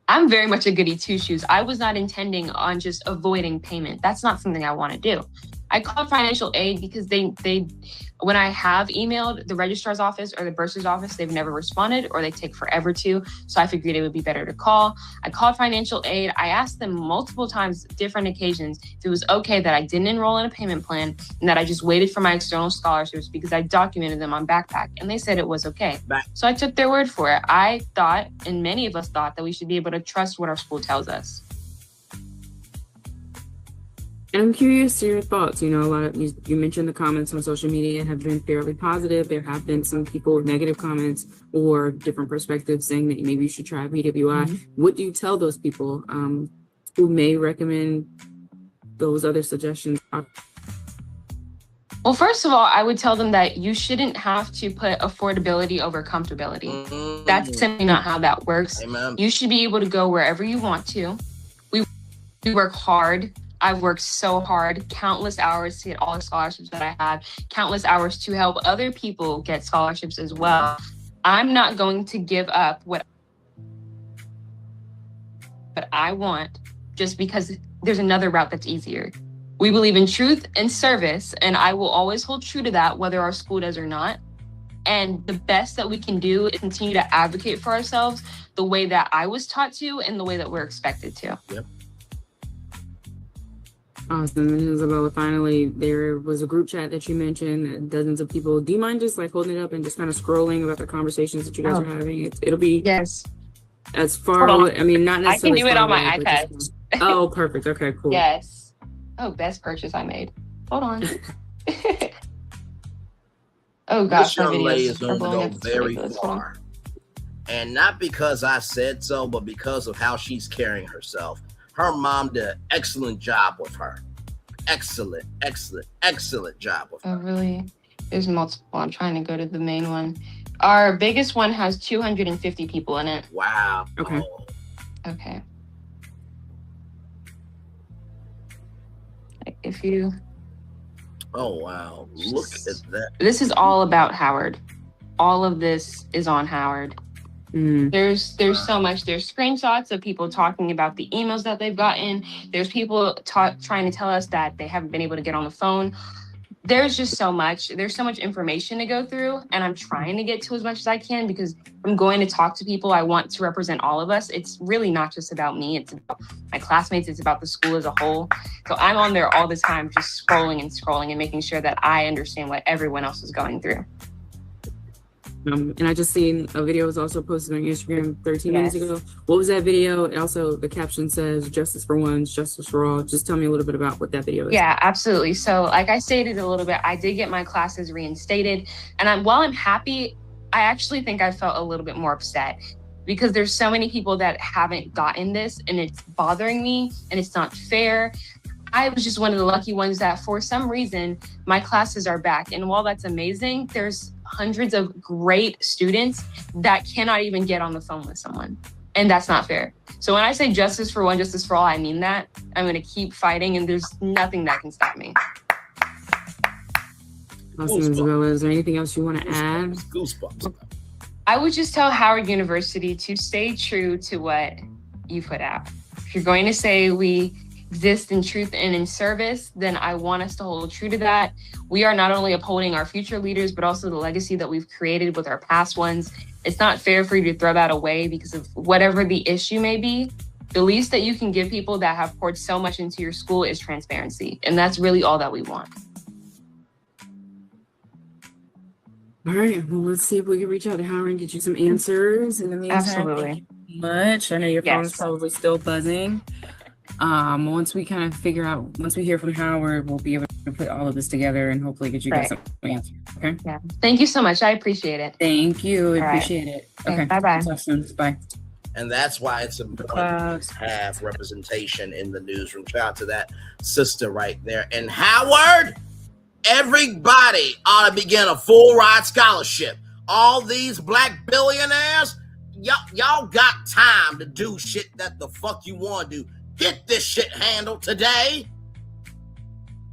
I'm very much a goody two-shoes. I was not intending on just avoiding payment. That's not something I want to do. I called financial aid because they when I have emailed the registrar's office or the bursar's office, they've never responded or they take forever to. So I figured it would be better to call. I called financial aid. I asked them multiple times, different occasions, if it was okay that I didn't enroll in a payment plan and that I just waited for my external scholarships because I documented them on Backpack. And they said it was okay. So I took their word for it. I thought, and many of us thought, that we should be able to trust what our school tells us. And I'm curious to your thoughts. You know, a lot of you mentioned the comments on social media have been fairly positive. There have been some people with negative comments or different perspectives saying that maybe you should try PWI. Mm-hmm. What do you tell those people who may recommend those other suggestions? Well, first of all, I would tell them that you shouldn't have to put affordability over comfortability. Mm-hmm. That's simply not how that works. Amen. You should be able to go wherever you want to. We work hard. I've worked so hard, countless hours to get all the scholarships that I have, countless hours to help other people get scholarships as well. I'm not going to give up what I want just because there's another route that's easier. We believe in truth and service, and I will always hold true to that, whether our school does or not. And the best that we can do is continue to advocate for ourselves the way that I was taught to and the way that we're expected to. Yep. Awesome. And Isabella, finally, there was a group chat that you mentioned, dozens of people. Do you mind just like holding it up and just kind of scrolling about the conversations that you guys are having? It'll be as far away. I mean, not necessarily. I can do it on my iPad. Oh, perfect. Okay, cool. Yes. Oh, best purchase I made. Hold on. Oh gosh, this young lady is going to go very far. And not because I said so, but because of how she's carrying herself. Her mom did an excellent job with her. Excellent job with her. Oh, really? There's multiple. I'm trying to go to the main one. Our biggest one has 250 people in it. Wow. Okay. Okay. If you... Oh, wow. Look at that. This is all about Howard. All of this is on Howard. There's so much. There's screenshots of people talking about the emails that they've gotten. There's people trying to tell us that they haven't been able to get on the phone. There's just so much. There's so much information to go through, and I'm trying to get to as much as I can because I'm going to talk to people. I want to represent all of us. It's really not just about me. It's about my classmates. It's about the school as a whole. So I'm on there all the time just scrolling and making sure that I understand what everyone else is going through. And I just seen a video was also posted on Instagram 13 minutes ago. What was that video? Also, the caption says, "Justice for one, justice for all." Just tell me a little bit about what that video is. Yeah, absolutely. So like I stated a little bit, I did get my classes reinstated. And while I'm happy, I actually think I felt a little bit more upset because there's so many people that haven't gotten this and it's bothering me and it's not fair. I was just one of the lucky ones that for some reason, my classes are back. And while that's amazing, there's hundreds of great students that cannot even get on the phone with someone. And that's not fair. So when I say justice for one, justice for all, I mean that. I'm going to keep fighting and there's nothing that can stop me. Awesome, Isabella. Is there anything else you want to add? Goosebumps. I would just tell Howard University to stay true to what you put out. If you're going to say we exist in truth and in service, then I want us to hold true to that. We are not only upholding our future leaders, but also the legacy that we've created with our past ones. It's not fair for you to throw that away because of whatever the issue may be. The least that you can give people that have poured so much into your school is transparency. And that's really all that we want. All right, well, let's see if we can reach out to Howard and get you some answers. In the meantime, Absolutely. thank you so much. I know your phone's probably still buzzing. Once we kind of figure out, once we hear from Howard, we'll be able to put all of this together and hopefully get you guys some answers. Okay. Yeah. Thank you so much. I appreciate it. Thank you. All Appreciate it. Okay. Bye-bye. Talk soon. Bye. And that's why it's important to have representation in the newsroom. Shout out to that sister right there. And Howard, everybody ought to be getting a full ride scholarship. All these black billionaires, y'all got time to do shit that the fuck you want to do. Get this shit handled today.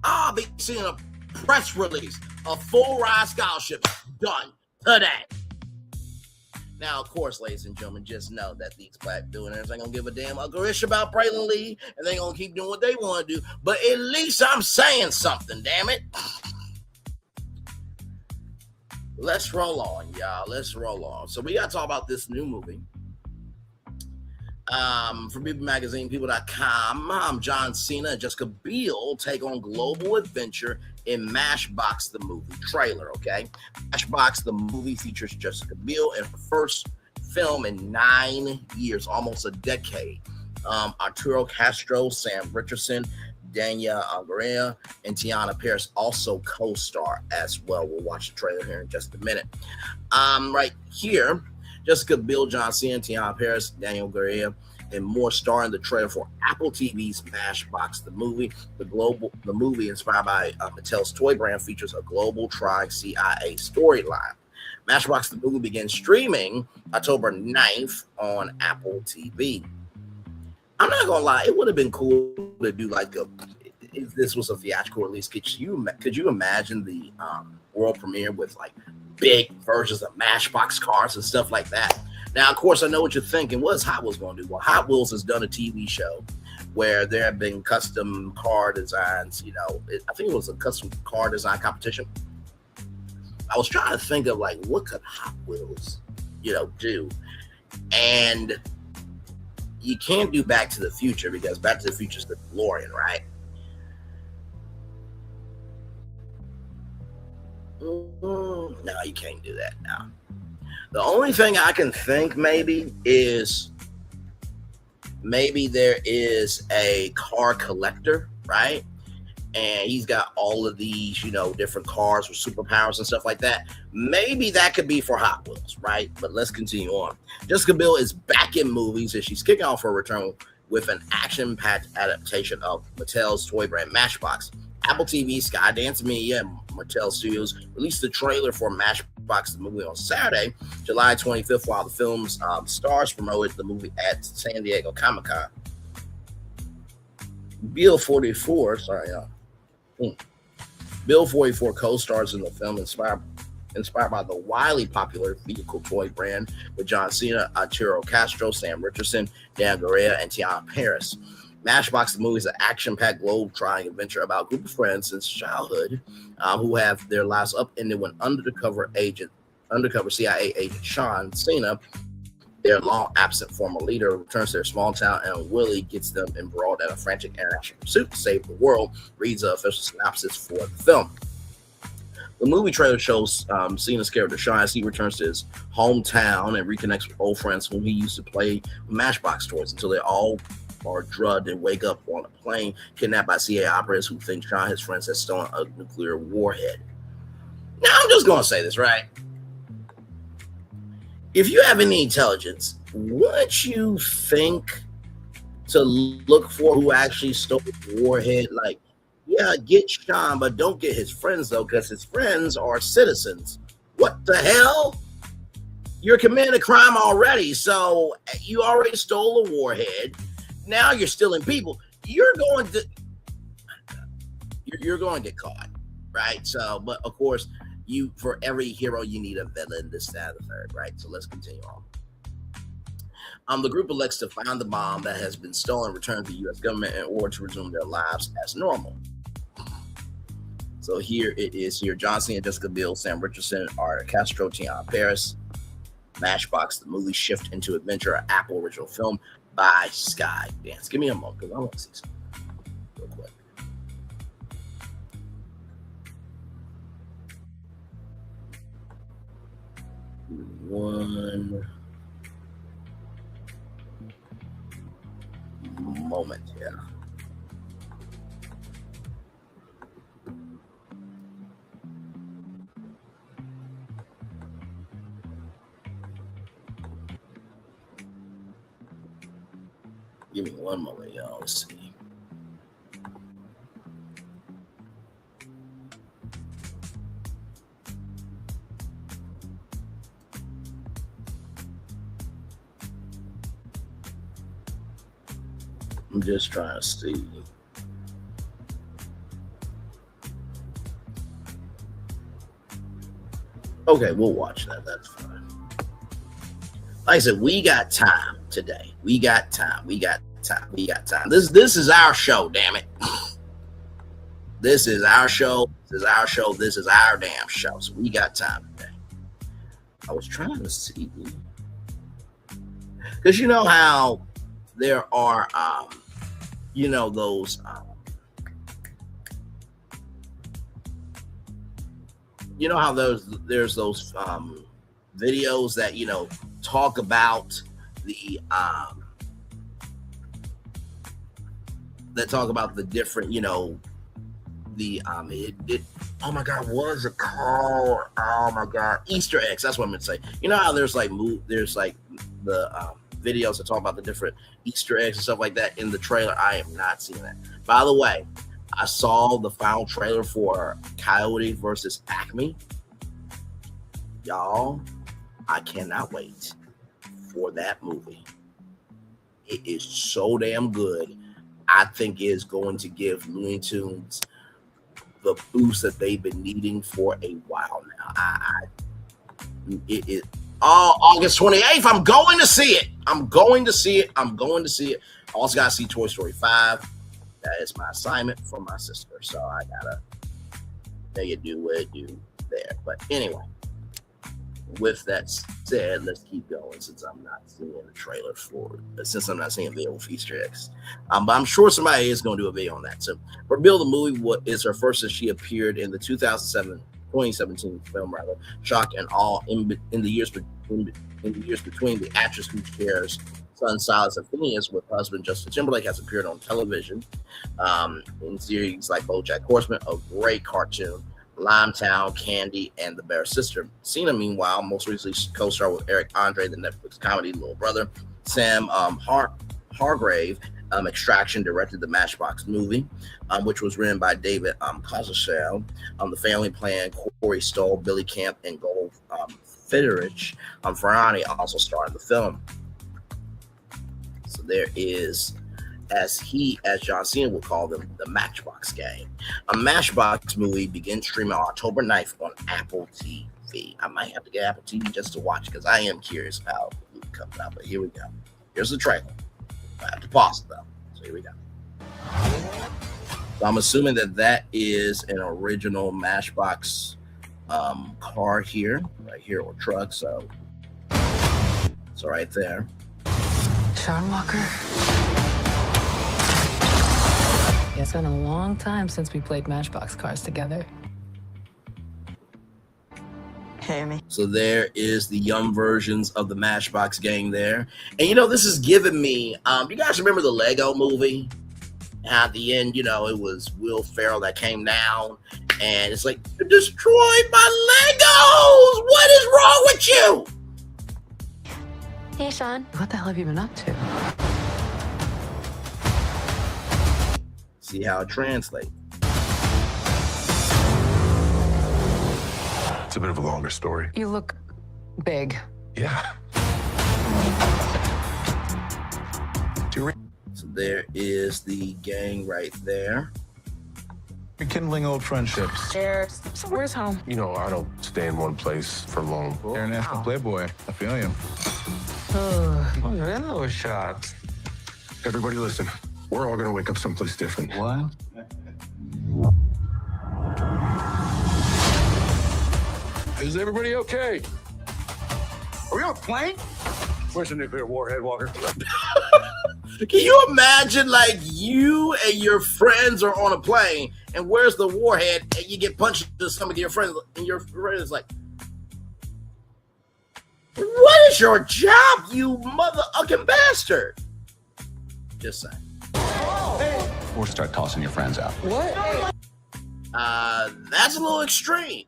I'll be seeing a press release, a full ride scholarship done today. Now, of course, ladies and gentlemen, just know that these black billionaires ain't gonna give a damn ugarish about Braylon Lee, and they gonna keep doing what they want to do. But at least I'm saying something, damn it. Let's roll on, y'all. Let's roll on. So we gotta talk about this new movie. From People Magazine, People.com, John Cena and Jessica Biel take on global adventure in Matchbox, the movie trailer, okay? Matchbox, the movie, features Jessica Biel in her first film in 9 years, almost a decade. Arturo Castro, Sam Richardson, Dania Algaria, and Tiana Paris also co-star as well. We'll watch the trailer here in just a minute. Right here, Jessica Biel, John Cena, Tiana Paris, Daniel Algaria, and more star in the trailer for Apple TV's Matchbox, the movie. The movie, inspired by Mattel's toy brand, features a global tri-CIA storyline. Matchbox, the movie, begins streaming October 9th on Apple TV. I'm not gonna lie, it would have been cool to do like if this was a theatrical release. Could you imagine the world premiere with like big versions of Matchbox cars and stuff like that? Now, of course, I know what you're thinking. What is Hot Wheels going to do? Well, Hot Wheels has done a TV show where there have been custom car designs. You know, I think it was a custom car design competition. I was trying to think of like, what could Hot Wheels, do? And you can't do Back to the Future because Back to the Future is the DeLorean, right? No, you can't do that now. The only thing I can think maybe there is a car collector, right? And he's got all of these, different cars with superpowers and stuff like that. Maybe that could be for Hot Wheels, right? But let's continue on. Jessica Biel is back in movies and she's kicking off her return with an action-packed adaptation of Mattel's toy brand Matchbox. Apple TV, Skydance Media, and Mattel Studios released the trailer for Matchbox, the movie, on Saturday, July 25th, while the film's stars promoted the movie at San Diego Comic-Con. Bill 44 co-stars in the film, inspired by the wildly popular vehicle toy brand, with John Cena, Arturo Castro, Sam Richardson, Dan Garea, and Tiana Paris. Matchbox, the movie, is an action-packed globe-trotting adventure about a group of friends since childhood who have their lives upended when undercover CIA agent Sean Cena, their long-absent former leader, returns to their small town, and Willie gets them embroiled in a frantic international pursuit to save the world, reads the official synopsis for the film. The movie trailer shows Cena's character Sean as he returns to his hometown and reconnects with old friends whom he used to play with Matchbox toys until they all are drugged and wake up on a plane kidnapped by CIA operatives who think Sean and his friends have stolen a nuclear warhead. Now, I'm just going to say this, right? If you have any intelligence, wouldn't you think to look for who actually stole the warhead? Like, yeah, get Sean, but don't get his friends, though, because his friends are citizens. What the hell? You're committing a crime already, so you already stole a warhead. Now you're stealing people. You're going to get caught, right? So, but of course, for every hero, you need a villain, this, that, and the third, right? So let's continue on. The group elects to find the bomb that has been stolen, return to the U.S. government in order to resume their lives as normal. So here it is. Here, John Cena, Jessica Biel, Sam Richardson, Art Castro, Tiana Paris. Matchbox, the movie shift into adventure, an Apple original film by Skydance. Give me a moment because I want to see something real quick. One moment here. Give me one moment, y'all. Let's see. I'm just trying to see. Okay, we'll watch that. That's fine. Like I said, we got time today. We got time. This is our show, damn it. This is our show. This is our damn show. So we got time today. I was trying to see. Because you know how there are, those, how there's those videos that, talk about the, different, oh my God, what is it called? Oh my God, Easter eggs. That's what I'm gonna say. You know how there's the videos that talk about the different Easter eggs and stuff like that in the trailer. I am not seeing that. By the way, I saw the final trailer for Coyote versus Acme. Y'all, I cannot wait for that movie. It is so damn good. I think it is going to give Looney Tunes the boost that they've been needing for a while now. It is August 28th. I'm going to see it. I'm going to see it. I also got to see Toy Story 5. That is my assignment for my sister. So I got to make it do what it do there. But anyway, with that said, let's keep going since I'm not seeing a trailer for it. Since I'm not seeing a video for Easter eggs. But I'm sure somebody is going to do a video on that. So for Bill, the movie is her first since she appeared in the 2017 film, Shock and Awe. In the years between, the actress who shares son Silas and Phineas with husband Justin Timberlake has appeared on television in series like BoJack Horseman, a great cartoon, Limetown, Candy, and The Bear Sister. Cena, meanwhile, most recently co-starred with Eric Andre, the Netflix comedy Little Brother. Sam Hargrave, Extraction, directed the Matchbox movie, which was written by David Cosgrove. The Family Plan, Corey Stoll, Billy Camp, and Gold Fitterich. Ferrani also starred in the film. So there is, as John Cena would call them, the Matchbox Gang. A Matchbox movie begins streaming on October 9th on Apple TV. I might have to get Apple TV just to watch because I am curious how it comes out. But here we go. Here's the trailer. I have to pause it though. So here we go. So I'm assuming that is an original Matchbox car here, right here, or truck. So it's right there. Sean Walker. It's been a long time since we played Matchbox cars together. Hear me? So there is the young versions of the Matchbox Gang there. And this is giving me, you guys remember the Lego movie? At the end, it was Will Ferrell that came down and it's like, you destroyed my Legos! What is wrong with you? Hey, Sean. What the hell have you been up to? See how it translates. It's a bit of a longer story. You look big. Yeah. So there is the gang right there. Rekindling old friendships. Cheers. So where's home? I don't stay in one place for long. International playboy. I feel you. Another shot. Everybody listen. We're all gonna wake up someplace different. What? Is everybody okay? Are we on a plane? Where's the nuclear warhead, Walker? Can you imagine, like, you and your friends are on a plane, and where's the warhead, and you get punched in the stomach of your friend, and your friend is like, what is your job, you mother-ucking bastard? Just saying. Or start tossing your friends out. What? That's a little extreme.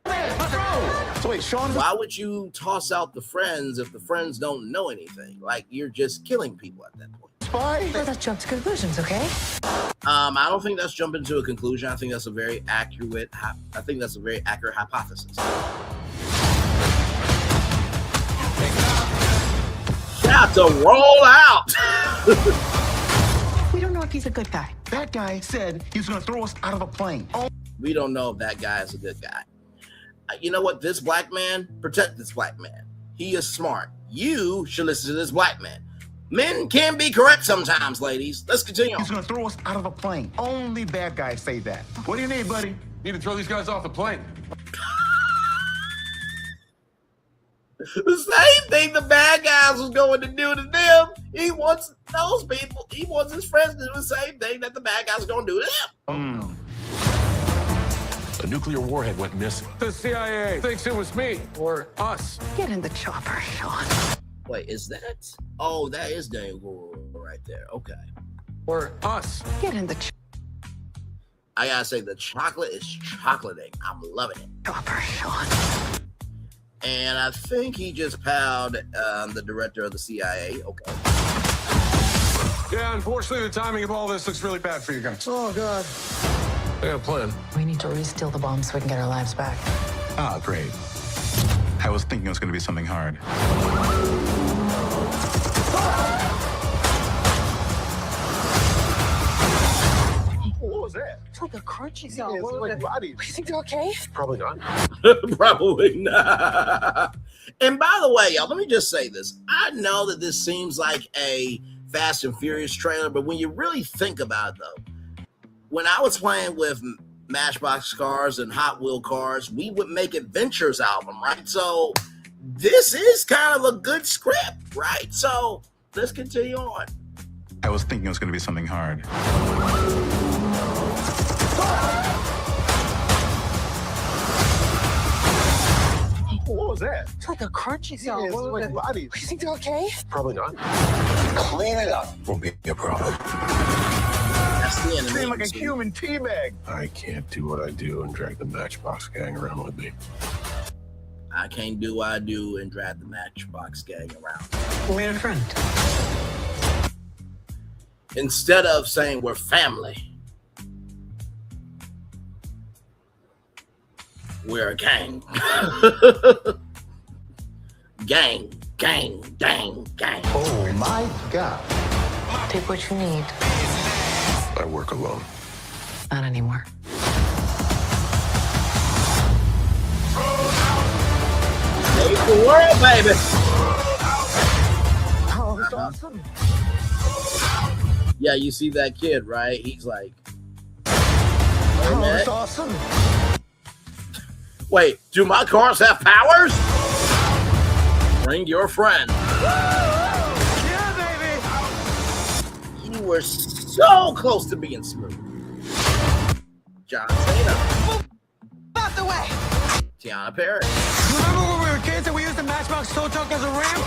So wait, Sean. Why would you toss out the friends if the friends don't know anything? Like, you're just killing people at that point. Spy? Let's jump to conclusions, okay? I don't think that's jumping to a conclusion. I think that's a very accurate. I think that's a very accurate hypothesis. Got to roll out. We don't know if he's a good guy. That guy said he was going to throw us out of a plane. Oh. We don't know if that guy is a good guy. You know what? This black man, protect this black man. He is smart. You should listen to this black man. Men can be correct sometimes, ladies. Let's continue. He's going to throw us out of a plane. Only bad guys say that. What do you need, buddy? Need to throw these guys off the plane. The same thing the bad guys was going to do to them. He wants those people. He wants his friends to do the same thing that the bad guys are going to do to them. A nuclear warhead went missing. The CIA thinks it was me or us. Get in the chopper, Sean. Wait, is that? Oh, that is Daniel right there. Okay. Or us. Get in the I gotta say, the chocolate is chocolating. I'm loving it. chopper, Sean. And I think he just palled the director of the CIA. Okay. Yeah, unfortunately, the timing of all this looks really bad for you guys. Oh, God. I got a plan. We need to re-steal the bomb so we can get our lives back. Ah, great. I was thinking it was going to be something hard. What was that? It's like a crunchy Yeah, sound. it's like body. You think they're okay? Probably not. Probably not. And by the way, y'all, let me just say this. I know that this seems like a Fast and Furious trailer, but when you really think about it, though, when I was playing with Matchbox cars and Hot Wheel cars, we would make adventures album, right? So this is kind of a good script, right? So let's continue on. I was thinking it was going to be something hard. What was that? It's like a crunchy Yeah, sound. it's like body. You think they're okay? Probably not. Clean it up. Won't be a problem. That's the enemy. Seem like a human teabag. I can't do what I do and drag the Matchbox gang around with me. I can't do what I do and drag the Matchbox gang around. We made a friend. Instead of saying we're family, we're a gang. Gang, gang, gang, gang. Oh, my God. Take what you need. I work alone. Not anymore. Save the world, baby. Oh, it's awesome. Yeah, you see that kid, right? He's like, Oh, it's awesome. wait, do my cars have powers? Bring your friend. Yeah, baby. You were so close to being smooth. John Cena. Out the way! Tiana Perry. Remember when we were kids and we used the Matchbox tow truck as a ramp?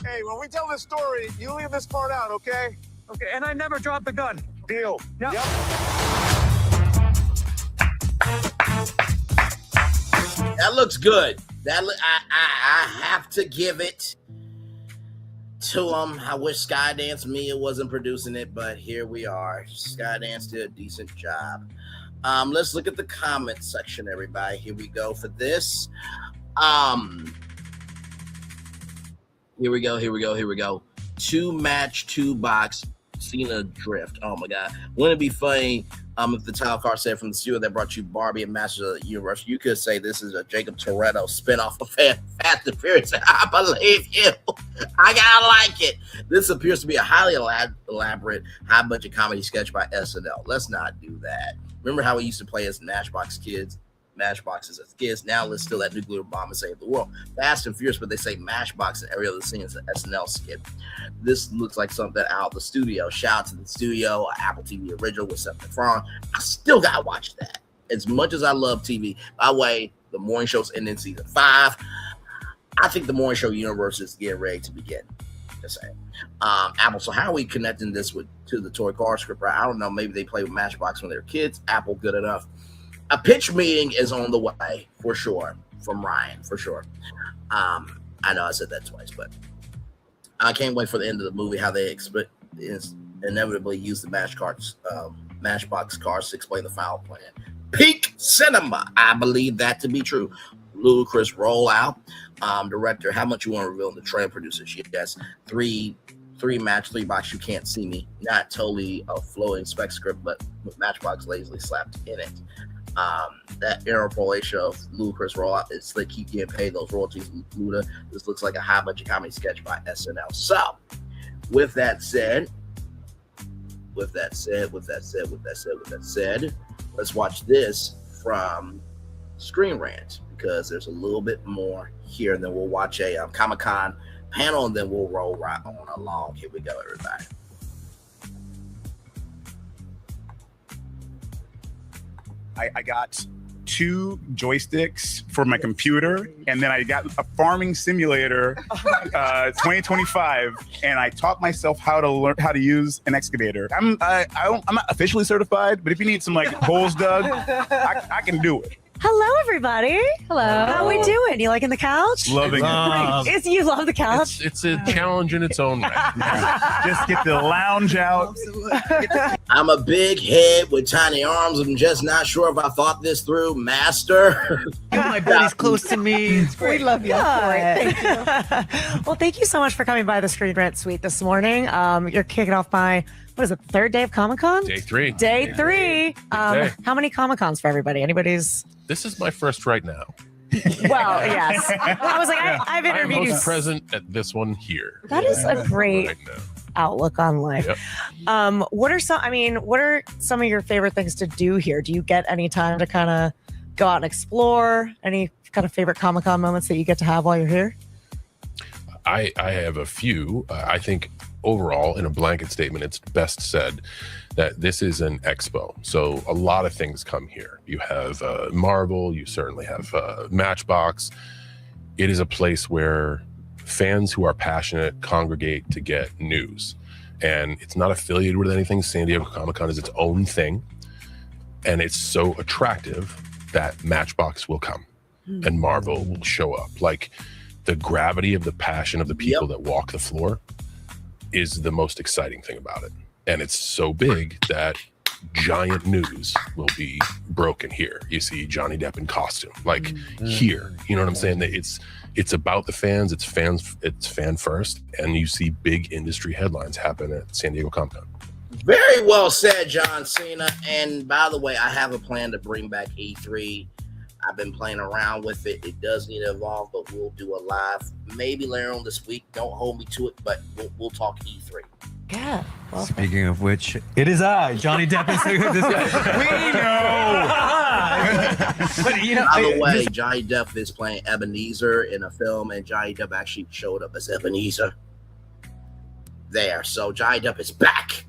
Hey, when we tell this story, you leave this part out, okay? Okay, and I never dropped the gun. Deal. Yep. That looks good. I have to give it to him. I wish Skydance Mia wasn't producing it, but here we are. Skydance did a decent job. Let's look at the comment section, everybody. Here we go for this. Here we go. 2 match, 2 box, Cena drift. Oh my God. Wouldn't it be funny If the title card said from the studio that brought you Barbie and Masters of the Universe, you could say this is a Jacob Toretto spinoff of Fast and Furious. I believe you. I gotta like it. This appears to be a highly elaborate, high-budget comedy sketch by SNL. Let's not do that. Remember how we used to play as Matchboxes as kids? Now let's steal that nuclear bomb and save the world. Fast and Furious, but they say Matchbox in every other scene. Is an SNL skit. This looks like something out of the studio. Shout out to the studio, Apple TV original with Seth MacFarlane. I still gotta watch that. As much as I love TV. By the way, the morning show's ending season 5. I think the morning show universe is getting ready to begin. Just saying. Apple, so how are we connecting this to the toy car script? I don't know. Maybe they played with Matchbox when they were kids. Apple, good enough. A pitch meeting is on the way, for sure, from Ryan, for sure. I know I said that twice, but I can't wait for the end of the movie, how they inevitably use the Matchbox cars to explain the final plan. Peak cinema. I believe that to be true. Ludicrous rollout. Director, how much you want to reveal in the trailer? Producers, yes. Three box, you can't see me. Not totally a flowing spec script, but with Matchbox lazily slapped in it. That interpolation of ludicrous rollout is they keep getting paid those royalties. Luda. This looks like a high budget comedy sketch by SNL. So, with that said, let's watch this from Screen Rant because there's a little bit more here, and then we'll watch a Comic-Con panel, and then we'll roll right on along. Here we go, everybody. I got 2 joysticks for my computer, and then I got a farming simulator 2025, and I taught myself how to learn how to use an excavator. I'm not officially certified, but if you need some like holes dug, I can do it. Hello, everybody. Hello. How we doing? You liking the couch? Loving it. You love the couch? It's a challenge in its own right. Just get the lounge out. I'm a big head with tiny arms. I'm just not sure if I thought this through. Master. My buddy's close to me. It's great. We love you for it. Thank you. Well, thank you so much for coming by the Screen Rant Suite this morning. You're kicking off my, what is it, third day of Comic-Con? Day 3. Day 3. How many Comic-Cons for everybody? Anybody's? This is my first right now. Well, yes. I was like, I've interviewed I'm you. most present at this one here. That is a great outlook on life. Yep. What are some of your favorite things to do here? Do you get any time to kind of go out and explore? Any kind of favorite Comic-Con moments that you get to have while you're here? I have a few. I think overall, in a blanket statement, it's best said that this is an expo. So a lot of things come here. You have Marvel, you certainly have Matchbox. It is a place where fans who are passionate congregate to get news. And it's not affiliated with anything. San Diego Comic-Con is its own thing. And it's so attractive that Matchbox will come and Marvel will show up. Like, the gravity of the passion of the people that walk the floor is the most exciting thing about it. And it's so big that giant news will be broken here. You see Johnny Depp in costume, like here, you know what I'm saying? It's about the fans, it's fan first, and you see big industry headlines happen at San Diego Comic-Con. Very well said, John Cena. And by the way, I have a plan to bring back E3. I've been playing around with it. It does need to evolve, but we'll do a live maybe later on this week. Don't hold me to it, but we'll talk E3. Yeah. Well, speaking of which, it is I, Johnny Depp. We know. But, you know, by the way, Johnny Depp is playing Ebenezer in a film, and Johnny Depp actually showed up as Ebenezer there. So Johnny Depp is back.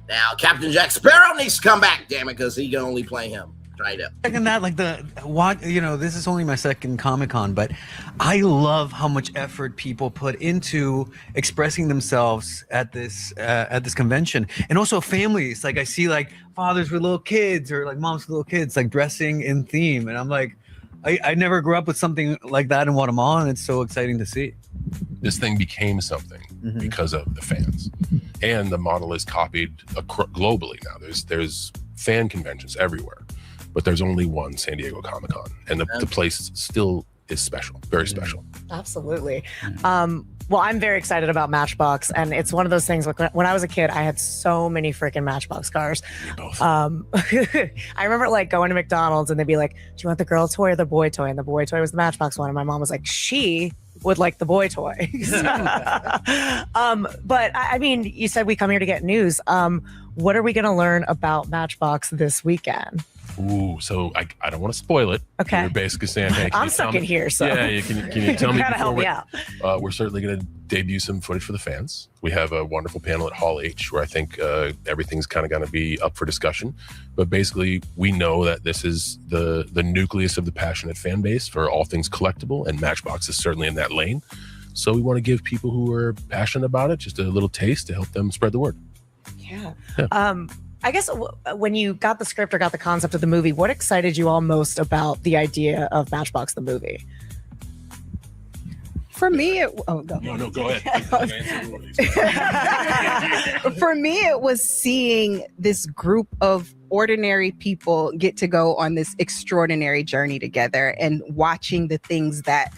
Now Captain Jack Sparrow needs to come back, damn it, because he can only play him. Right up. And that, like this is only my second Comic-Con, but I love how much effort people put into expressing themselves at this convention, and also families. Like I see like fathers with little kids or like moms with little kids like dressing in theme, and I'm like, I never grew up with something like that in Guatemala, and it's so exciting to see. This thing became something because of the fans, and the model is copied globally now. There's fan conventions everywhere. But there's only one San Diego Comic-Con, and the place still is special, very special. Absolutely. Well, I'm very excited about Matchbox, and it's one of those things. Like when I was a kid, I had so many freaking Matchbox cars. I remember like going to McDonald's, and they'd be like, "Do you want the girl toy or the boy toy?" And the boy toy was the Matchbox one, and my mom was like, "She would like the boy toy." But I mean, you said we come here to get news. What are we going to learn about Matchbox this weekend? Ooh, so I don't want to spoil it. Okay. You're basically saying, hey, I'm stuck in here, so yeah, can you tell me? Gotta help me out. We're certainly going to debut some footage for the fans. We have a wonderful panel at Hall H where I think everything's kind of going to be up for discussion. But basically, we know that this is the nucleus of the passionate fan base for all things collectible, and Matchbox is certainly in that lane. So we want to give people who are passionate about it just a little taste to help them spread the word. Yeah. I guess when you got the script or got the concept of the movie, what excited you all most about the idea of Matchbox the movie? For me, No, go ahead. For me, it was seeing this group of ordinary people get to go on this extraordinary journey together and watching the things that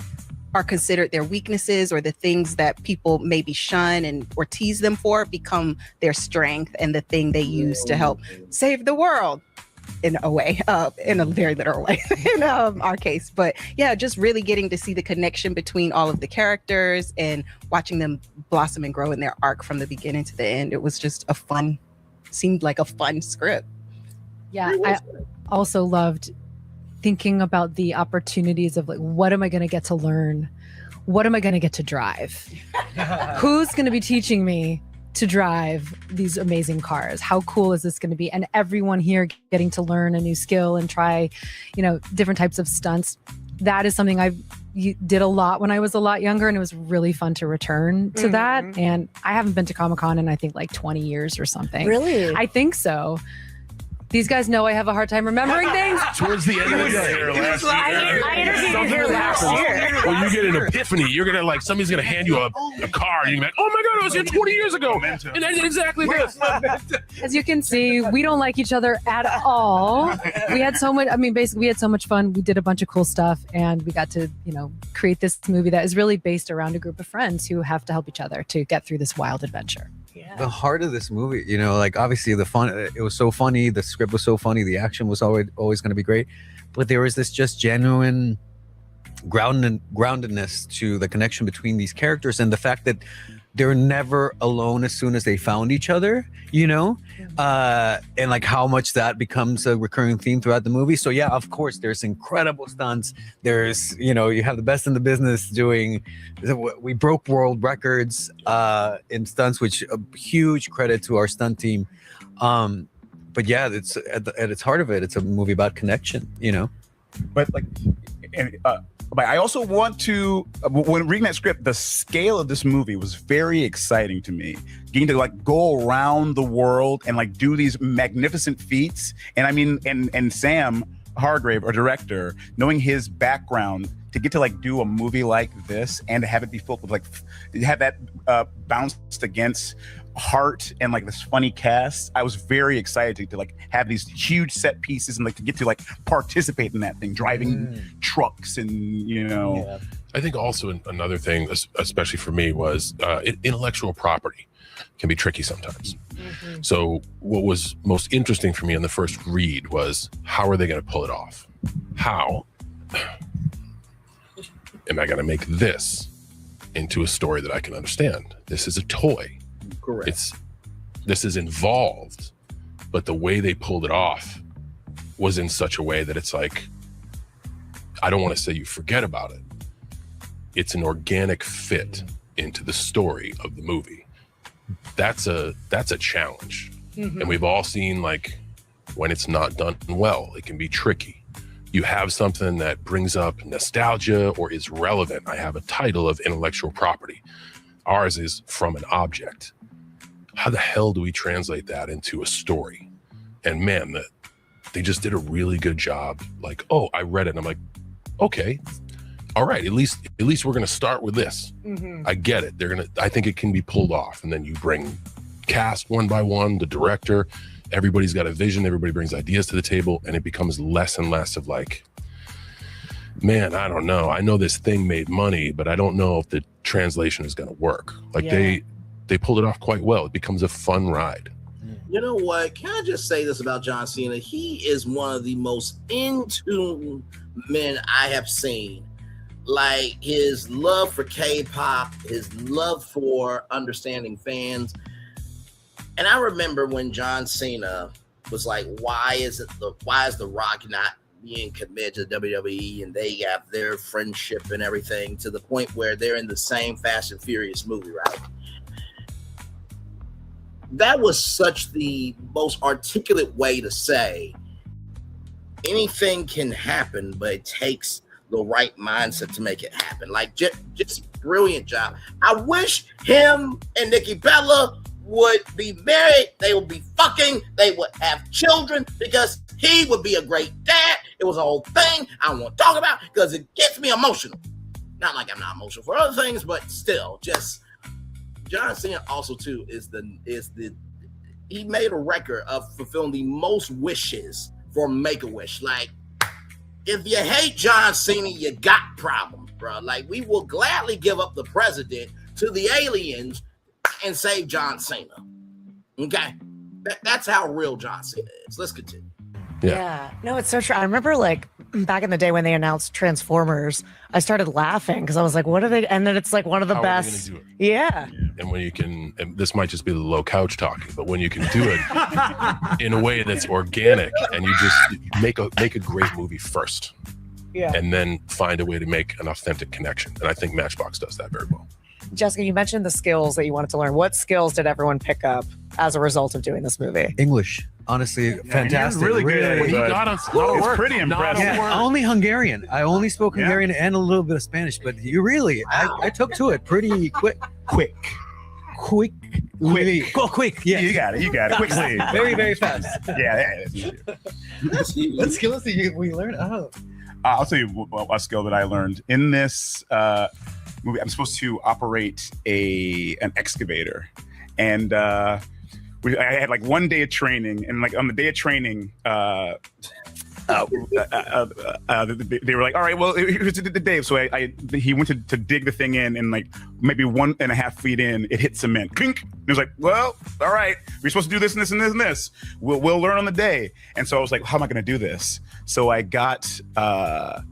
are considered their weaknesses or the things that people maybe shun or tease them for become their strength and the thing they use to help save the world in a way, in a very literal way in our case. But yeah, just really getting to see the connection between all of the characters and watching them blossom and grow in their arc from the beginning to the end. It was just seemed like a fun script. Yeah, I also loved thinking about the opportunities of like, what am I going to get to learn? What am I going to get to drive? Who's going to be teaching me to drive these amazing cars? How cool is this going to be? And everyone here getting to learn a new skill and try, different types of stunts. That is something I did a lot when I was a lot younger, and it was really fun to return to that. And I haven't been to Comic-Con in I think like 20 years or something. Really? I think so. These guys know I have a hard time remembering things. Towards the end of the day, I interviewed you here last year. When you get an epiphany, you're gonna like somebody's gonna hand you a car, and you're like, "Oh my god, I was here 20 years ago, and I did exactly this." As you can see, we don't like each other at all. We had so much. I mean, basically, we had so much fun. We did a bunch of cool stuff, and we got to, create this movie that is really based around a group of friends who have to help each other to get through this wild adventure. The heart of this movie, like obviously the fun, it was so funny, the script was so funny, the action was always going to be great, but there was this just genuine groundedness to the connection between these characters, and the fact that they're never alone as soon as they found each other, and like how much that becomes a recurring theme throughout the movie. So yeah, of course, there's incredible stunts. There's, you have the best in the business doing, we broke world records in stunts, which a huge credit to our stunt team. But yeah, it's at its heart of it, it's a movie about connection, But but I also want to, when reading that script, the scale of this movie was very exciting to me. Getting to like go around the world and like do these magnificent feats. And I mean, and Sam Hargrave, our director, knowing his background, to get to like do a movie like this and to have it be filled with like, have that bounced against heart and like this funny cast. I was very excited to like have these huge set pieces and like to get to like participate in that thing, driving trucks and Yeah. I think also another thing, especially for me, was intellectual property can be tricky sometimes. So what was most interesting for me in the first read was, how are they going to pull it off? How am I going to make this into a story that I can understand? This is a toy. Correct. This is involved, but the way they pulled it off was in such a way that it's like, I don't want to say you forget about it. It's an organic fit into the story of the movie. That's a challenge. And we've all seen like when it's not done well, it can be tricky. You have something that brings up nostalgia or is relevant. I have a title of intellectual property. Ours is from an object. How the hell do we translate that into a story? And man, they just did a really good job. Like, oh, I read it and I'm like, okay, all right, at least we're gonna start with this. I get it. I think it can be pulled off. And then you bring cast one by one, the director, everybody's got a vision, everybody brings ideas to the table, and it becomes less and less of like, man, I don't know. I know this thing made money, but I don't know if the translation is going to work. Like they pulled it off quite well. It becomes a fun ride. You know what? Can I just say this about John Cena? He is one of the most in tune men I have seen. Like his love for K-pop, his love for understanding fans. And I remember when John Cena was like, why is The Rock not being committed to WWE, and they have their friendship and everything, to the point where they're in the same Fast and Furious movie, right? That was such the most articulate way to say anything can happen, but it takes the right mindset to make it happen. Like, just brilliant job. I wish him and Nikki Bella would be married. They would be fucking. They would have children, because he would be a great dad. It was a whole thing I don't want to talk about because it gets me emotional. Not like I'm not emotional for other things, but still, just John Cena also too he made a record of fulfilling the most wishes for Make-A-Wish. Like, if you hate John Cena, you got problems, bro. Like, we will gladly give up the president to the aliens and save John Cena. Okay? That's how real John Cena is. Let's continue. Yeah. No, it's so true. I remember like back in the day when they announced Transformers, I started laughing because I was like, what are they? And then it's like one of the best. Do it? Yeah. And when you can, and this might just be the low couch talking, but when you can do it in a way that's organic and you just make a great movie first. Yeah. And then find a way to make an authentic connection. And I think Matchbox does that very well. Jessica, you mentioned the skills that you wanted to learn. What skills did everyone pick up as a result of doing this movie? English. Honestly, fantastic. Really good. He got us. It's pretty impressive. Yeah, only Hungarian. I only spoke Hungarian and a little bit of Spanish, but you really, I took to it pretty quick. Quick. Yeah, you got it. Quickly. Very, very fast. Yeah. What skills did we learn? Oh. I'll tell you a skill that I learned in this movie. I'm supposed to operate an excavator, and I had like 1 day of training, and like on the day of training, they were like, all right, well, here's the day. So he went to dig the thing in, and like maybe 1.5 feet in, it hit cement. Clink. And he was like, well, all right, we're supposed to do this and this and this and this. We'll learn on the day. And so I was like, how am I going to do this? So I got I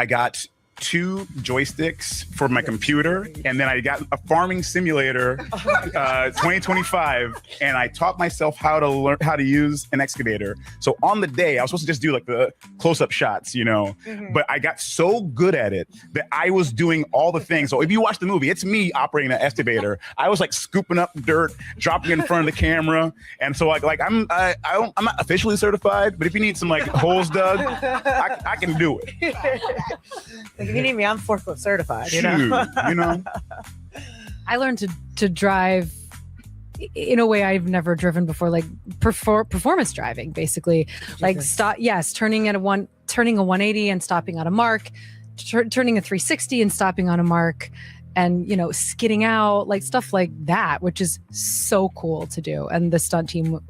got 2 joysticks for my computer, and then I got a farming simulator 2025, and I taught myself how to learn how to use an excavator. So on the day, I was supposed to just do like the close-up shots, but I got so good at it that I was doing all the things. So if you watch the movie, it's me operating an excavator. I was like scooping up dirt, dropping it in front of the camera, and so like I'm not officially certified, but if you need some like holes dug, I can do it. If you need me, I'm forklift certified. I learned to drive in a way I've never driven before, like performance driving, basically. Like turning a 180 and stopping on a mark, turning a 360 and stopping on a mark, and skidding out, like stuff like that, which is so cool to do. And the stunt team,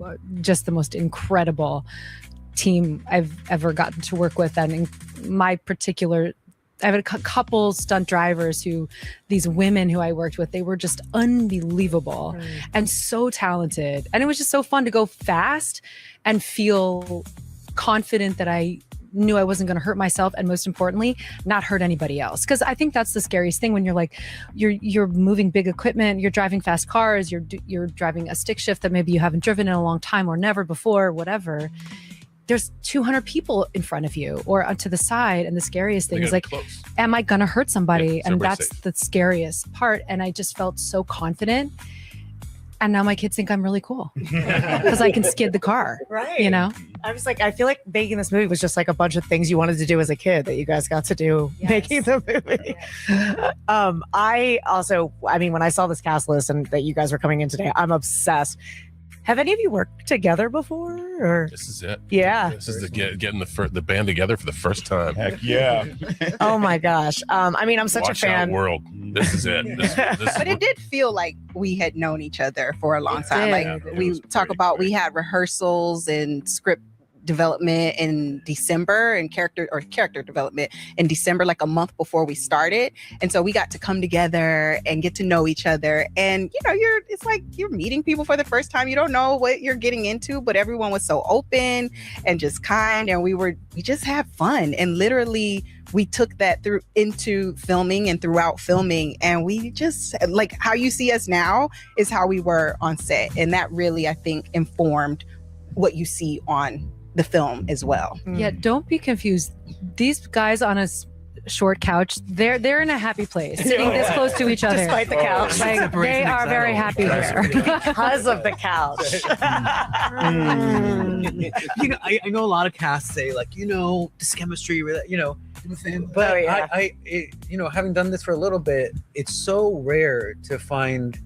just the most incredible team I've ever gotten to work with. And in my particular, I have a couple stunt drivers these women who I worked with, they were just unbelievable and so talented. And it was just so fun to go fast and feel confident that I knew I wasn't going to hurt myself, and most importantly, not hurt anybody else. Because I think that's the scariest thing when you're like, you're moving big equipment, you're driving fast cars, you're driving a stick shift that maybe you haven't driven in a long time or never before, whatever. There's 200 people in front of you or to the side, and the scariest thing is like, am I gonna hurt somebody? And that's the scariest part. And I just felt so confident. And now my kids think I'm really cool because I can skid the car. Right. I was like, I feel like making this movie was just like a bunch of things you wanted to do as a kid that you guys got to do making the movie. I mean, when I saw this cast list and that you guys were coming in today, I'm obsessed. Have any of you worked together before? Or this is it. Yeah. This is getting the band together for the first time. Heck yeah. Oh my gosh. I mean, I'm such a fan. Out world. This is it. But it did feel like we had known each other for a long time. Like we talk about, we had rehearsals and script development in December and character development in December, like a month before we started. And so we got to come together and get to know each other. And, you know, it's like you're meeting people for the first time. You don't know what you're getting into, but everyone was so open and just kind. And we just had fun. And literally we took that into filming and throughout filming. And we just, like, how you see us now is how we were on set. And that really, I think, informed what you see on the film as well. Yeah, don't be confused. These guys on a short couch, they're in a happy place, sitting this close to each other. Despite the couch. Like, they are very happy here. Because of the couch. You know, I know a lot of casts say, like, you know, this chemistry, you know, but you know, having done this for a little bit, it's so rare to find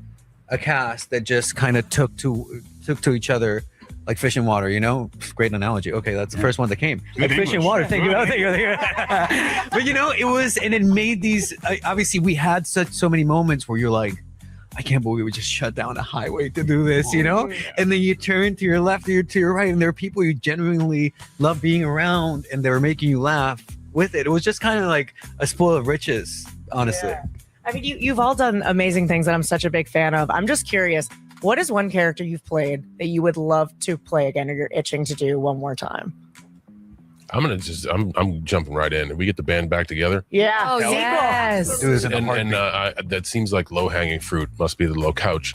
a cast that just kind of took to each other like fish and water, you know? Great analogy. Okay, that's the first one that came. Like fish and water. Thank you. But you know, it made these, obviously we had so many moments where you're like, I can't believe we just shut down a highway to do this, you know? And then you turn to your left, to your right, and there are people you genuinely love being around and they're making you laugh with it. It was just kind of like a spoil of riches, honestly. Yeah. I mean, you've all done amazing things that I'm such a big fan of. I'm just curious, what is one character you've played that you would love to play again or you're itching to do one more time? I'm jumping right in. We get the band back together. Yeah. Oh, yes. And that seems like low-hanging fruit. Must be the low couch.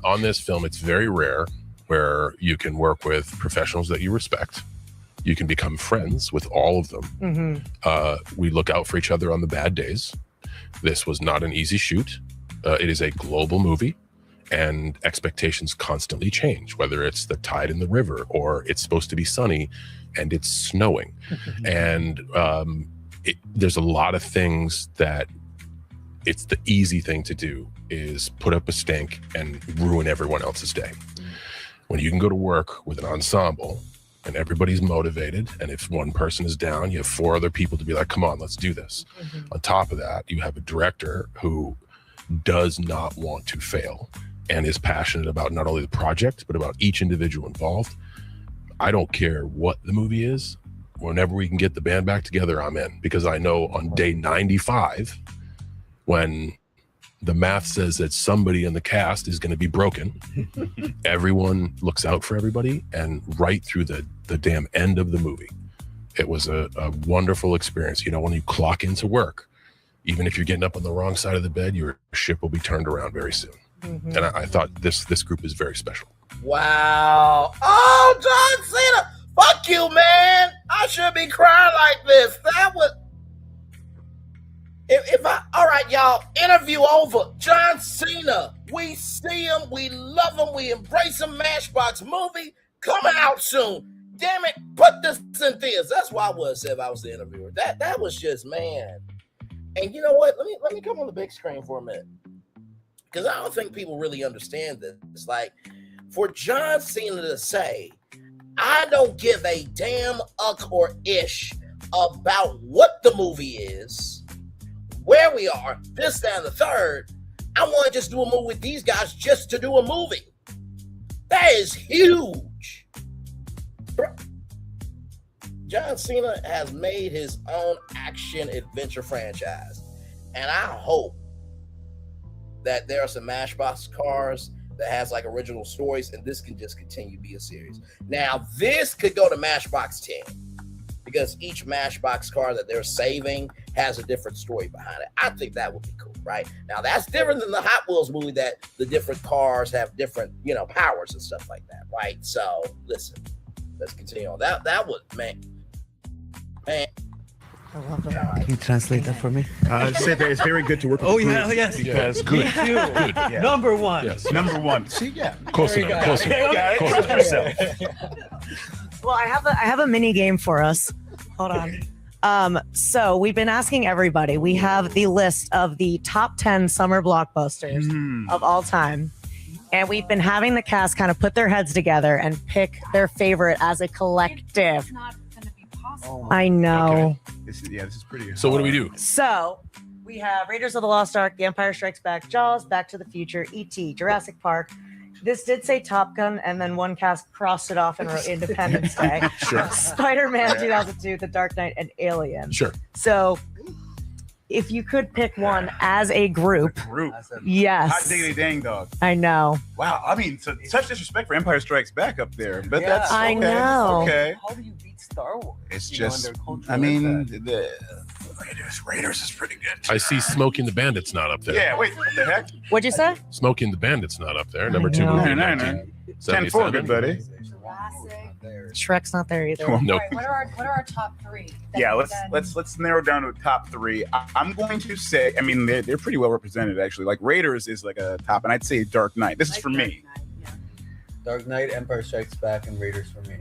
On this film, it's very rare where you can work with professionals that you respect. You can become friends with all of them. Mm-hmm. We look out for each other on the bad days. This was not an easy shoot. It is a global movie, and expectations constantly change, whether it's the tide in the river or it's supposed to be sunny and it's snowing. And there's a lot of things that it's the easy thing to do is put up a stink and ruin everyone else's day. When you can go to work with an ensemble and everybody's motivated, and if one person is down, you have 4 other people to be like, come on, let's do this. On top of that, you have a director who does not want to fail and is passionate about not only the project, but about each individual involved. I don't care what the movie is. Whenever we can get the band back together, I'm in, because I know on day 95, when the math says that somebody in the cast is going to be broken, everyone looks out for everybody, and right through the damn end of the movie, it was a wonderful experience. You know, when you clock into work, even if you're getting up on the wrong side of the bed, your ship will be turned around very soon. And I thought this group is very special. Wow. Oh, John Cena. Fuck you, man. I should be crying like this. That was... all right, y'all, interview over. John Cena. We see him. We love him. We embrace him. Matchbox movie coming out soon. Damn it. Put this in theaters. That's why I would say if I was the interviewer. That was just, man. And you know what? Let me come on the big screen for a minute, because I don't think people really understand this. It's like, for John Cena to say, I don't give a damn uck or ish about what the movie is, where we are, this, that, and the third. I want to just do a movie with these guys just to do a movie. That is huge. John Cena has made his own action adventure franchise. And I hope that there are some Matchbox cars that has like original stories, and this can just continue to be a series. Now, this could go to Matchbox 10, because each Matchbox car that they're saving has a different story behind it. I think that would be cool, right? Now, that's different than the Hot Wheels movie, that the different cars have different, you know, powers and stuff like that, right? So, listen, let's continue on. That was, man. I love that. Can you translate that for me? Say that it's very good to work with. Oh, the group yeah, yes. because Good. good. Good. Yeah. Number one. Yes. Number one. See, yeah. Close enough. Close enough. Close enough. Yourself. Well, I have a mini game for us. Hold on. So we've been asking everybody. We have the list of the top 10 summer blockbusters of all time. And we've been having the cast kind of put their heads together and pick their favorite as a collective. It's not going to be possible. I know. Okay. This is pretty. So what do we do? So we have Raiders of the Lost Ark, The Empire Strikes Back, Jaws, Back to the Future, E.T., Jurassic Park, This did say Top Gun, and then one cast crossed it off and wrote Independence Day. Sure. Spider-Man Yeah. 2002, The Dark Knight, and Alien. Sure. So, if you could pick one as a group, yes. Hot diggity dang dog. I know. Wow, I mean, such disrespect for Empire Strikes Back up there, but that's I okay. know. Okay. How do you beat Star Wars? It's You know, just, under culture I like mean, that? the Raiders is pretty good. I see Smoking the Bandit's not up there. Yeah, wait, what the heck? What'd you say? Smoking the Bandit's not up there. Number 2 know. movie in No, no, no. 1977. 10-4, good buddy. Shrek's not there either. Nope. What are our top three? Yeah, let's narrow down to the top 3. I'm going to say, I mean, they're pretty well represented actually. Like Raiders is like a top, and I'd say Dark Knight. This is for me. Dark Knight, Empire Strikes Back, and Raiders for me.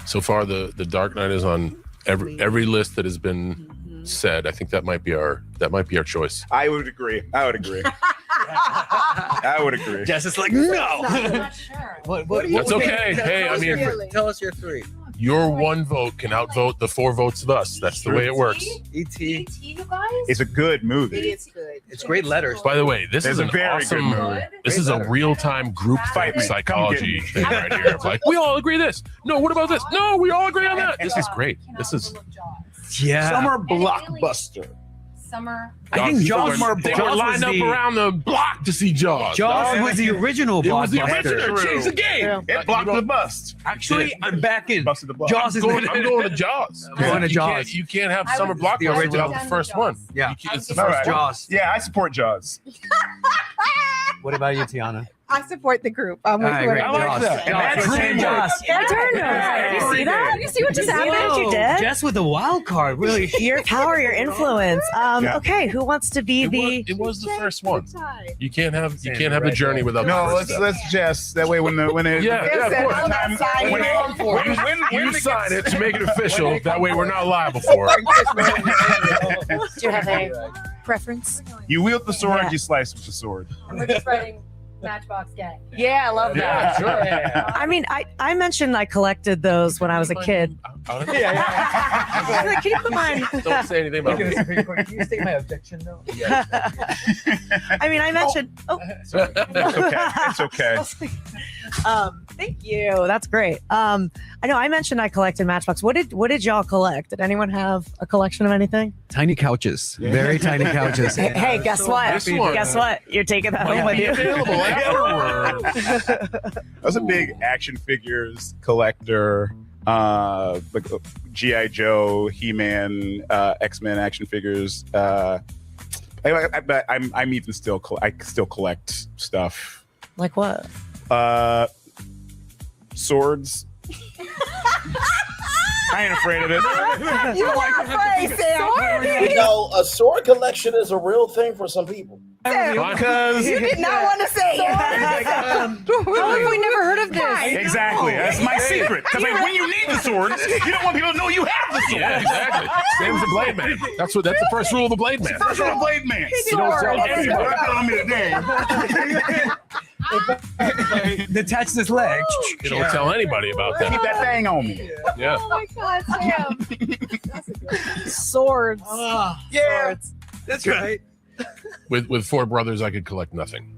So far, the Dark Knight is on every list that has been said. I think that might be our choice. I would agree. I would agree. Jess is like, no. That's okay. Hey, I mean, Tell us your 3. your one vote can outvote the 4 votes of us. That's the way it works. E.T. You guys? It's a good movie. It's good. It's great letters. By the way, this It's is a an very awesome. good movie. This is a real-time group Fight me. psychology Come thing right here. Like, we all agree this. No, what about this? No, we all agree on that. This is great. This is. Yeah. Summer blockbuster. Summer. I think Jaws They were lined up around the block to see Jaws. Jaws was the original It was the blockbuster. original. Change the game. It blocked the bust. Actually, I'm back in. Busted the block. Jaws is I'm going to Jaws. I'm going to Jaws. You can't have I Summer would- Blockbuster original. without the first one. Yeah. You can't- it's the All first right. one. Jaws. Yeah, I support Jaws. What about you, Tiana? I support the group. I'm with All right, great. I like Jaws. that. And that's Jaws. great. Jaws. Your turn. You see that? You see what just happened? You did. Jess with the wild card. Really. Your power, your influence. Yeah. Okay, who wants to be It was the first one. You can't have the journey without No, the first step. let's just that way when it Yeah, of course. when You sign it to make it official. That way we're not liable for it. Do you have a preference? you wield the sword, Yeah. you slice with the sword. And we're just writing Matchbox Gang. Yeah, I love that. Yeah, I mean, I mentioned I collected those when I was a kid. Yeah. Like, can you put mine? Don't say anything about it. Can you state my objection, though? I mean, I mentioned. Oh, It's okay. It's okay. thank you. That's great. I know I mentioned I collected Matchbox. What did y'all collect? Did anyone have a collection of anything? Tiny couches. Very tiny couches. Hey, guess what? This one. Guess what? You're taking that home with you. Available afterwards. I was a big action figures collector. Like G.I. Joe, He-Man, X-Men action figures. I'm even still I still collect stuff. Like what? Swords. I ain't afraid of it. You are afraid, Sam. You know, a sword collection is a real thing for some people. Because You did not want to say it. How have we never heard of this? exactly, that's my secret. Because like, when you need the swords, you don't want people to know you have the sword. Yeah, exactly. Same as the Blade Man. That's the first rule of the Blade Man. First one, Blade Man. You don't tell anybody. On me today. Detach this leg. You don't tell anybody about Keep that. that thing on me. Yeah. Oh my God, Sam. Swords. Yeah. That's right. With 4 brothers, I could collect nothing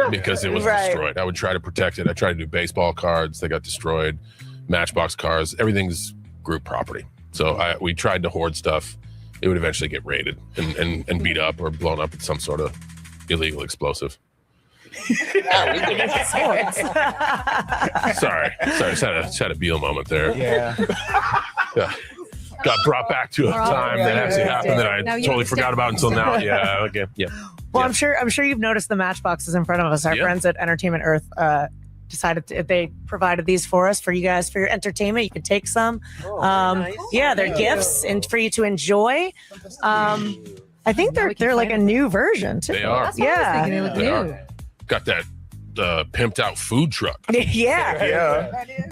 because it was Right. destroyed. I would try to protect it. I tried to do baseball cards. They got destroyed. Matchbox cars. Everything's group property. So we tried to hoard stuff. It would eventually get raided and beat up or blown up with some sort of illegal explosive. Sorry. Just had a Beal moment there. Yeah. Yeah. Got brought back to a time that actually happened that I Now you totally forgot about until now. Yeah. Okay. Yeah. Well, Yeah. I'm sure you've noticed the matchboxes in front of us. Our Yeah. friends at Entertainment Earth they provided these for us for you guys for your entertainment. You can take some. Yeah, they're gifts and for you to enjoy. I think they're like a new version too. They are. That's what I was thinking. They look They new. are. Got that pimped out food truck. Yeah.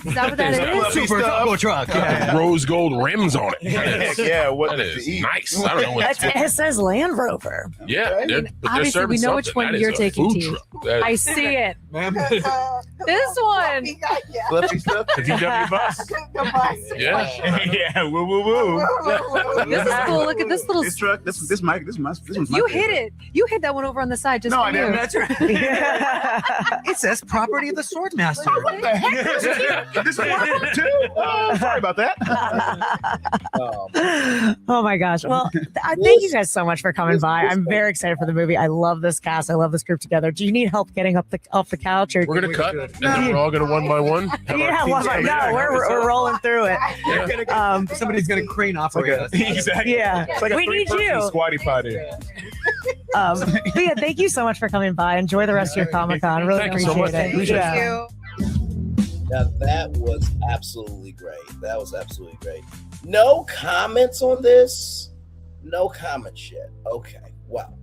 Is that what that is? Super combo truck. With rose gold rims on it. That is, what that is nice. I don't know what it's It says Land Rover. Yeah, but they're Obviously, serving we know something. which one That is you're a taking, food T. truck. That I is- see it. Ma'am. This one. Flippy stuff. The VW bus. Yeah. Yeah. Woo woo woo. This is cool. Look at this little. This truck. This one's my. You hit it. You hit that one over on the side just No, for I you. didn't. That's right. It says property of the Swordmaster. What the heck? This one too. Sorry about that. Oh my gosh. Well, thank you guys so much for coming by. I'm very excited for the movie. I love this cast. I love this group together. Do you need help getting off the couch? Or We're gonna cut, and then we're all gonna one by one. Yeah, one by no, we're rolling through it. Somebody's gonna crane operate us. Exactly. Yeah, It's like a we need three-person you. squatty potty. But yeah, thank you so much for coming by. Enjoy the rest of your Comic-Con. Really Thank you so appreciate much. it. Appreciate Yeah. Now that was absolutely great. That was absolutely great. No comments on this. No comments yet. Okay. Well.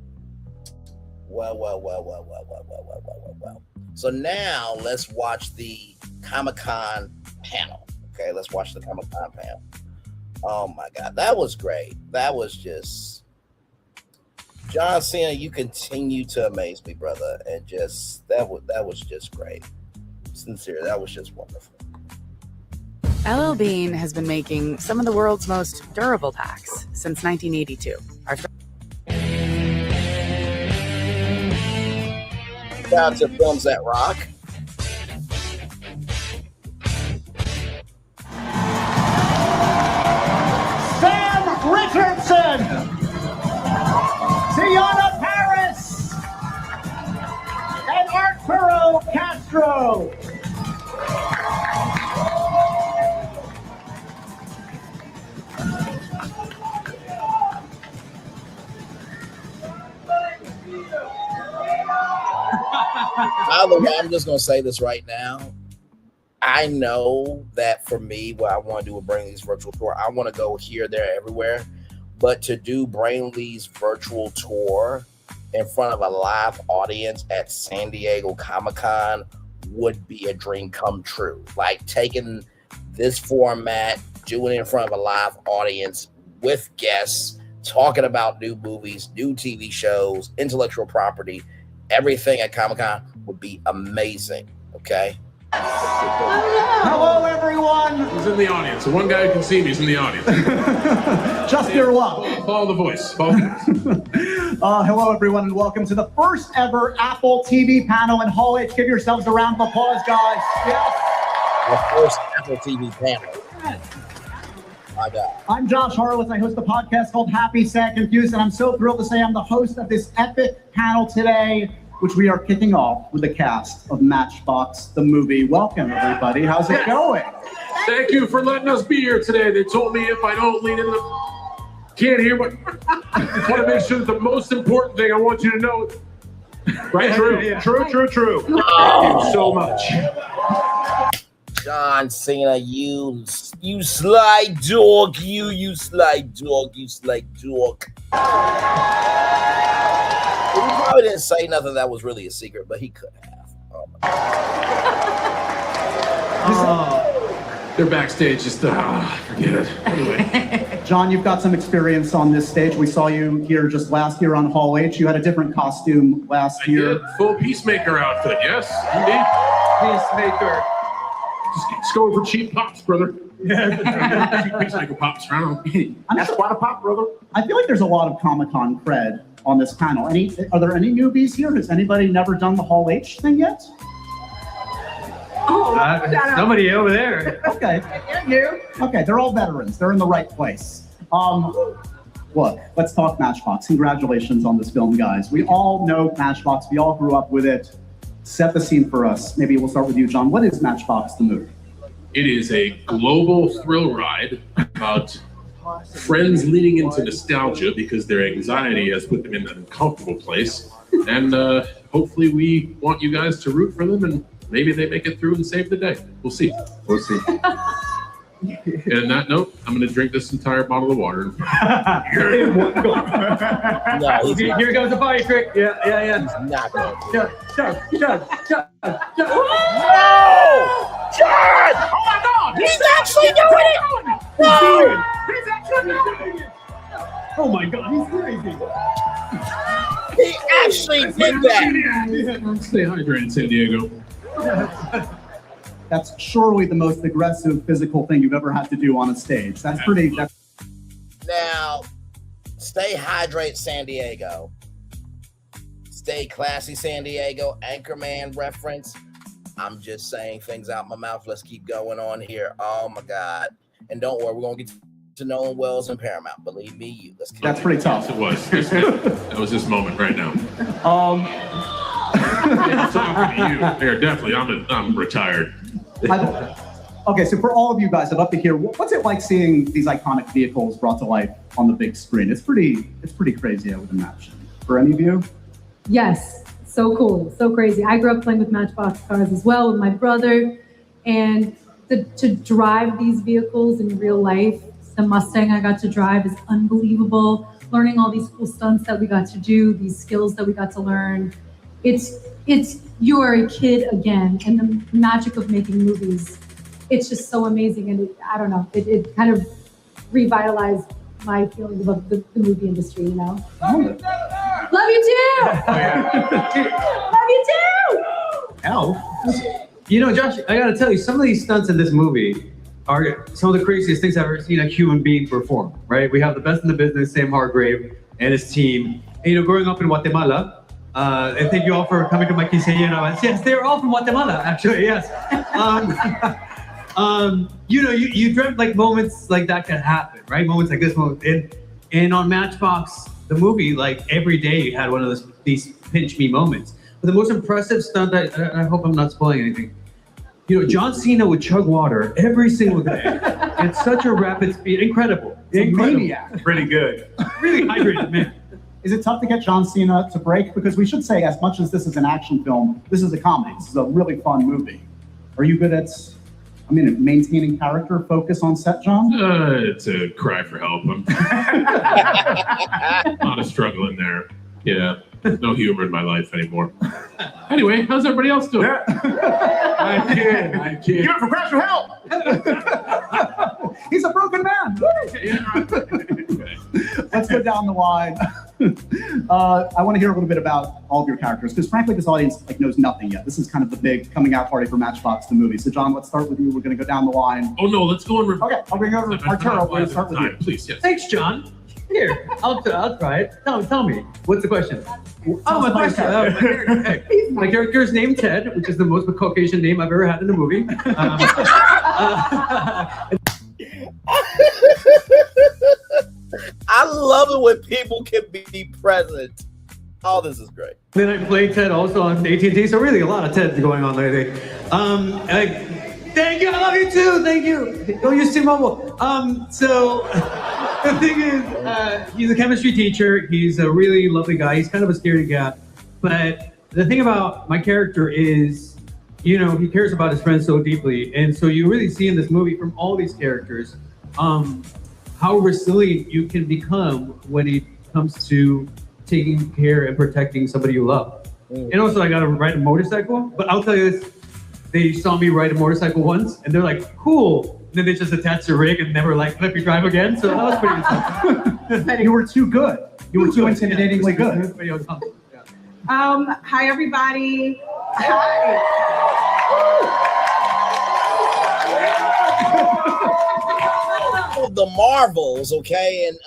So now let's watch the Comic-Con panel. Okay, let's watch the Comic-Con panel. Oh my God, that was great. That was just John Cena. You continue to amaze me, brother, and just that was just great. Sincere, that was just wonderful. LL Bean has been making some of the world's most durable packs since 1982. Down to Films That Rock. Sam Richardson, Tiana Paris, and Arturo Castro. By the way, I'm just gonna say this right now. I know that for me, what I want to do with Braylon Lee's virtual tour, I want to go here, there, everywhere. But to do Braylon Lee's virtual tour in front of a live audience at San Diego Comic-Con would be a dream come true. Like taking this format, doing it in front of a live audience with guests, talking about new movies, new TV shows, intellectual property, everything at Comic-Con would be amazing. Okay. Hello, everyone. He's in the audience. The one guy who can see me is in the audience. Just your luck. Follow the voice. Follow the voice. Hello, everyone, and welcome to the first ever Apple TV panel in Hall H. Give yourselves a round of applause, guys. Yes. The first Apple TV panel. My God. I'm Josh Horowitz. I host a podcast called Happy, Sad, Confused, and I'm so thrilled to say I'm the host of this epic panel today, which we are kicking off with the cast of Matchbox, the movie. Welcome, everybody. How's it going? Thank you for letting us be here today. They told me if I don't lean in the... Can't hear, but I want to make sure that the most important thing I want you to know... Right? True. Yeah. True. Thank you so much. John Cena, you sly dog, you sly dog, you sly dog. He probably didn't say nothing that was really a secret, but he could have. Oh my God. They're backstage. Just forget it. Anyway, John, you've got some experience on this stage. We saw you here just last year on Hall H. You had a different costume last year. did full Peacemaker outfit. Yes, indeed. Peacemaker. Just going for cheap pops, brother. Yeah, cheap Peacemaker pops. I don't know. That's quite a pop, brother. I feel like there's a lot of Comic-Con cred on this panel. Are there any newbies here? Has anybody never done the Hall H thing yet? Somebody over there. Okay. Okay, they're all veterans. They're in the right place. Look, let's talk Matchbox. Congratulations on this film, guys. We all know Matchbox. We all grew up with it. Set the scene for us. Maybe we'll start with you, John. What is Matchbox, the movie? It is a global thrill ride about friends leaning into nostalgia because their anxiety has put them in an uncomfortable place. And hopefully we want you guys to root for them and maybe they make it through and save the day. We'll see. And on that note, I'm going to drink this entire bottle of water. Here goes the party trick. Yeah. Not good. Chug. No! Chad! Oh my God! He's actually doing it! No! He's actually doing it! Oh my God, he's crazy. He actually did that. Stay hydrated, San Diego. That's surely the most aggressive physical thing you've ever had to do on a stage. That's pretty. Now, stay hydrated, San Diego. Stay classy, San Diego. Anchorman reference. I'm just saying things out my mouth. Let's keep going on here. Oh my God. And don't worry, we're going to get to Nolan Wells and Paramount. Believe me, let's keep That's pretty tough. It was. That was this moment right now. I'm talking to you. There, definitely. I'm retired. Okay, so for all of you guys, I'd love to hear what's it like seeing these iconic vehicles brought to life on the big screen. It's pretty crazy, I would imagine. For any of you? Yes, so cool, so crazy. I grew up playing with Matchbox cars as well with my brother, and to drive these vehicles in real life, the Mustang I got to drive is unbelievable. Learning all these cool stunts that we got to do, these skills that we got to learn. It's you are a kid again, and the magic of making movies. It's just so amazing, and it kind of revitalized my feelings about the movie industry, you know? Love you too! Love you too! Ow. You know, Josh, I gotta tell you, some of these stunts in this movie are some of the craziest things I've ever seen a human being perform, right? We have the best in the business, Sam Hargrave and his team. And, you know, growing up in Guatemala, and thank you all for coming to my quinceañera. Yes, they're all from Guatemala, actually, yes. You know, you dreamt like moments like that could happen, right? Moments like this moment. And on Matchbox, the movie, like every day you had one of these pinch me moments. But the most impressive stunt, I hope I'm not spoiling anything. You know, John Cena would chug water every single day at such a rapid speed. Incredible. Maniac. Pretty good. Really hydrated, man. Is it tough to get John Cena to break? Because we should say, as much as this is an action film, this is a comedy. This is a really fun movie. Are you good at, maintaining character focus on set, John? It's a cry for help. I'm a lot of struggle in there. Yeah, no humor in my life anymore. Anyway, how's everybody else doing? I kid. Give it for crash for help! He's a broken man! Let's go down the line. I want to hear a little bit about all of your characters, because frankly, this audience knows nothing yet. This is kind of the big coming out party for Matchbox, the movie. So John, let's start with you. We're going to go down the line. Oh no, let's go in reverse. Okay, I'll bring over Arturo. We're going to start with you. Please, yes. Thanks, John. Here, I'll try it. Tell me. What's the question? My question. My character is named Ted, which is the most Caucasian name I've ever had in a movie. I love it when people can be present. Oh, this is great. Then I played Ted also on AT&T, so really a lot of Ted's going on lately. Thank you, I love you too, thank you. Don't use T-Mobile. So the thing is, he's a chemistry teacher. He's a really lovely guy. He's kind of a scaredy cat. But the thing about my character is, you know, he cares about his friends so deeply. And so you really see in this movie from all these characters, how resilient you can become when it comes to taking care and protecting somebody you love. And also I got to ride a motorcycle, but I'll tell you this, they saw me ride a motorcycle once and they're like, cool. And then they just attached the rig and never let me drive again. So that was pretty tough. You were too good. You were too intimidatingly good. Hi everybody. Hi. The Marvels, okay, and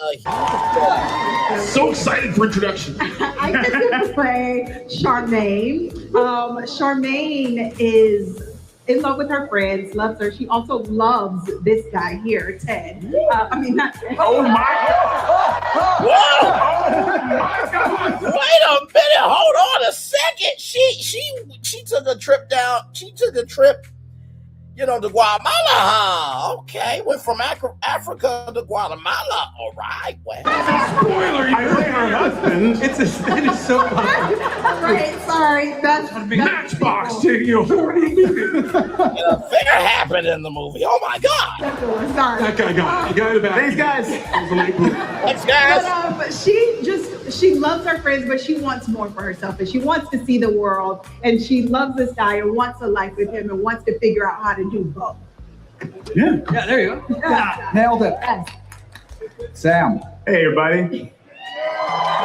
so excited for introduction. I get to play Charmaine. Charmaine is in love with her friends, loves her. She also loves this guy here, Ted. Not Ted. Oh my God! Whoa! Oh my God! Wait a minute! Hold on a second. She took a trip down. She took a trip You know, to Guatemala, huh? Okay, went from Africa to Guatemala. All right, well. Spoiler! I play her husband. It is so funny. Right, sorry. That's Matchbox taking you a horny movie. An affair happened in the movie. Oh my God! Sorry. That guy got it. The guy in the back. Thanks, guys. Thanks, guys. But she loves her friends, but she wants more for herself, and she wants to see the world, and she loves this guy and wants a life with him, and wants to figure out how to do both. Yeah. Yeah, there you go. Yeah. Nailed it. Sam. Hey, everybody.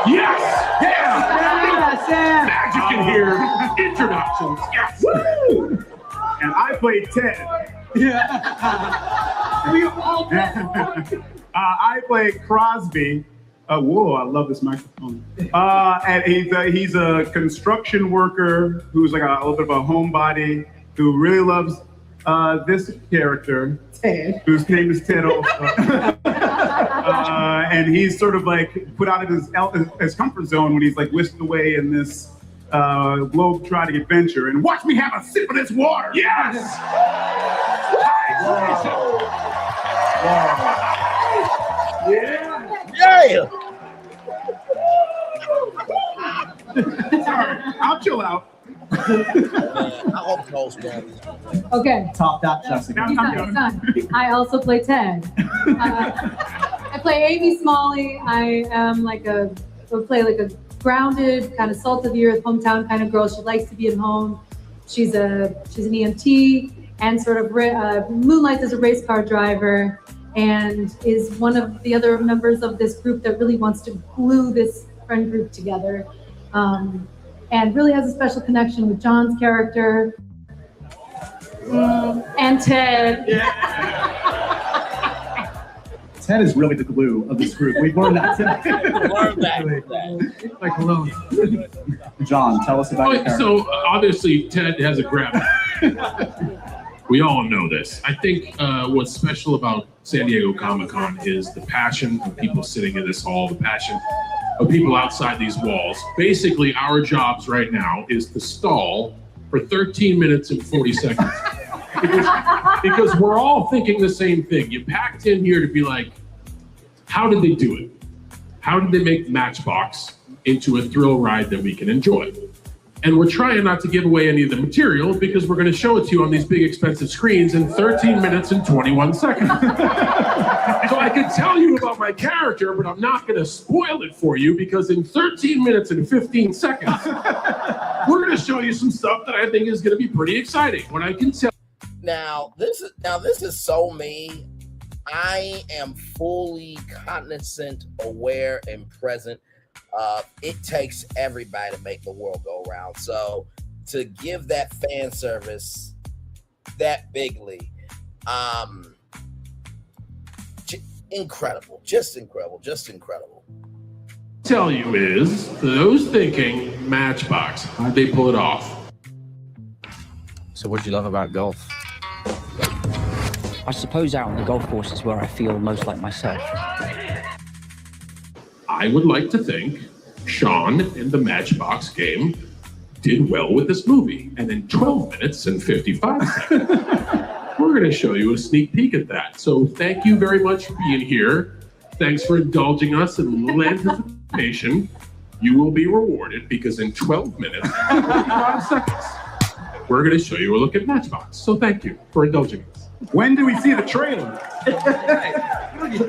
Yes! Yeah! Sam. Magic in here. Introductions. Yes! Woo! And I played Ted. Yeah. We all I played Crosby. Whoa, I love this microphone. And he's a construction worker who's like a little bit of a homebody who really loves this character, Ted, whose name is Ted also. And he's sort of like put out of his comfort zone when he's like whisked away in this globe-trotting adventure. And watch me have a sip of this water. Yes! Yeah! Yeah! Sorry, I'll chill out. I hope Cole's done. Okay. Top that, Jessica. He's done. I also play Ted. I play Amy Smalley. I play like a grounded, kind of salt of the earth, hometown kind of girl. She likes to be at home. She's an EMT and sort of moonlights as a race car driver, and is one of the other members of this group that really wants to glue this friend group together. And really has a special connection with John's character and Ted. Ted is really the glue of this group. We've learned that today. Like alone. John, tell us about your character. So obviously Ted has a grab. We all know this. I think what's special about San Diego Comic-Con is the passion of people sitting in this hall, the passion of people outside these walls. Basically, our jobs right now is to stall for 13 minutes and 40 seconds. because we're all thinking the same thing. You packed in here to be like, how did they do it? How did they make Matchbox into a thrill ride that we can enjoy? And we're trying not to give away any of the material because we're going to show it to you on these big expensive screens in 13 minutes and 21 seconds. So I can tell you about my character, but I'm not going to spoil it for you because in 13 minutes and 15 seconds, we're going to show you some stuff that I think is going to be pretty exciting. What I can tell. Now this is so me. I am fully cognizant, aware, and present. It takes everybody to make the world go round. So to give that fan service that bigly, incredible, just incredible. Tell you is, for those thinking Matchbox, how'd they pull it off? So what do you love about golf? I suppose out on the golf course is where I feel most like myself. I would like to think Sean in the Matchbox game did well with this movie. And in 12 minutes and 55 seconds, we're going to show you a sneak peek at that. So thank you very much for being here. Thanks for indulging us in a little anticipation. You will be rewarded because in 12 minutes and 45 seconds, we're going to show you a look at Matchbox. So thank you for indulging us. When do we see the trailer?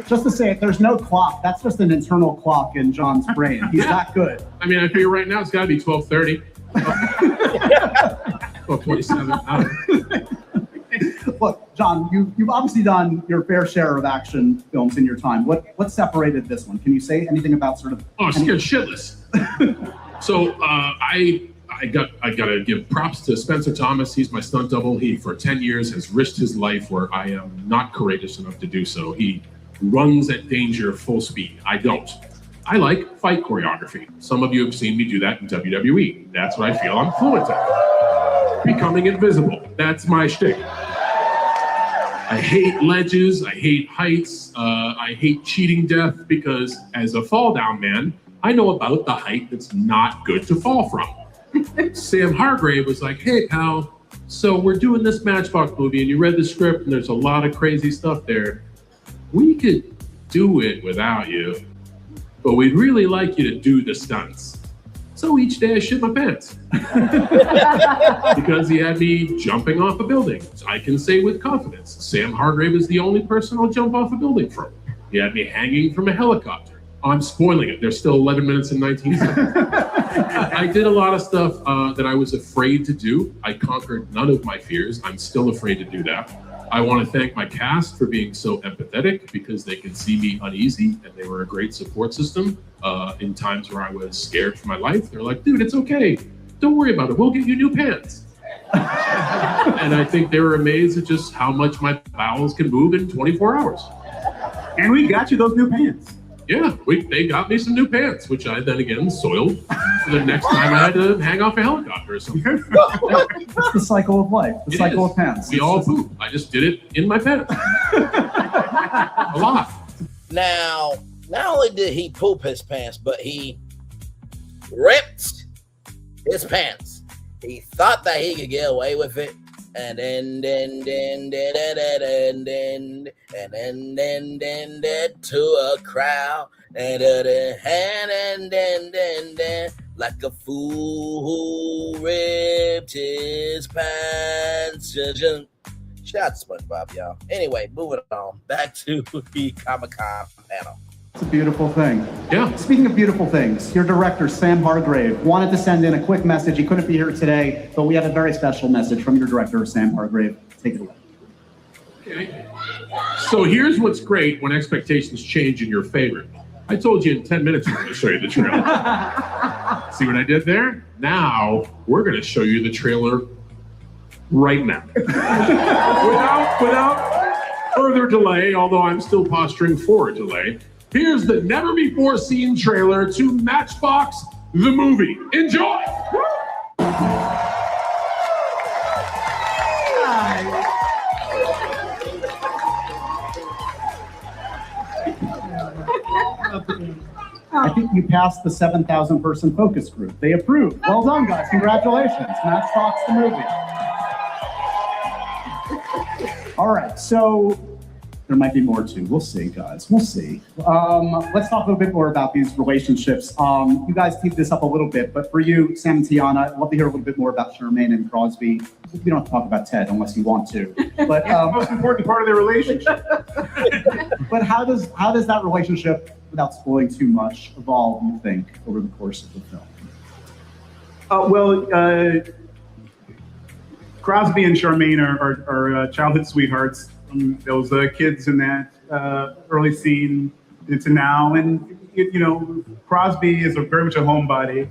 Just to say it, there's no clock. That's just an internal clock in John's brain. He's that good. I mean, I figure right now it's got to be 12:30. 12:27. Look, John, you've obviously done your fair share of action films in your time. What separated this one? Can you say anything about sort of? Oh, scared shitless. So I gotta give props to Spencer Thomas. He's my stunt double. He, for 10 years, has risked his life where I am not courageous enough to do so. He runs at danger full speed. I don't. I like fight choreography. Some of you have seen me do that in WWE. That's what I feel I'm fluent at. Becoming invisible. That's my shtick. I hate ledges. I hate heights. I hate cheating death because as a fall down man, I know about the height that's not good to fall from. Sam Hargrave was like, hey, pal, so we're doing this Matchbox movie and you read the script and there's a lot of crazy stuff there. We could do it without you, but we'd really like you to do the stunts. So each day I shit my pants because he had me jumping off a building. I can say with confidence, Sam Hargrave is the only person I'll jump off a building from. He had me hanging from a helicopter. I'm spoiling it. There's still 11 minutes and 19 seconds. I did a lot of stuff that I was afraid to do. I conquered none of my fears. I'm still afraid to do that. I want to thank my cast for being so empathetic because they could see me uneasy and they were a great support system in times where I was scared for my life. They're like, dude, it's okay. Don't worry about it. We'll get you new pants. And I think they were amazed at just how much my bowels can move in 24 hours. And we got you those new pants. Yeah, they got me some new pants, which I then again soiled for the next time I had to hang off a helicopter or something. It's the cycle of life, the cycle of pants. We all poop. I just did it in my pants. A lot. Now, not only did he poop his pants, but he ripped his pants. He thought that he could get away with it. And then to a crowd, and then like a fool who ripped his pants. Shout out to SpongeBob, y'all. Anyway, moving on back to the Comic-Con panel. It's a beautiful thing. Yeah. Speaking of beautiful things, your director, Sam Hargrave, wanted to send in a quick message. He couldn't be here today, but we have a very special message from your director, Sam Hargrave. Take it away. Okay. So here's what's great when expectations change in your favor. I told you in 10 minutes we're going to show you the trailer. See what I did there? Now we're going to show you the trailer right now. without further delay, although I'm still posturing for a delay. Here's the never-before-seen trailer to Matchbox, the movie. Enjoy! I think you passed the 7,000 person focus group. They approved. Well done, guys. Congratulations. Matchbox, the movie. All right, so there might be more too. We'll see, guys. We'll see. Let's talk a little bit more about these relationships. You guys teed this up a little bit, but for you, Sam and Tiana, I'd love to hear a little bit more about Charmaine and Crosby. We don't have to talk about Ted unless you want to. But the most important part of their relationship. But how does that relationship, without spoiling too much, evolve, you think, over the course of the film? Crosby and Charmaine are childhood sweethearts. Those kids in that early scene into now, and Crosby is very much a homebody.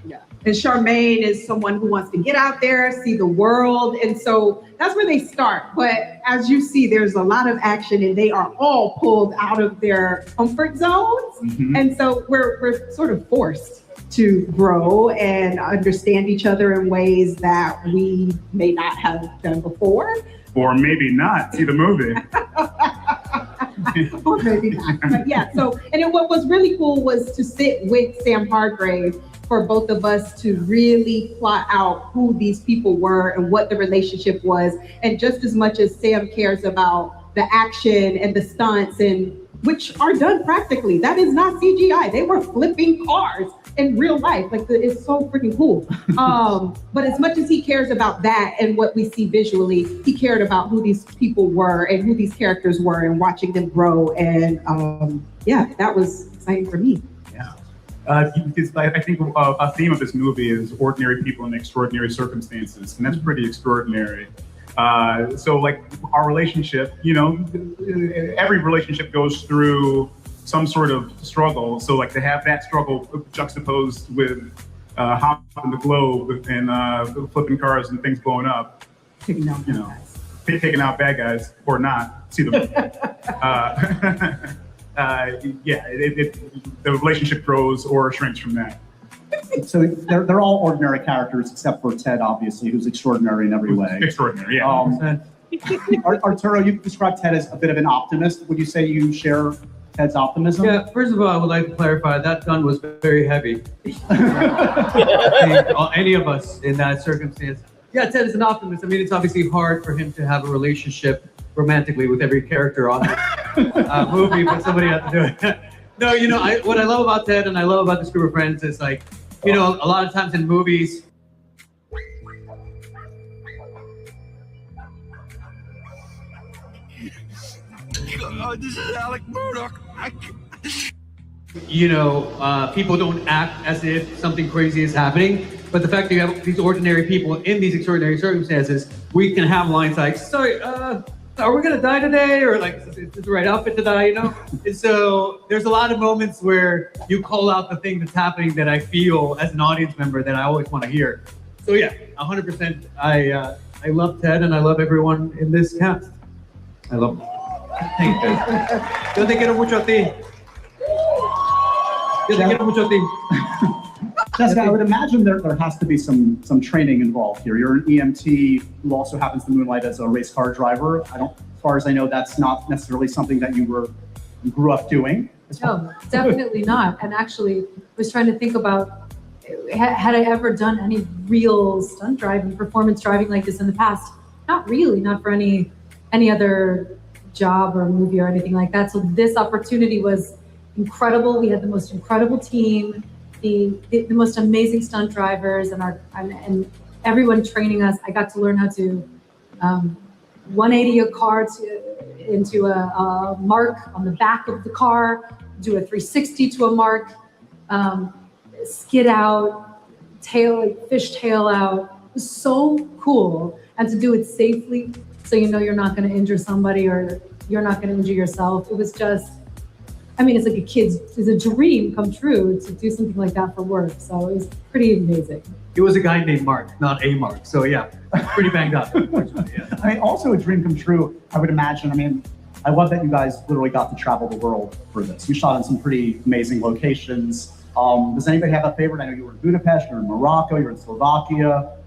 Yeah, and Charmaine is someone who wants to get out there, see the world, and so that's where they start. But as you see, there's a lot of action, and they are all pulled out of their comfort zones, and so we're sort of forced to grow and understand each other in ways that we may not have done before. Or maybe not. See the movie. Or maybe not. But yeah, so, and what was really cool was to sit with Sam Hargrave for both of us to really plot out who these people were and what the relationship was. And just as much as Sam cares about the action and the stunts, and which are done practically, that is not CGI. They were flipping cars in real life. Like, it's so freaking cool. But as much as he cares about that and what we see visually, he cared about who these people were and who these characters were and watching them grow. And yeah, that was exciting for me. Yeah. Because I think a theme of this movie is ordinary people in extraordinary circumstances, and that's pretty extraordinary. So like our relationship, every relationship goes through some sort of struggle. So like to have that struggle juxtaposed with hopping the globe and flipping cars and things blowing up, taking out bad guys or not. See them. The relationship grows or shrinks from that. So they're all ordinary characters except for Ted, obviously, who's extraordinary in every way. Extraordinary, yeah. Arturo, you described Ted as a bit of an optimist. Would you say you share Ted's optimism? Yeah, first of all, I would like to clarify that gun was very heavy. I think any of us in that circumstance Yeah, Ted is an optimist. I mean, it's obviously hard for him to have a relationship romantically with every character on this movie, but somebody has to do it. No, you know, what I love about Ted and I love about this group of friends is like, you know, a lot of times in movies, This is Alec Murdoch. you know, people don't act as if something crazy is happening. But the fact that you have these ordinary people in these extraordinary circumstances, we can have lines like, sorry, are we going to die today? Or like, is this the right outfit to die, you know? And so there's a lot of moments where you call out the thing that's happening that I feel as an audience member that I always want to hear. So yeah, 100%. I love Ted and I love everyone in this cast. I love them. Yo te quiero mucho a ti. Yo te quiero mucho a ti. Jessica, I would imagine there has to be some training involved here. You're an EMT who also happens to moonlight as a race car driver. As far as I know, that's not necessarily something that you grew up doing. No, definitely not. And actually, was trying to think about, had I ever done any real stunt driving, performance driving like this in the past? Not really, not for any other job or movie or anything like that. So this opportunity was incredible. We had the most incredible team, the most amazing stunt drivers, and everyone training us. I got to learn how to 180 a car into a mark on the back of the car, do a 360 to a mark, skid out, fish tail out. It was so cool, and to do it safely, so you know you're not going to injure somebody or you're not going to injure yourself. It was just, I mean, it's like it's a dream come true to do something like that for work. So it was pretty amazing. It was a guy named Mark, not a Mark. So yeah, pretty banged up. Yeah. I mean, also a dream come true, I would imagine. I mean, I love that you guys literally got to travel the world for this. You shot in some pretty amazing locations. Does anybody have a favorite? I know you were in Budapest, you were in Morocco, you were in Slovakia.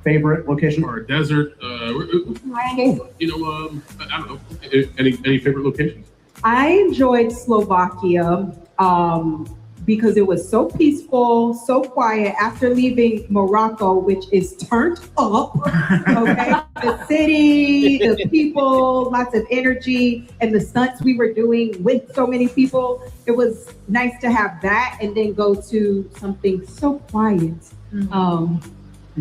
Favorite location? Or a desert. You know, I don't know. Any favorite locations? I enjoyed Slovakia because it was so peaceful, so quiet. After leaving Morocco, which is turned up, okay? The city, the people, lots of energy, and the stunts we were doing with so many people. It was nice to have that and then go to something so quiet.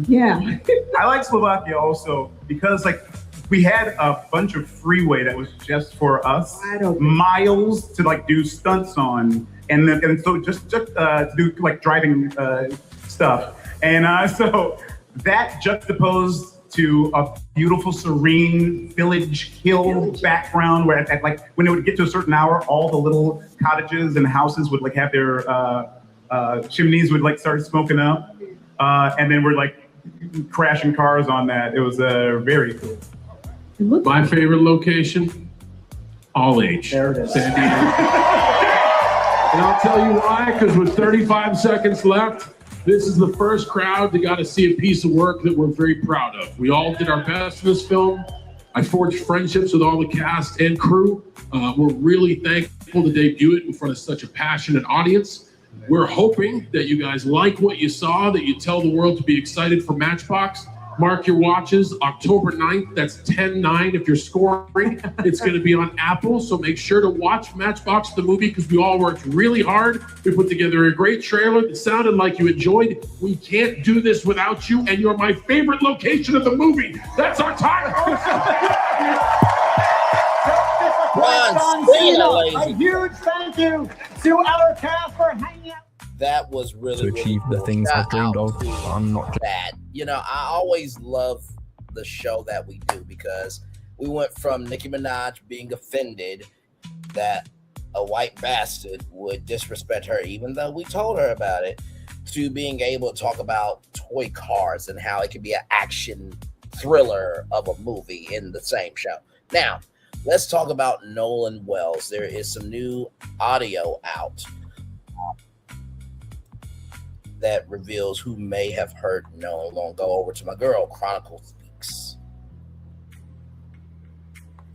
Yeah. I like Slovakia also because like we had a bunch of freeway that was just for us, miles to like do stunts on, and so just to do like driving stuff, and so that juxtaposed to a beautiful, serene village hill background where at like when it would get to a certain hour, all the little cottages and houses would like have their chimneys would like start smoking up, and then we're like crashing cars on that. It was very cool. My favorite location, All Age. There it is. San Diego. And I'll tell you why, because with 35 seconds left, this is the first crowd that got to see a piece of work that we're very proud of. We all did our best in this film. I forged friendships with all the cast and crew. We're really thankful to debut it in front of such a passionate audience. We're hoping that you guys like what you saw, that you tell the world to be excited for Matchbox. Mark your watches, October 9th, that's 10/9 if you're scoring. It's going to be on Apple, so make sure to watch Matchbox the movie because we all worked really hard. We put together a great trailer that sounded like you enjoyed. We can't do this without you, and you're my favorite location of the movie. That's our time. A huge thank you to our cast for hanging out. That was really To achieve really the cool. things Shout I've dreamed out of, to I'm not. that. You know, I always love the show that we do because we went from Nicki Minaj being offended that a white bastard would disrespect her, even though we told her about it, to being able to talk about toy cars and how it can be an action thriller of a movie in the same show. Now, let's talk about Nolan Wells. There is some new audio out that reveals who may have heard Nolan. We're gonna go over to my girl, Chronicle Speaks.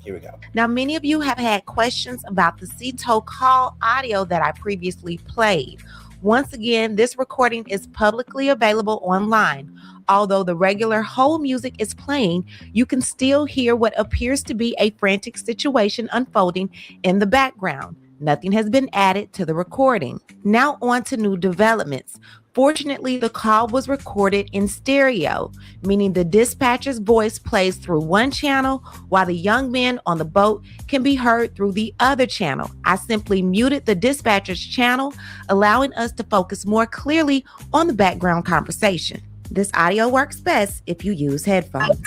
Here we go. Now, many of you have had questions about the Cito call audio that I previously played. Once again, this recording is publicly available online. Although the regular hold music is playing, you can still hear what appears to be a frantic situation unfolding in the background. Nothing has been added to the recording. Now on to new developments. Fortunately, the call was recorded in stereo, meaning the dispatcher's voice plays through one channel while the young man on the boat can be heard through the other channel. I simply muted the dispatcher's channel, allowing us to focus more clearly on the background conversation. This audio works best if you use headphones.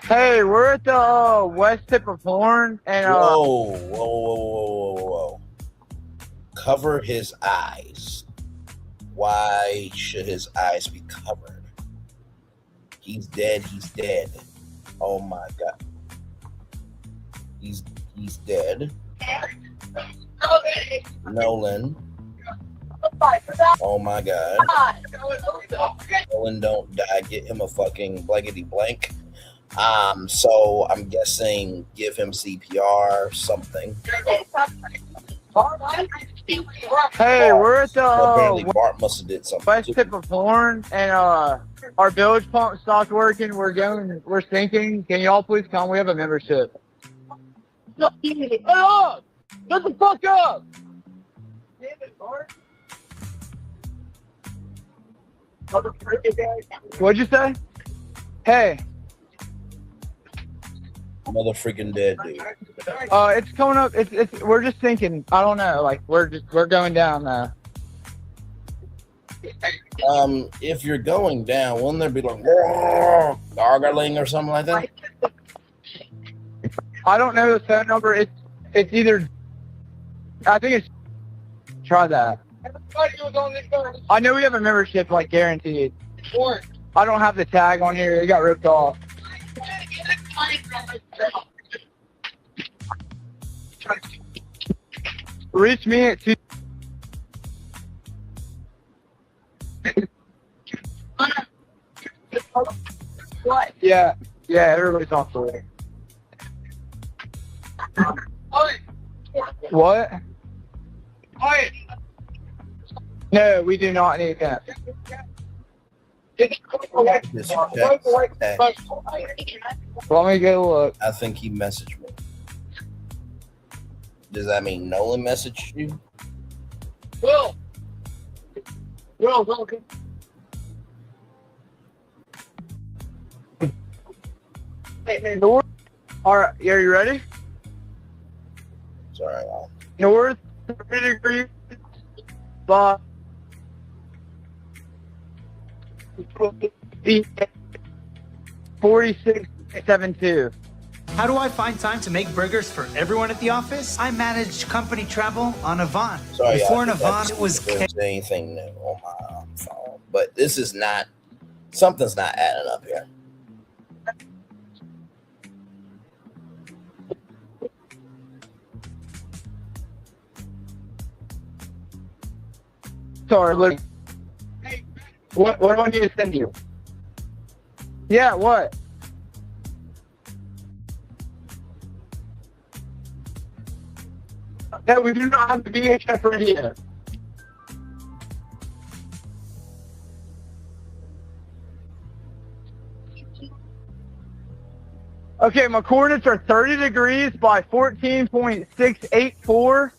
Hey, we're at the west tip of Horn, and Whoa. Cover his eyes. Why should his eyes be covered? He's dead. Oh my God. He's dead. Nolan. Oh my God. Nolan don't die. Get him a fucking blankety blank. So I'm guessing give him CPR, something. hey, we're at Apparently the Bart must have did something. west tip of Horn, and our village pump stopped working. We're sinking. Can y'all please come? We have a membership. Shut the fuck up! What'd you say? Hey. Mother freaking dead, dude. It's coming up. We're just thinking. I don't know. Like we're going down now. If you're going down, wouldn't there be like gargling or something like that? I don't know the phone number. It's either. I think it's. Try that. I know we have a membership, like guaranteed. I don't have the tag on here. It got ripped off. Reach me at 2. Yeah, everybody's off the way. What? No, we do not need that. Let me go look. I think he messaged me. Does that mean Nolan messaged you? Will, Hey, north. All right, are you ready? Sorry. North 30 degrees. By 4672. How do I find time to make burgers for everyone at the office? I manage company travel on Avant. Sorry, Before an I Avant, it was anything new on my phone, but this is not. Something's not adding up here. Sorry, look. What do I need to send you? Yeah, what? No, we do not have the VHF radio. Okay, my coordinates are 30 degrees by 14.684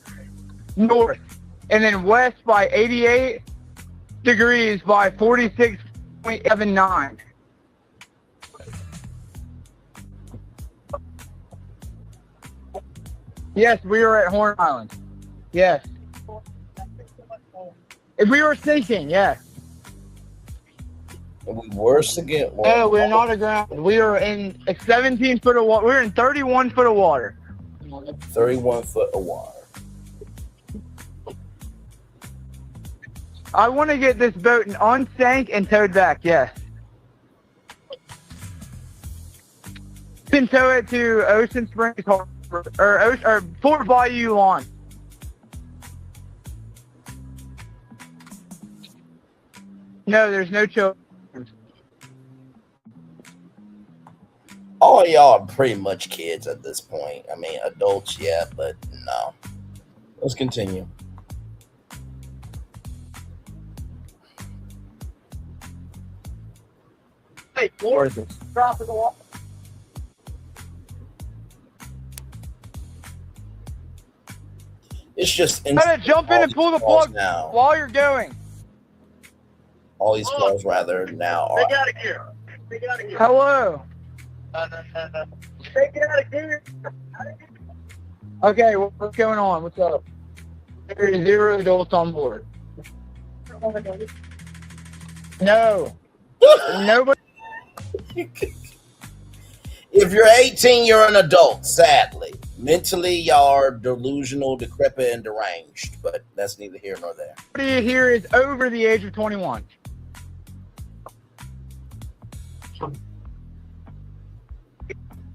north, and then west by 88 degrees by 46.79. Yes, we were at Horn Island. Yes. If we were sinking, yes. We were sinking. No, we're not aground. We are in 17 foot of water. We're in 31 foot of water. 31 foot of water. I want to get this boat unsank and towed back, yes. You can tow it to Ocean Springs Harbor, or Fort Bayou Lawn. No, there's no children. All of y'all are pretty much kids at this point. I mean, adults, yeah, but no. Let's continue. Hey, Lord, drop it off. It's just Better jump in and pull the plug now. while you're going. All these calls, rather, now are. Take out of here. Hello. Take it out of here. Okay, what's going on? What's up? There are 0 adults on board. No. Nobody. If you're 18, you're an adult, sadly. Mentally, y'all are delusional, decrepit, and deranged, but that's neither here nor there. Nobody here is over the age of 21.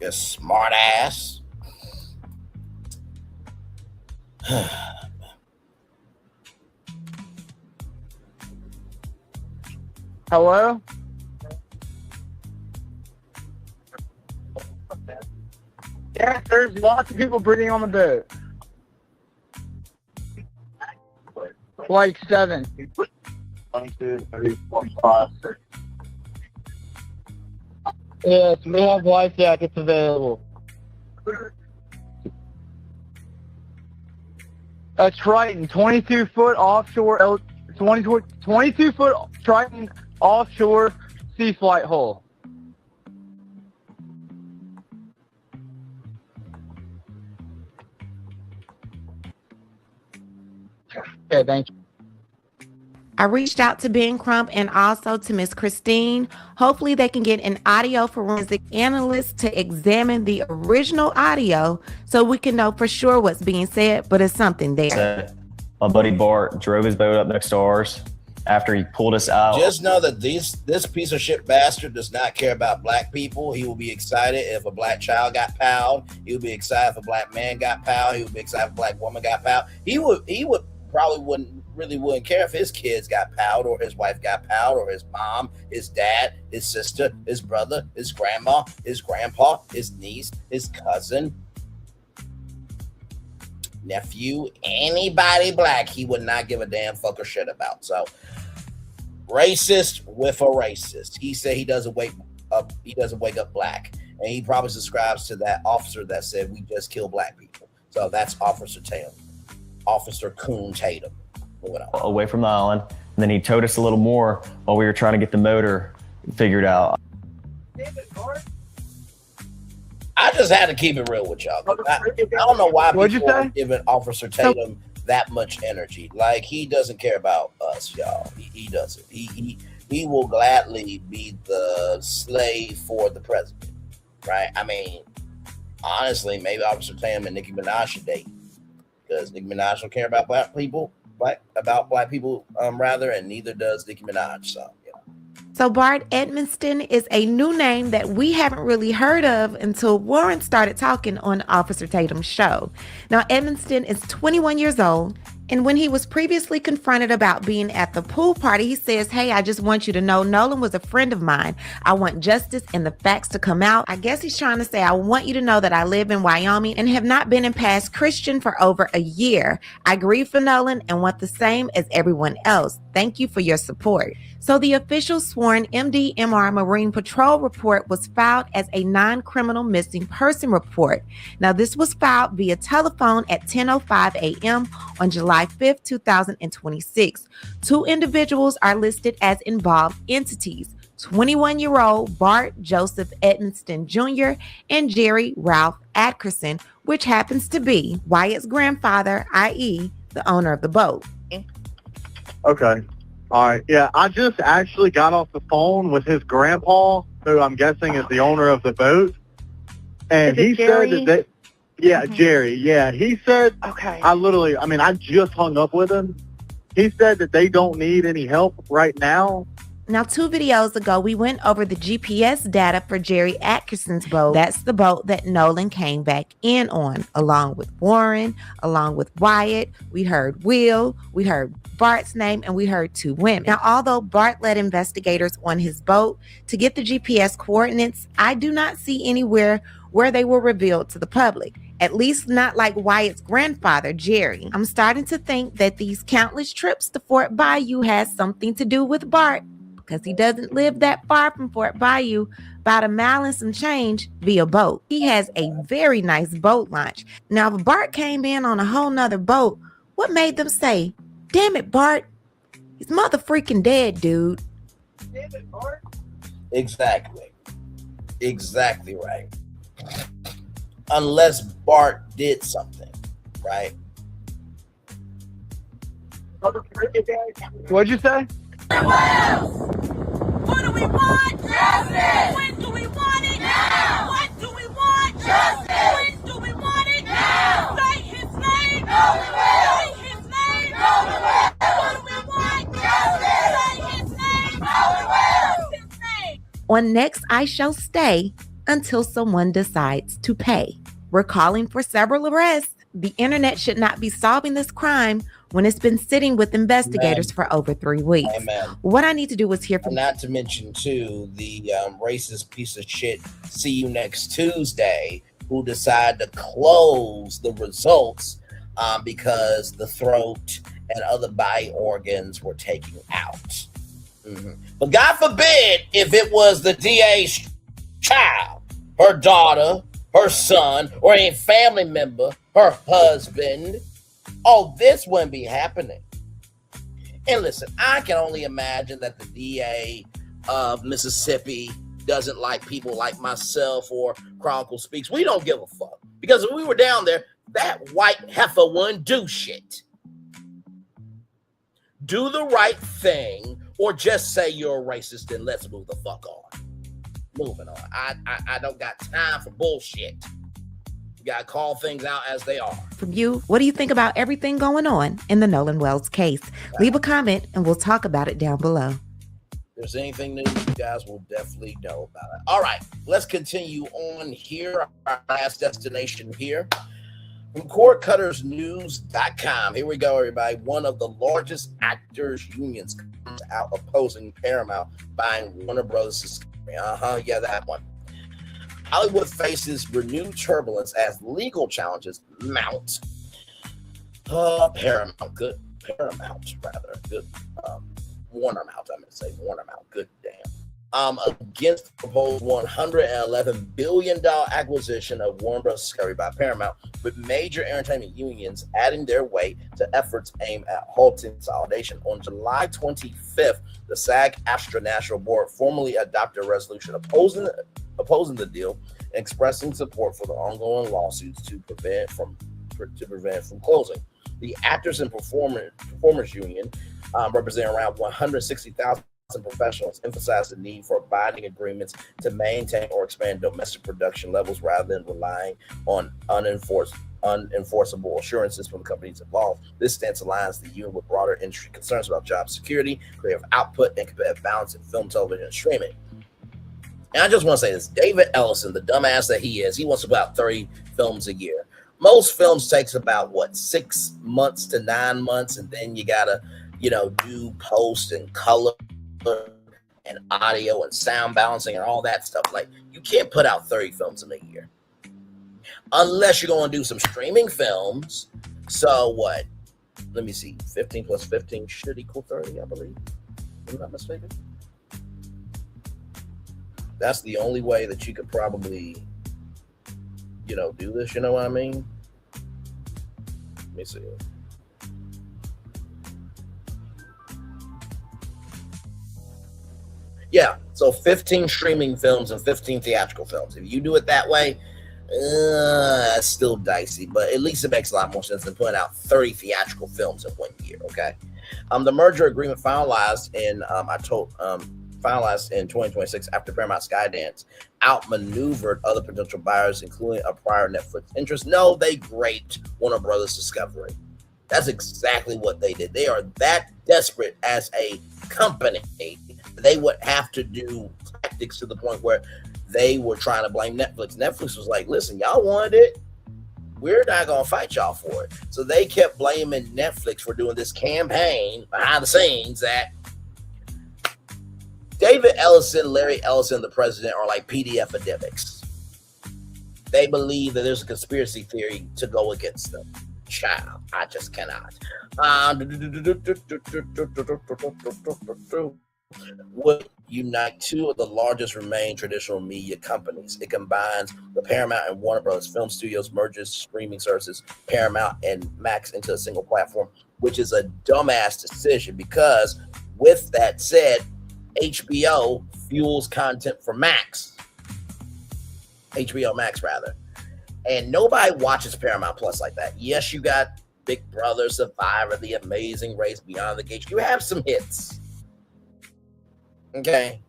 You smart ass. Hello? Yeah, there's lots of people breathing on the boat. Like 7. 22, 30, 45. Yes, we have life jackets available. A Triton, 22-foot offshore, 22-foot Triton offshore sea flight hull. Okay, thank you. I reached out to Ben Crump and also to Miss Christine. Hopefully they can get an audio forensic analyst to examine the original audio so we can know for sure what's being said, but it's something there. My buddy Bart drove his boat up next to ours after he pulled us out. Just know that this piece of shit bastard does not care about black people. He will be excited if a black child got powed. He would be excited if a black man got powed. He would be excited if a black woman got powed. He would probably wouldn't care if his kids got powed or his wife got powed or his mom, his dad, his sister, his brother, his grandma, his grandpa, his niece, his cousin, nephew, anybody black, he would not give a damn fuck or shit about. So, racist with a racist. He said he doesn't wake up black. And he probably subscribes to that officer that said we just kill black people. So that's Officer Tatum. Officer Coon Tatum. Away from the island. And then he towed us a little more while we were trying to get the motor figured out. I just had to keep it real with y'all. I don't know why people are giving Officer Tatum that much energy. Like, he doesn't care about us, y'all. He doesn't. He will gladly be the slave for the president, right? I mean, honestly, maybe Officer Tatum and Nicki Minaj should date, because Nicki Minaj don't care about black people, rather, and neither does Nicki Minaj. So Bart Edmonston is a new name that we haven't really heard of until Warren started talking on Officer Tatum's show. Now, Edmonston is 21 years old, and when he was previously confronted about being at the pool party, he says, "Hey, I just want you to know Nolan was a friend of mine. I want justice and the facts to come out." I guess he's trying to say, I want you to know that I live in Wyoming and have not been in past Christian for over a year. I grieve for Nolan and want the same as everyone else. Thank you for your support. So the official sworn MDMR Marine Patrol report was filed as a non-criminal missing person report. Now, this was filed via telephone at 10:05 a.m. on July 5th, 2026. 2 individuals are listed as involved entities: 21-year-old Bart Joseph Edmonston Jr. and Jerry Ralph Atkerson, which happens to be Wyatt's grandfather, i.e. the owner of the boat. Okay. All right. Yeah, I just actually got off the phone with his grandpa, who I'm guessing is the owner of the boat. And he said that Jerry. Yeah, he said, okay. I just hung up with him. He said that they don't need any help right now, Now, 2 videos ago, we went over the GPS data for Jerry Atkinson's boat. That's the boat that Nolan came back in on, along with Warren, along with Wyatt. We heard Will, we heard Bart's name, and we heard 2 women. Now, although Bart led investigators on his boat to get the GPS coordinates, I do not see anywhere where they were revealed to the public. At least not like Wyatt's grandfather, Jerry. I'm starting to think that these countless trips to Fort Bayou has something to do with Bart, because he doesn't live that far from Fort Bayou, about a mile and some change via boat. He has a very nice boat launch. Now, if Bart came in on a whole nother boat, what made them say, damn it, Bart, he's mother freaking dead, dude? Damn it, Bart. Exactly right. Unless Bart did something, right? What'd you say? What do we want? Justice! When do we want it? Now! What do we want? Justice! When do we want it? Now! Say his name! No, we will! Say his name! No, we will! What do we want? Justice! Say his name! No, we will! His name! On next, I shall stay until someone decides to pay. We're calling for several arrests. The internet should not be solving this crime when it's been sitting with investigators for over 3 weeks. Amen. What I need to do is hear from... Not to mention, too, the racist piece of shit, see you next Tuesday, who decided to close the results because the throat and other body organs were taken out. But God forbid if it was the DA's child, her daughter, her son, or any family member, her husband. Oh, this wouldn't be happening. And listen, I can only imagine that the DA of Mississippi doesn't like people like myself or Chronicle Speaks. We don't give a fuck. Because if we were down there, that white heifer wouldn't do shit. Do the right thing, or just say you're a racist and let's move the fuck on. Moving on. I don't got time for bullshit. You gotta call things out as they are. from you. What do you think about everything going on in the Nolan Wells case? Leave a comment and we'll talk about it down below. If there's anything new, you guys will definitely know about it. All right, let's continue on here. Our last destination here. From cordcuttersnews.com. Here we go, everybody. One of the largest actors unions comes out opposing Paramount buying Warner Brothers Discovery. Yeah, that one. Hollywood faces renewed turbulence as legal challenges mount. Paramount, good. Paramount, rather. Good. Warner Mount, I'm going to say Warner Mount. Good damn. Against the proposed $111 billion acquisition of Warner Bros. Discovery by Paramount, with major entertainment unions adding their weight to efforts aimed at halting consolidation. On July 25th, the SAG-AFTRA National Board formally adopted a resolution opposing the deal and expressing support for the ongoing lawsuits to prevent from closing. The Actors and Performers Union, representing around 160,000 professionals, emphasize the need for binding agreements to maintain or expand domestic production levels rather than relying on unenforceable assurances from the companies involved. This stance aligns the union with broader industry concerns about job security, creative output, and competitive balance in film, television, and streaming. And I just want to say this, David Ellison, the dumbass that he is, he wants about 30 films a year. Most films takes about, 6 months to 9 months, and then you gotta, do post and color and audio and sound balancing and all that stuff. Like, you can't put out 30 films in a year unless you're going to do some streaming films. So what? Let me see. 15 plus 15 should equal 30, I believe. If I'm not mistaken. That's the only way that you could probably, do this. You know what I mean? Let me see. Yeah, so 15 streaming films and 15 theatrical films. If you do it that way, it's still dicey, but at least it makes a lot more sense than putting out 30 theatrical films in 1 year, okay? The merger agreement finalized in 2026 after Paramount Skydance outmaneuvered other potential buyers, including a prior Netflix interest. No, they raped Warner Brothers Discovery. That's exactly what they did. They are that desperate as a company they would have to do tactics to the point where they were trying to blame Netflix. Netflix was like, listen, y'all wanted it. We're not going to fight y'all for it. So they kept blaming Netflix for doing this campaign behind the scenes that David Ellison, Larry Ellison, the president, are like PDF academics. They believe that there's a conspiracy theory to go against them. Child, I just cannot. Would unite two of the largest remaining traditional media companies. It combines the Paramount and Warner Brothers Film Studios, merges streaming services Paramount and Max into a single platform, which is a dumbass decision because, with that said, HBO fuels content for Max. HBO Max, rather. And nobody watches Paramount Plus like that. Yes, you got Big Brother, Survivor, The Amazing Race, Beyond the Gate. You have some hits. Okay.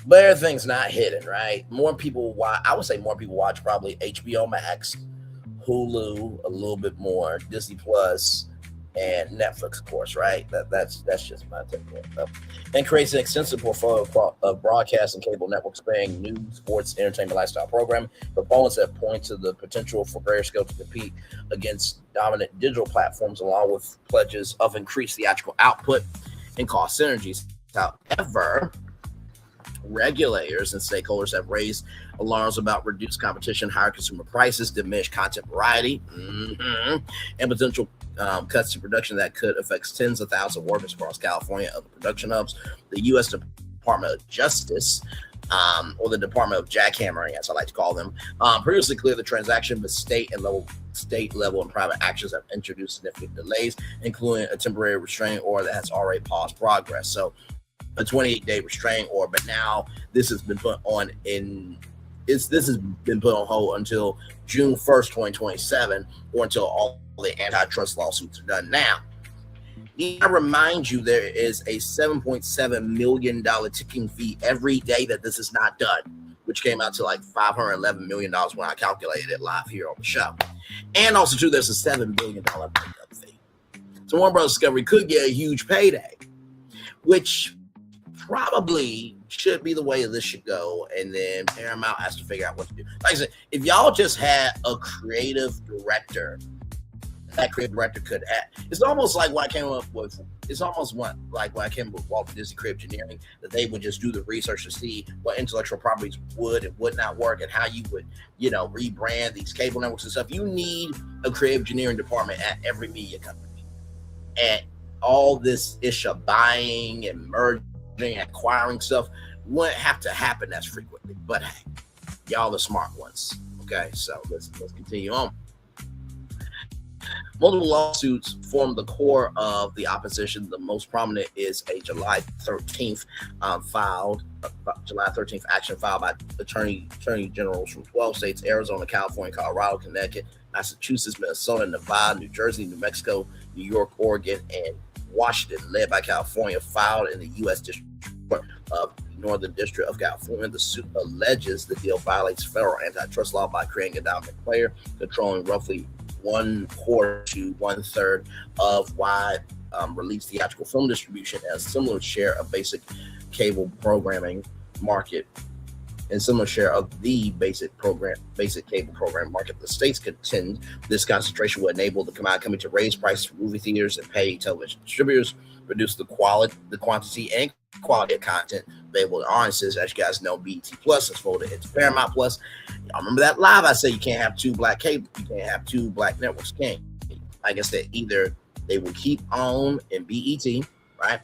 But everything's not hidden, right? More people watch, I would say more people watch probably HBO Max, Hulu, a little bit more, Disney Plus, and Netflix, of course, right? That's just my take on it. And creates an extensive portfolio of broadcast and cable networks spanning news, sports, entertainment, lifestyle programming. Proponents have pointed to the potential for greater scale to compete against dominant digital platforms, along with pledges of increased theatrical output and cost synergies. However, regulators and stakeholders have raised alarms about reduced competition, higher consumer prices, diminished content variety, and potential cuts to production that could affect tens of thousands of workers across California. Other production hubs, the U.S. Department of Justice, or the Department of Jackhammering, as I like to call them, previously cleared the transaction, but state level and private actions have introduced significant delays, including a temporary restraining order that has already paused progress. So a 28-day restraining order, but now this has been put on hold until June 1st, 2027, or until all the antitrust lawsuits are done. Now, I remind you, there is a $7.7 million ticking fee every day that this is not done, which came out to like $511 million when I calculated it live here on the show. And also, too, there's a $7 billion breakup fee. So Warner Bros. Discovery could get a huge payday, which probably should be the way this should go. And then Paramount has to figure out what to do. Like I said, if y'all just had a creative director, that creative director could act. It's almost like what I came up with. It's almost like when I came up with Walt Disney Creative Engineering, that they would just do the research to see what intellectual properties would and would not work, and how you would, rebrand these cable networks and stuff. You need a creative engineering department at every media company. And all this issue of buying and merging and acquiring stuff wouldn't have to happen as frequently. But hey, y'all the smart ones. Okay, so let's continue on. Multiple lawsuits form the core of the opposition. The most prominent is a July 13th action filed by attorney generals from 12 states: Arizona, California, Colorado, Connecticut, Massachusetts, Minnesota, Nevada, New Jersey, New Mexico, New York, Oregon, and Washington, led by California, filed in the U.S. District of Northern District of California. The suit alleges the deal violates federal antitrust law by creating a dominant player, controlling roughly 1/4 to 1/3 of wide release theatrical film distribution, and a similar share of basic cable programming market, and similar share of the basic cable program market. The states contend this concentration will enable the combined company to raise prices for movie theaters and pay television distributors, reduce the quantity and quality of content available to audiences. As you guys know, BET Plus is folded into Paramount Plus. Y'all remember that live? I said you can't have two black cable, you can't have two black networks. Can't. Like I said, either they will keep OWN and BET, right?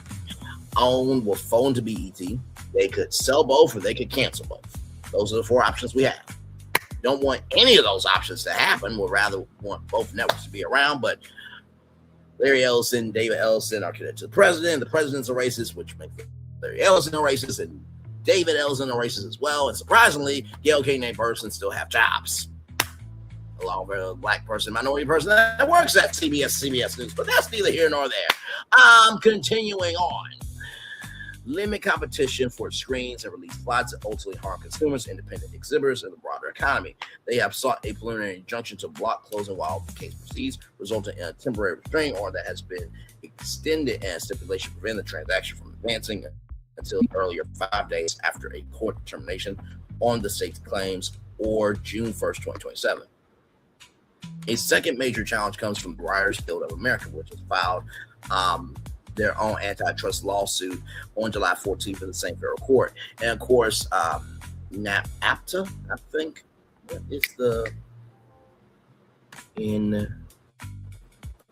OWN will fold into BET. They could sell both, or they could cancel both. Those are the four options we have. Don't want any of those options to happen. We'd rather want both networks to be around, but Larry Ellison, David Ellison are connected to the president. The president's a racist, which makes Larry Ellison a racist, and David Ellison a racist as well. And surprisingly, Gail King and Burson still have jobs, along with a black person, minority person that works at CBS News. But that's neither here nor there. Continuing on. Limit competition for screens and release plots that ultimately harm consumers, independent exhibitors, and the broader economy. They have sought a preliminary injunction to block closing while the case proceeds, resulting in a temporary restraining order that has been extended and stipulation to prevent the transaction from advancing until earlier 5 days after a court determination on the state's claims, or June 1st, 2027. A second major challenge comes from the Writers Guild of America, which has filed their own antitrust lawsuit on July 14th in the same federal court. And of course, NAPTA, I think, is the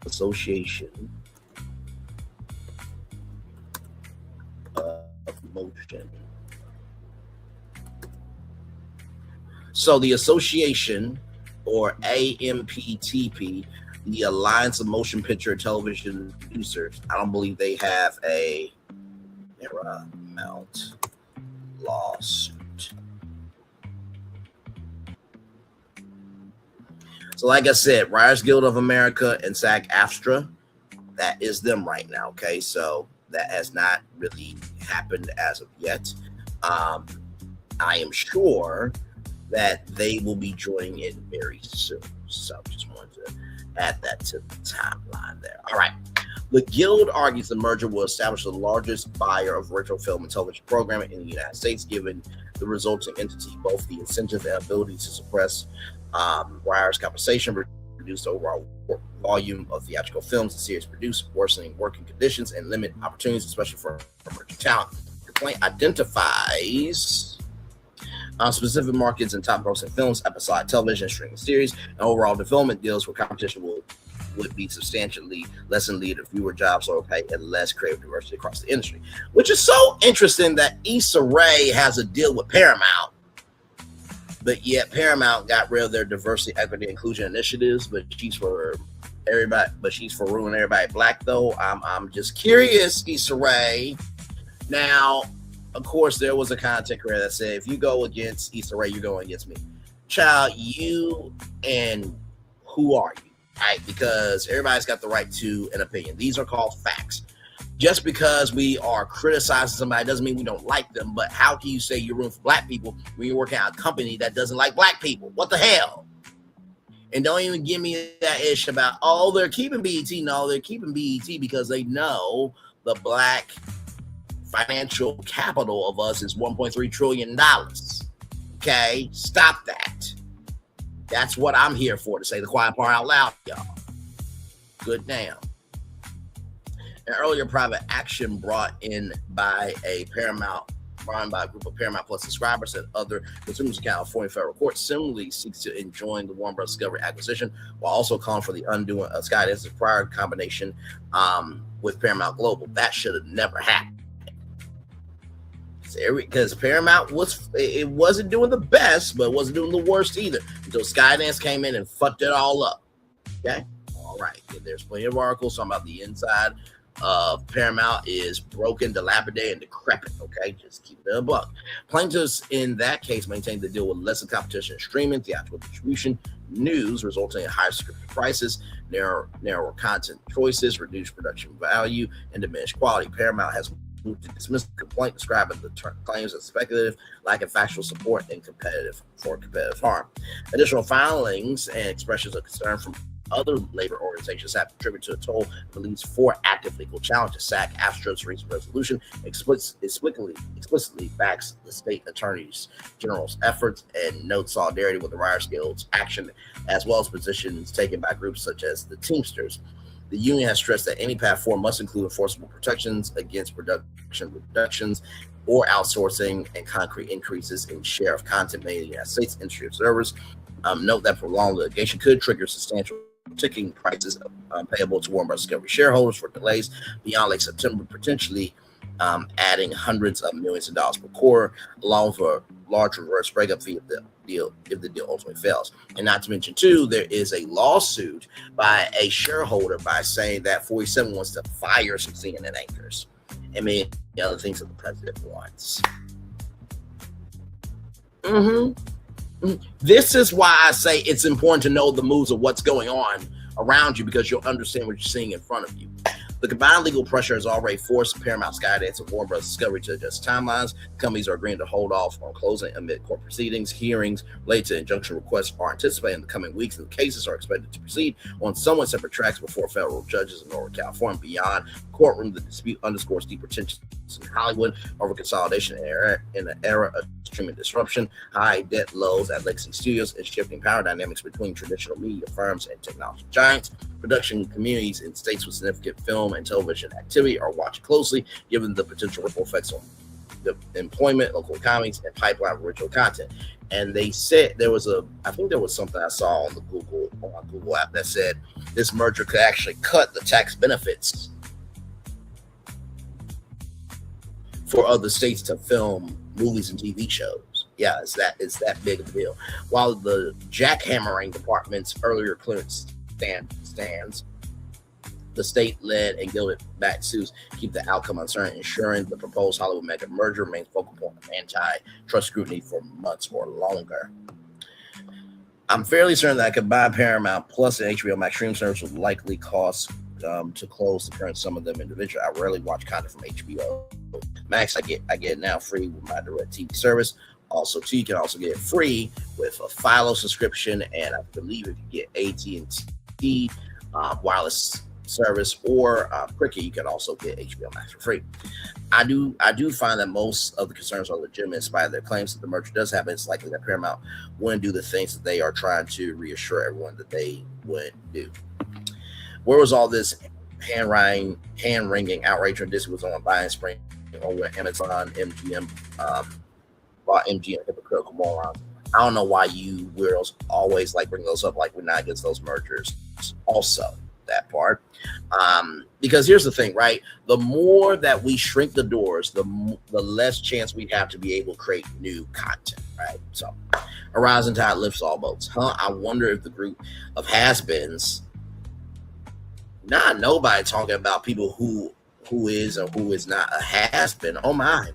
association of motion. So the association, or AMPTP, the Alliance of Motion Picture and Television Producers, I don't believe they have a Paramount lawsuit. So like I said, Writers Guild of America and SAG-AFTRA, that is them right now, okay? So that has not really happened as of yet. I am sure that they will be joining in very soon. So just wanted to add that to the timeline there. All right. The Guild argues the merger will establish the largest buyer of original film and television programming in the United States, given the resulting entity, both the incentive and ability to suppress writers' compensation, reduce the overall volume of theatrical films and series produced, worsening working conditions, and limit opportunities, especially for emerging talent. The complaint identifies specific markets and top grossing films, episodic television, streaming series, and overall development deals where competition would be substantially less and lead to fewer jobs, lower pay, and less creative diversity across the industry. Which is so interesting that Issa Rae has a deal with Paramount, but yet Paramount got rid of their diversity, equity, inclusion initiatives, but she's for everybody, but she's for ruining everybody black though. I'm just curious, Issa Rae. Now, of course, there was a content creator that said, if you go against Issa Rae, you're going against me. Child, you and who are you? Right? Because everybody's got the right to an opinion. These are called facts. Just because we are criticizing somebody doesn't mean we don't like them, but how can you say you're rooting for black people when you're working at a company that doesn't like black people? What the hell? And don't even give me that ish about, oh, they're keeping BET. No, they're keeping BET because they know the black financial capital of us is $1.3 trillion. Okay, stop that. That's what I'm here for, to say the quiet part out loud, y'all. Good damn. An earlier private action brought in by a group of Paramount Plus subscribers and other consumers in California federal court similarly seeks to enjoin the Warner Bros. Discovery acquisition, while also calling for the undoing of Skydance's prior combination with Paramount Global. That should have never happened. Because Paramount wasn't doing the best, but it wasn't doing the worst either until Skydance came in and fucked it all up. Okay, all right. There's plenty of articles talking about the inside of Paramount is broken, dilapidated, and decrepit. Okay, just keep it a buck. Plaintiffs in that case maintained the deal with lesser competition in streaming, theatrical distribution, news, resulting in higher subscription prices, narrower content choices, reduced production value, and diminished quality. Paramount has to dismiss the complaint, describing the claims as speculative, lacking factual support, and competitive harm. Additional filings and expressions of concern from other labor organizations have contributed to a total of at least 4 active legal challenges. SAG-AFTRA's recent resolution explicitly backs the state attorneys general's efforts and notes solidarity with the Writers Guild's action, as well as positions taken by groups such as the Teamsters. The union has stressed that any path forward must include enforceable protections against production reductions or outsourcing and concrete increases in share of content made in the United States. Industry observers note that prolonged litigation could trigger substantial ticking prices payable to Warner Bros. Discovery shareholders for delays beyond late September, potentially adding hundreds of millions of dollars per quarter, along with a large reverse breakup fee if the deal ultimately fails. And not to mention, too, there is a lawsuit by a shareholder by saying that 47 wants to fire some CNN anchors and many other things that the president wants. This is why I say it's important to know the moves of what's going on around you, because you'll understand what you're seeing in front of you. The combined legal pressure has already forced Paramount, Skydance, and Warner Bros. Discovery to adjust timelines. Companies are agreeing to hold off on closing amid court proceedings. Hearings related to injunction requests are anticipated in the coming weeks, and cases are expected to proceed on somewhat separate tracks before federal judges in Northern California. Beyond courtroom. The dispute underscores deeper tensions in Hollywood over consolidation in an era of streaming disruption, high debt lows at legacy studios, and shifting power dynamics between traditional media firms and technology giants. Production communities in states with significant film and television activity are watched closely, given the potential ripple effects on the employment, local economies, and pipeline of original content. And they said I think there was something I saw on my Google app that said this merger could actually cut the tax benefits for other states to film movies and TV shows. Yeah, it's that big of a deal. While the jackhammering department's earlier clearance stands, the state-led and gilded-backed suits keep the outcome uncertain, ensuring the proposed Hollywood mega merger remains focal point of antitrust scrutiny for months or longer. I'm fairly certain that combined Paramount Plus and HBO Max streaming service would likely cost to close the current sum of them individually. I rarely watch content from HBO Max. I get it now free with my DirecTV service. Also, too, you can also get it free with a Philo subscription, and I believe if you get AT&T wireless service or Cricket, you can also get HBO Max for free. I do find that most of the concerns are legitimate in spite of their claims that the merger does happen. It's likely that Paramount wouldn't do the things that they are trying to reassure everyone that they would do. Where was all this hand-wringing outrage when Disney was on buying spring over Amazon, MGM, bought MGM hypocritical morons? I don't know why you weirdos always like bring those up, like we're not against those mergers. Also, that part, because here's the thing, right? The more that we shrink the doors, the less chance we have to be able to create new content, right? So, a rising tide lifts all boats. I wonder if the group of has-beens, not nobody talking about people who is or who is not a has-been. Oh my.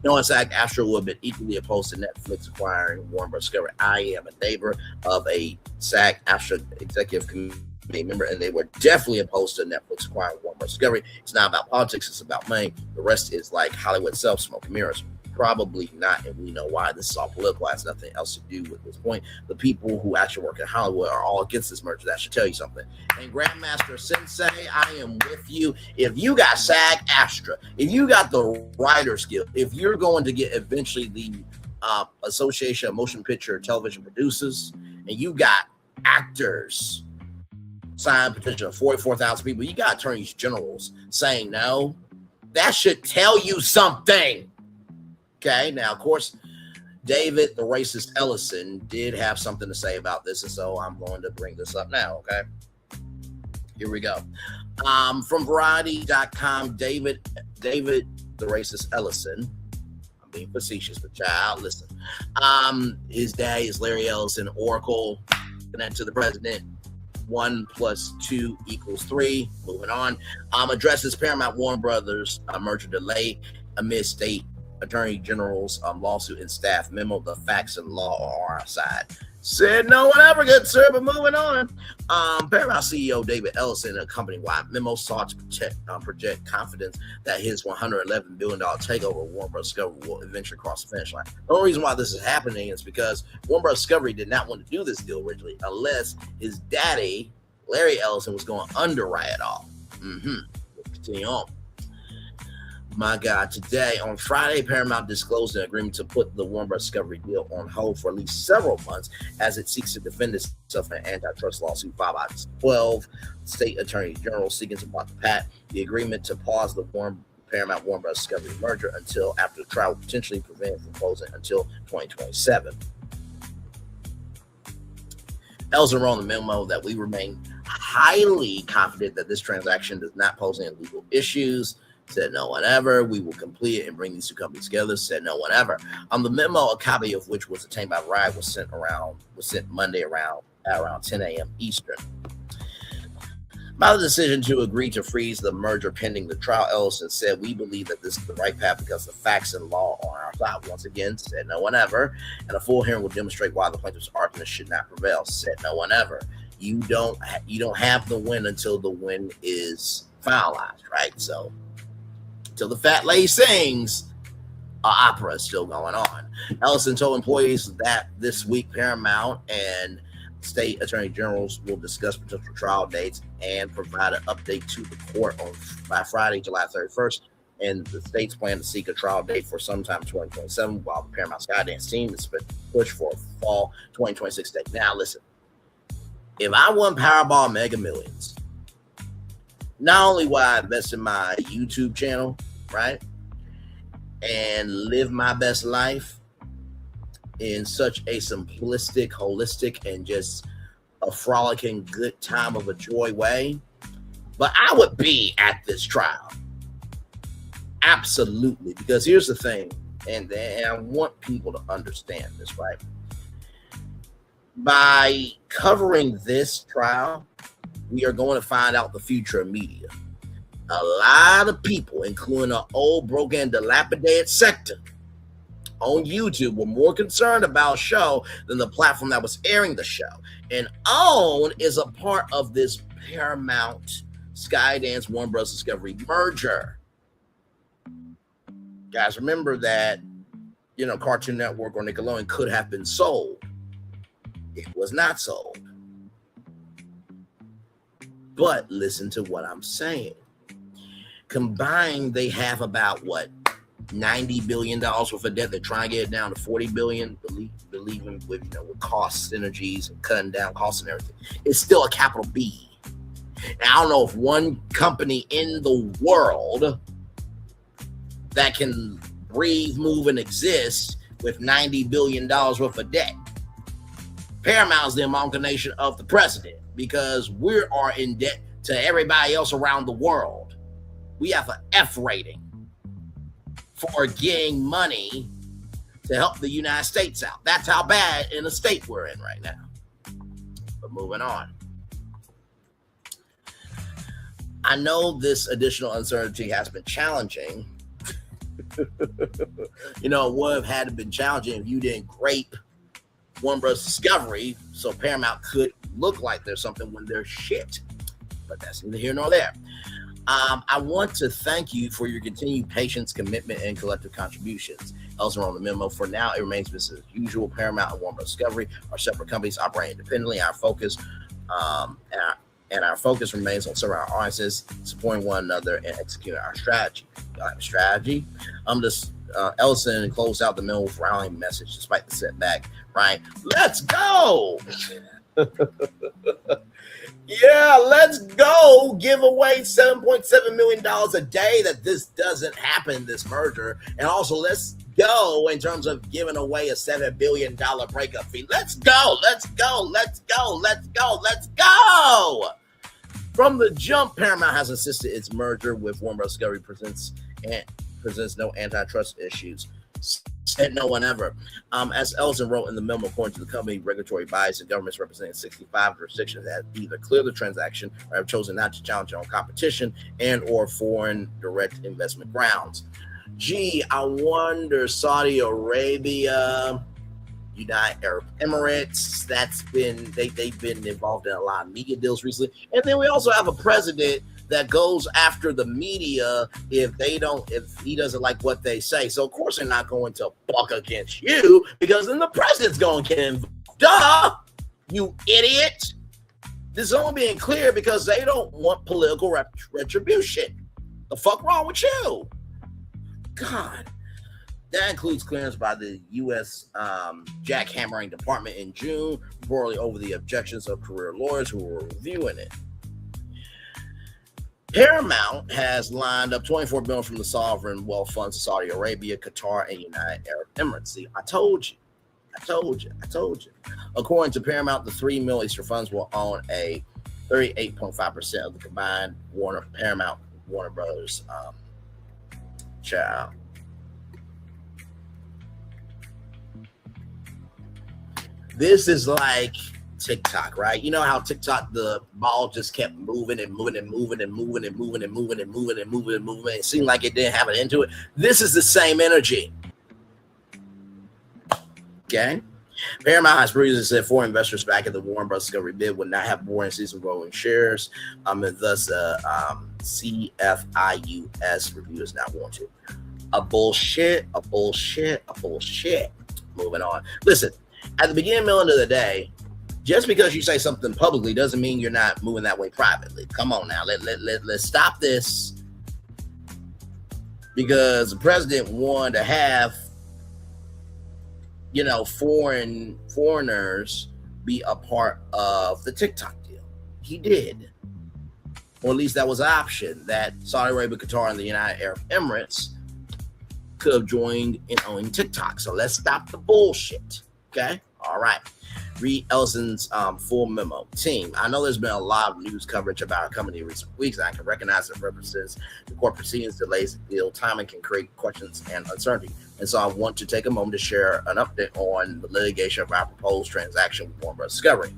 No, in fact, Astra would have been equally opposed to Netflix acquiring Warner Bros. Discovery. I am a neighbor of a SAG-AFTRA executive committee member, and they were definitely opposed to Netflix acquiring Warner Bros. Discovery. It's not about politics, it's about money. The rest is like Hollywood itself, smoke and mirrors. Probably not, and we know why. This is all political. It has nothing else to do with this point. The people who actually work in Hollywood are all against this merger. That should tell you something. And Grandmaster Sensei, I am with you. If you got SAG-AFTRA, if you got the writer's guild, if you're going to get eventually the Association of Motion Picture Television Producers, and you got actors signed petition of 44,000 people, you got attorneys generals saying no, that should tell you something. Okay, now, of course, David, the racist Ellison, did have something to say about this, and so I'm going to bring this up now, okay? Here we go. From Variety.com, David, the racist Ellison, I'm being facetious, but child, listen. His dad is Larry Ellison, Oracle, connected to the president. 1 + 2 = 3. Moving on. Addresses Paramount Warner Brothers merger delay amid state Attorney General's lawsuit and staff memo. The facts and law are on our side. Said no one ever, good sir, but moving on. Paramount CEO David Ellison, in a company-wide memo, sought to project confidence that his $111 billion takeover of Warner Bros. Discovery will eventually cross the finish line. The only reason why this is happening is because Warner Bros. Discovery did not want to do this deal originally, unless his daddy, Larry Ellison, was going to underwrite it all. Continue on. My God, today, on Friday, Paramount disclosed an agreement to put the Warner Bros. Discovery deal on hold for at least several months as it seeks to defend itself in an antitrust lawsuit filed by 12 state attorneys general seeking to block the patent. The agreement to pause the Paramount Warner Bros. Discovery merger until after the trial will potentially prevent it from closing until 2027. Ellison wrote in the memo that we remain highly confident that this transaction does not pose any legal issues. Said no one ever. We will complete it and bring these two companies together. Said no one ever. The memo, a copy of which was obtained by Riot, was sent Monday around 10 a.m. Eastern. By the decision to agree to freeze the merger pending the trial, Ellison said, "We believe that this is the right path because the facts and law are on our side." Once again, said no one ever. And a full hearing will demonstrate why the plaintiff's argument should not prevail. Said no one ever. You don't have the win until the win is finalized, right? So, till the fat lady sings, opera is still going on. Ellison told employees that this week Paramount and state attorney generals will discuss potential trial dates and provide an update to the court by Friday, July 31st. And the states plan to seek a trial date for sometime 2027, while the Paramount Skydance team is pushed for a fall 2026 date. Now, listen, if I won Powerball Mega Millions, not only will I invest in my YouTube channel, right, and live my best life in such a simplistic, holistic, and just a frolicking good time of a joy way, but I would be at this trial. Absolutely. Because here's the thing, and I want people to understand this, right? By covering this trial, we are going to find out the future of media. A lot of people, including an old, broken, dilapidated sector on YouTube, were more concerned about a show than the platform that was airing the show. And OWN is a part of this Paramount Skydance Warner Bros. Discovery merger. Guys, remember that, Cartoon Network or Nickelodeon could have been sold. It was not sold. But listen to what I'm saying. Combined, they have about, $90 billion worth of debt. They're trying to get it down to $40 billion, believing with cost synergies and cutting down costs and everything. It's still a capital B. And I don't know if one company in the world that can breathe, move, and exist with $90 billion worth of debt. Paramount is the amalgamation of the president, because we are in debt to everybody else around the world. We have an F rating for getting money to help the United States out. That's how bad in the state we're in right now. But moving on. I know this additional uncertainty has been challenging. It would have had to been challenging if you didn't grape Warner Bros. Discovery, so Paramount could look like there's something when there's shit. But that's neither here nor there. I want to thank you for your continued patience, commitment, and collective contributions. Elsewhere on the memo, for now, it remains business as usual. Paramount and Warner Bros. Discovery are separate companies operating independently. Our focus remains on serving our audiences, supporting one another, and executing our strategy. Strategy. Ellison closed out the memo with a rallying message despite the setback. Right? Let's go. Yeah, let's go. Give away $7.7 million a day that this doesn't happen, this merger. And also, let's go in terms of giving away a $7 billion breakup fee. Let's go. Let's go. Let's go. Let's go. Let's go. From the jump, Paramount has insisted its merger with Warner Bros. Discovery presents no antitrust issues. Said no one ever. As Ellison wrote in the memo, according to the company, regulatory bodies and governments representing 65 jurisdictions have either cleared the transaction or have chosen not to challenge their own competition and or foreign direct investment grounds. Gee, I wonder, Saudi Arabia, United Arab Emirates, they've been involved in a lot of media deals recently. And then we also have a president that goes after the media if he doesn't like what they say. So of course they're not going to buck against you, because then the president's going to get involved. Duh, you idiot. This is only being clear because they don't want political retribution. The fuck wrong with you? God. That includes clearance by the U.S. jackhammering department in June, reportedly over the objections of career lawyers who were reviewing it. Paramount has lined up $24 billion from the sovereign wealth funds of Saudi Arabia, Qatar, and United Arab Emirates. See, I told you. According to Paramount, the three Middle Eastern funds will own a 38.5% of the combined Paramount Warner Brothers child. This is like TikTok, right? You know how TikTok, the ball just kept moving and moving and moving and moving and moving and moving and moving and moving and moving. It seemed like it didn't have an end to it. This is the same energy. Okay. Paramount has previously said foreign investors back at the Warner Bros. Discovery bid would not have boring season voting shares. And thus CFIUS review is not warranted. A bullshit. Moving on. Listen, at the beginning, middle of the day, just because you say something publicly doesn't mean you're not moving that way privately. Come on now, let's stop this, because the president wanted to have, you know, foreigners be a part of the TikTok deal. He did, or at least that was an option, that Saudi Arabia, Qatar, and the United Arab Emirates could have joined in owning TikTok. So let's stop the bullshit. Okay, all right. Read Ellison's full memo. Team, I know there's been a lot of news coverage about our company in recent weeks, and I can recognize that references to court proceedings, delays, deal timing can create questions and uncertainty. And so I want to take a moment to share an update on the litigation of our proposed transaction with Warner Bros. Discovery.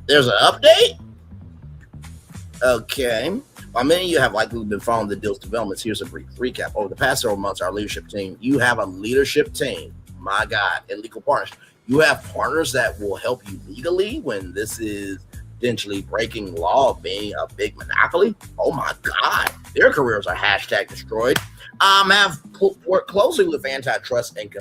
There's an update? Okay. While many of you have likely been following the deal's developments, here's a brief recap. Over the past several months, our leadership team, you have a leadership team, my God, and legal partners. You have partners that will help you legally when this is potentially breaking law of being a big monopoly. Oh my God, their careers are hashtag destroyed. Have worked closely with antitrust and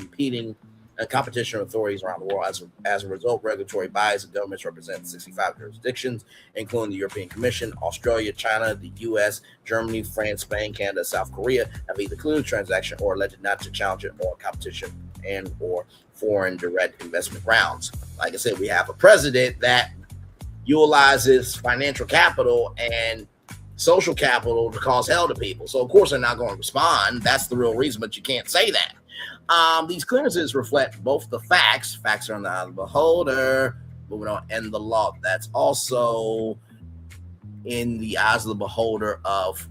competition authorities around the world. As a result, regulatory bodies and governments represent 65 jurisdictions, including the European Commission, Australia, China, the U.S., Germany, France, Spain, Canada, South Korea, have either cleared the transaction or elected not to challenge it or competition and or foreign direct investment grounds. Like I said, we have a president that utilizes financial capital and social capital to cause hell to people. So of course they're not going to respond. That's the real reason, but you can't say that. These clearances reflect both the facts are in the eye of the beholder, moving on, and the law. That's also in the eyes of the beholder of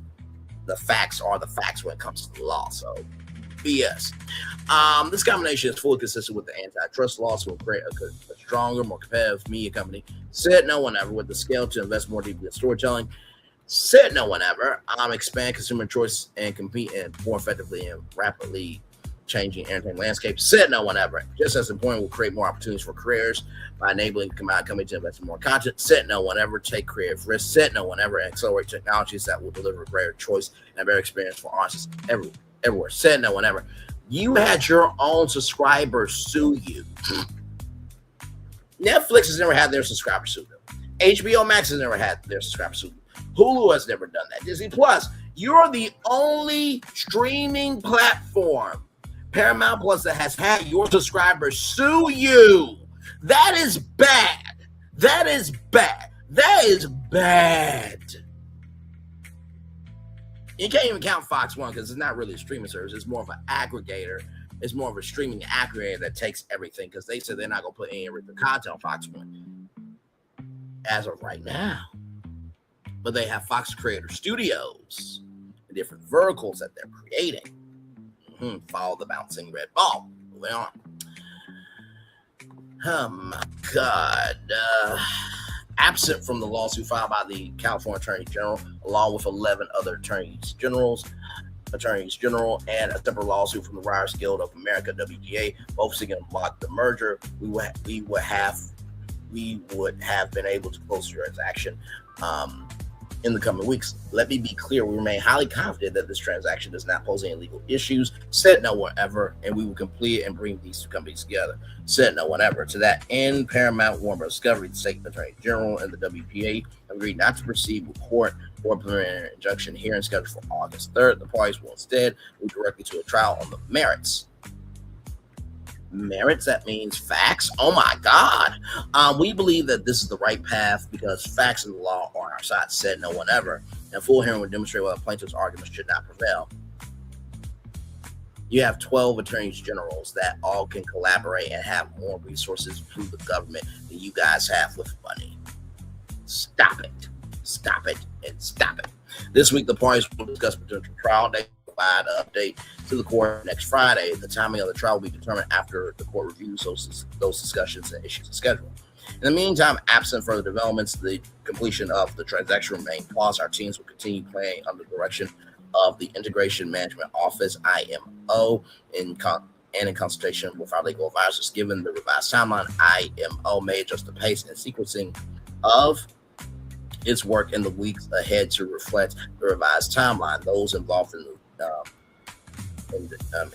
the facts are the facts when it comes to the law. So BS. This combination is fully consistent with the antitrust laws, will create a stronger, more competitive media company. Said no one ever, with the scale to invest more deeply in storytelling. Said no one ever. Expand consumer choice and compete more effectively in rapidly changing entertainment landscape. Said no one ever. Just as important, will create more opportunities for careers by enabling combined companies to invest in more content. Said no one ever. Take creative risks. Said no one ever. Accelerate technologies that will deliver greater choice and a better experience for artists everywhere. Said no one ever. You had your own subscribers sue you. Netflix has never had their subscribers sue them. HBO Max has never had their subscribers sue them. Hulu has never done that. Disney Plus, you're the only streaming platform, Paramount Plus, that has had your subscribers sue you. That is bad. That is bad. That is bad. You can't even count Fox One because it's not really a streaming service. It's more of an aggregator. It's more of a streaming aggregator that takes everything, because they said they're not going to put any original content on Fox One as of right now. But they have Fox Creator Studios and different verticals that they're creating. Follow the bouncing red ball. Moving on. Oh my God. Absent from the lawsuit filed by the California Attorney General, along with 11 other attorneys general, and a separate lawsuit from the Writers Guild of America, WGA, both seeking to block the merger, we would have been able to close the transaction in the coming weeks. Let me be clear, we remain highly confident that this transaction does not pose any legal issues. Said no one ever, and we will complete it and bring these two companies together. Said no one ever. To that end, Paramount, Warner Bros. Discovery, the State Attorney General, and the WPA agreed not to proceed with court or preliminary injunction hearing scheduled for August 3rd. The parties will instead move directly to a trial on the merits. Merits, that means facts. Oh my God. We believe that this is the right path because facts and the law are on our side. Said no one ever. And full hearing will demonstrate why the plaintiff's arguments should not prevail. You have 12 attorneys generals that all can collaborate and have more resources through the government than you guys have with money. Stop it. Stop it and stop it. This week, the parties will discuss potential trial date, provide an update to the court next Friday. The timing of the trial will be determined after the court reviews those discussions and issues a schedule. In the meantime, absent further developments, the completion of the transaction remains paused. Our teams will continue planning under the direction of the Integration Management Office, IMO, in consultation with our legal advisors. Given the revised timeline, IMO may adjust the pace and sequencing of its work in the weeks ahead to reflect the revised timeline. Those involved in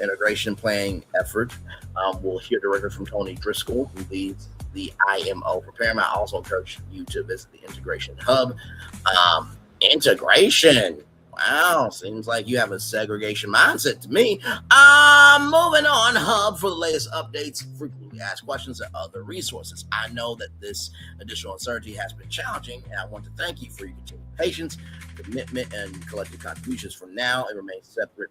integration planning effort. We'll hear directly from Tony Driscoll, who leads the IMO for Paramount. I also encourage you to visit the Integration Hub. Integration. Wow, seems like you have a segregation mindset to me. Moving on, Hub for the latest updates, frequently asked questions, and other resources. I know that this additional uncertainty has been challenging, and I want to thank you for your continued patience, commitment, and collective contributions. From now, it remains separate.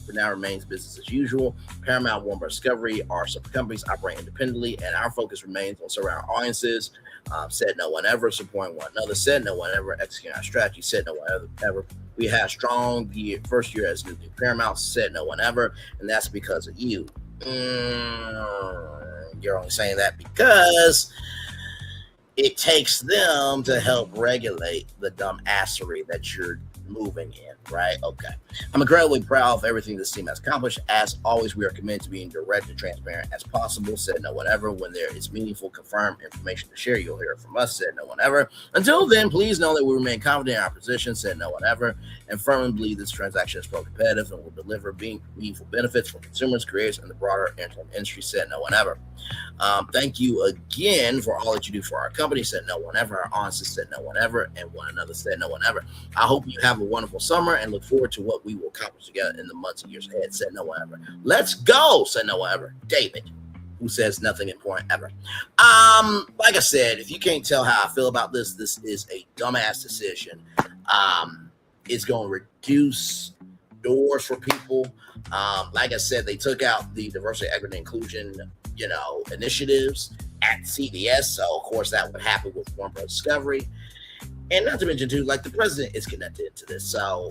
For now, remains business as usual. Paramount, Warner Bros. Discovery are separate companies, operate independently, and our focus remains on serving our audiences. Said no one ever, supporting one another. Said no one ever, executing our strategy. Said no one ever. We had a strong first year as new Paramount. Said no one ever, and that's because of you. You're only saying that because it takes them to help regulate the dumb assery that you're moving in, right? Okay. I'm incredibly proud of everything this team has accomplished. As always, we are committed to being direct and transparent as possible. Said no one ever. When there is meaningful, confirmed information to share, you'll hear it from us. Said no one ever. Until then, please know that we remain confident in our position. Said no one ever. And firmly believe this transaction is pro-competitive and will deliver meaningful benefits for consumers, creators, and the broader entertainment industry. Said no one ever. Thank you again for all that you do for our company. Said no one ever. Our audiences said no one ever, and one another said no one ever. I hope you have a wonderful summer and look forward to what we will accomplish together in the months and years ahead. Said no one ever. Let's go. Said no one ever. David, who says nothing important ever. Like I said, if you can't tell how I feel about this, this is a dumbass decision. It's going to reduce doors for people. Like I said, they took out the diversity, equity, and inclusion, initiatives at CBS. So of course that would happen with Warner Bros. Discovery. And not to mention too, like the president is connected to this. So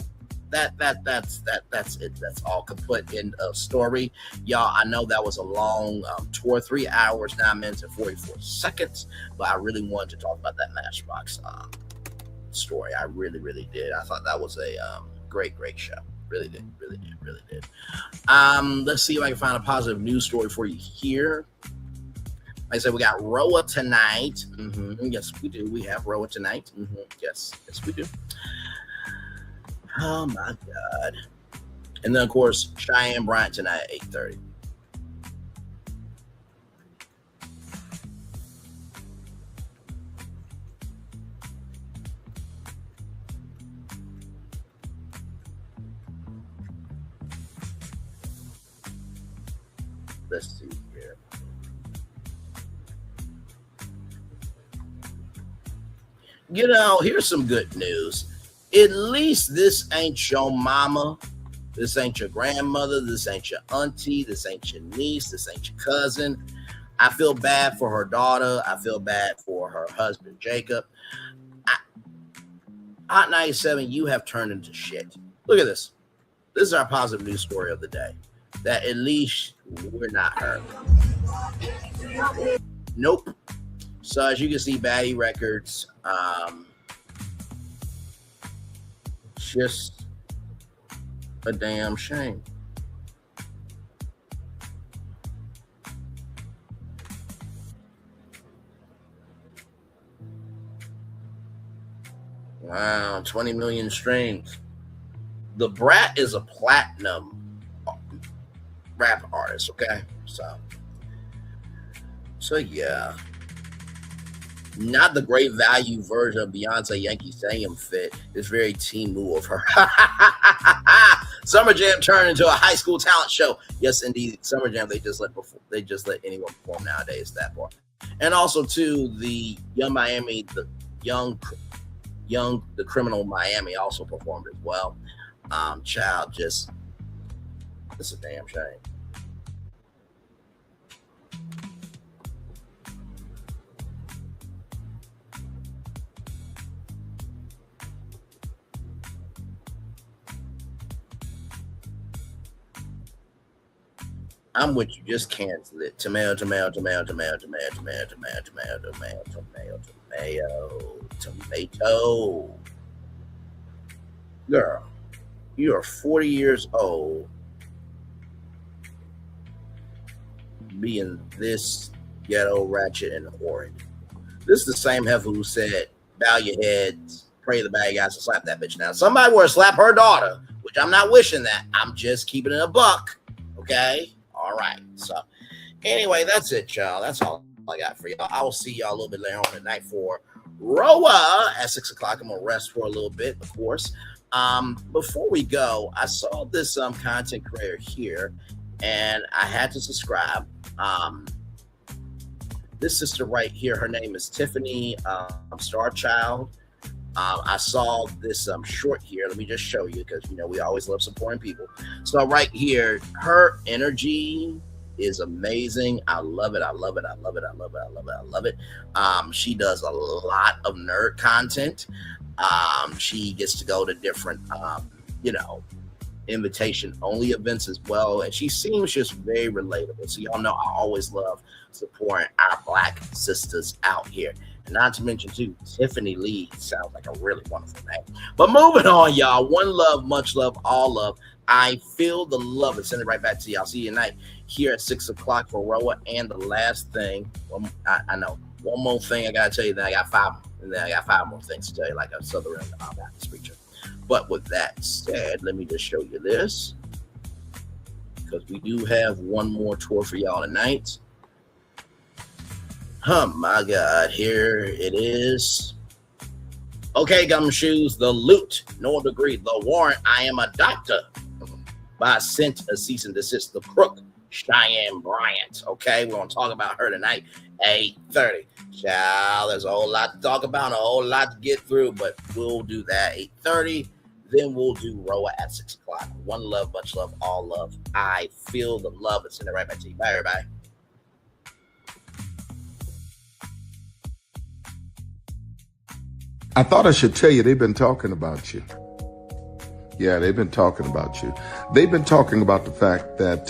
that's it. That's all kaput in a story. Y'all, I know that was a long tour, 3 hours, 9 minutes, and 44 seconds. But I really wanted to talk about that Matchbox story. I really, really did. I thought that was a great show. Really did. Let's see if I can find a positive news story for you here. Like I said, we got Roa tonight. Yes, we do. We have Roa tonight. Yes, we do. Oh my God. And then of course, Cheyenne Bryant tonight at 8:30. Let's see here. Here's some good news. At least this ain't your mama. This ain't your grandmother. This ain't your auntie. This ain't your niece. This ain't your cousin. I feel bad for her daughter. I feel bad for her husband, Jacob. Hot 97, you have turned into shit. Look at this. This is our positive news story of the day. That at least we're not her. Nope. So as you can see, Baddie Records, just a damn shame. Wow, 20 million streams. The Brat is a platinum rap artist, okay? So yeah. Not the great value version of Beyonce Yankee Stadium fit. It's very Timu of her. Summer Jam turned into a high school talent show. Yes, indeed. Summer Jam, they just let anyone perform nowadays, that part. And also too, the Young Miami, the Criminal Miami also performed as well. Child, just it's a damn shame. I'm with you. Just cancel it. Tomato. Girl, you are 40 years old being this ghetto, ratchet, and horrid. This is the same heifer who said, bow your heads, pray the bad guys to slap that bitch. Now, somebody were to slap her daughter which I'm not wishing that. I'm just keeping it a buck. Okay. All right. So anyway, that's it, y'all. That's all I got for y'all. I will see y'all a little bit later on tonight for Roa at 6 o'clock. I'm gonna rest for a little bit, of course. Before we go, I saw this content creator here, and I had to subscribe. This sister right here, her name is Tiffany Starchild. I saw this short here. Let me just show you, because we always love supporting people. So right here, her energy is amazing. I love it. I love it. I love it. I love it. I love it. I love it. She does a lot of nerd content. She gets to go to different, invitation only events as well. And she seems just very relatable. So y'all know I always love supporting our Black sisters out here. And not to mention too, Tiffany Lee sounds like a really wonderful name. But moving on, y'all. One love, much love, all love. I feel the love and send it right back to y'all. See you tonight here at 6 o'clock for Roa. And the last thing, I know one more thing I gotta tell you. Then I got five more things to tell you, like a Southern Baptist preacher. But with that said, let me just show you this, because we do have one more tour for y'all tonight. Oh my God, here it is. Okay, Gumshoes, The Loot, No Degree, The Warrant, I Am a Doctor. By sent a cease and desist, The Crook, Cheyenne Bryant. Okay, we're gonna talk about her tonight, 8:30. Child, there's a whole lot to talk about, and a whole lot to get through, but we'll do that 8:30. Then we'll do Roa at 6 o'clock. One love, much love, all love. I feel the love and send it right back to you. Bye, everybody. I thought I should tell you, they've been talking about you. Yeah, they've been talking about you. They've been talking about the fact that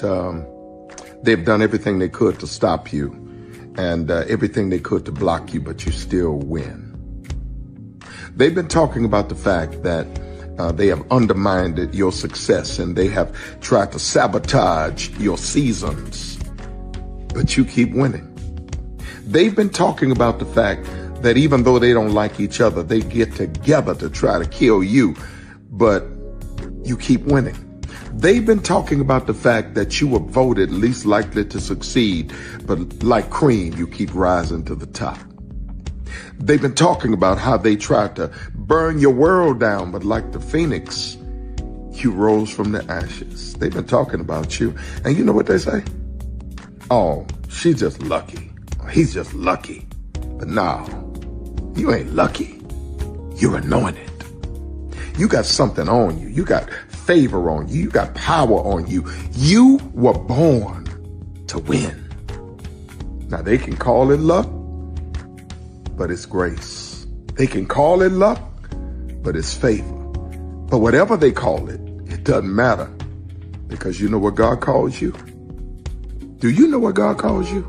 they've done everything they could to stop you and everything they could to block you, but you still win. They've been talking about the fact that they have undermined your success and they have tried to sabotage your seasons, but you keep winning. They've been talking about the fact that even though they don't like each other, they get together to try to kill you, but you keep winning. They've been talking about the fact that you were voted least likely to succeed, but like cream, you keep rising to the top. They've been talking about how they tried to burn your world down, but like the phoenix, you rose from the ashes. They've been talking about you. And you know what they say? Oh, she's just lucky. He's just lucky. But no, you ain't lucky. You're anointed. You got something on you. You got favor on you. You got power on you. You were born to win. Now they can call it luck, but it's grace. They can call it luck, but it's favor. But whatever they call it, it doesn't matter, because you know what God calls you? Do you know what God calls you?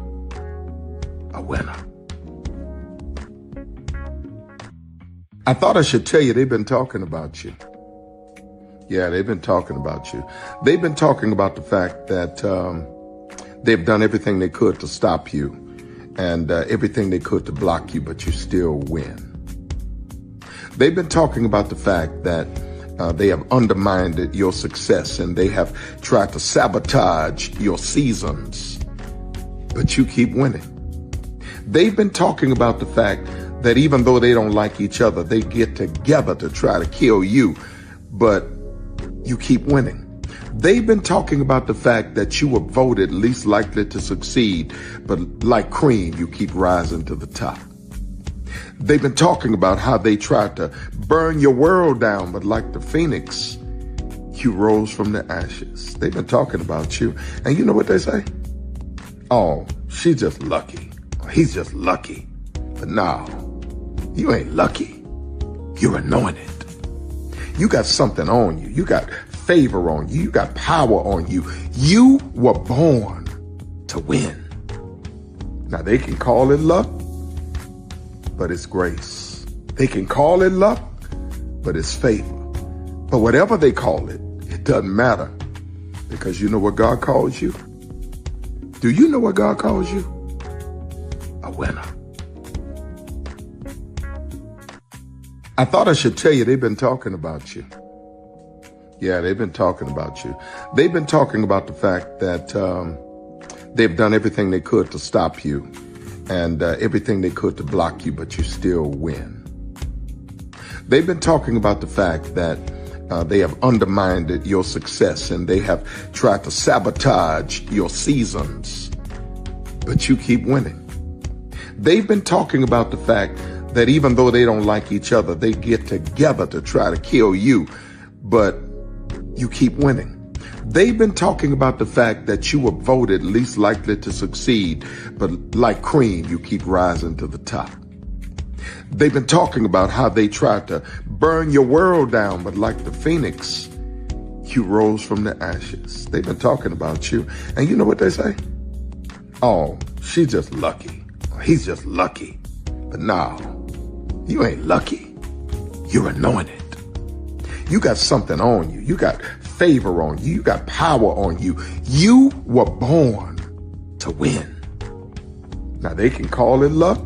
A winner. I thought I should tell you, they've been talking about you. Yeah, they've been talking about you. They've been talking about the fact that they've done everything they could to stop you and everything they could to block you, but you still win. They've been talking about the fact that they have undermined your success and they have tried to sabotage your seasons, but you keep winning. They've been talking about the fact that even though they don't like each other, they get together to try to kill you, but you keep winning. They've been talking about the fact that you were voted least likely to succeed, but like cream, you keep rising to the top. They've been talking about how they tried to burn your world down, but like the phoenix, you rose from the ashes. They've been talking about you. And you know what they say? Oh, she's just lucky. He's just lucky. But no, you ain't lucky. You're anointed. You got something on you. You got favor on you. You got power on you. You were born to win. Now they can call it luck, but it's grace. They can call it luck, but it's favor. But whatever they call it, it doesn't matter, because you know what God calls you? Do you know what God calls you? A winner. I thought I should tell you, they've been talking about you. Yeah, they've been talking about you. They've been talking about the fact that they've done everything they could to stop you and everything they could to block you, but you still win. They've been talking about the fact that they have undermined your success and they have tried to sabotage your seasons, but you keep winning. They've been talking about the fact that even though they don't like each other, they get together to try to kill you, but you keep winning. They've been talking about the fact that you were voted least likely to succeed, but like cream, you keep rising to the top. They've been talking about how they tried to burn your world down, but like the phoenix, you rose from the ashes. They've been talking about you. And you know what they say? Oh, she's just lucky. He's just lucky. But no, you ain't lucky. You're anointed. You got something on you. You got favor on you. You got power on you. You were born to win. Now they can call it luck,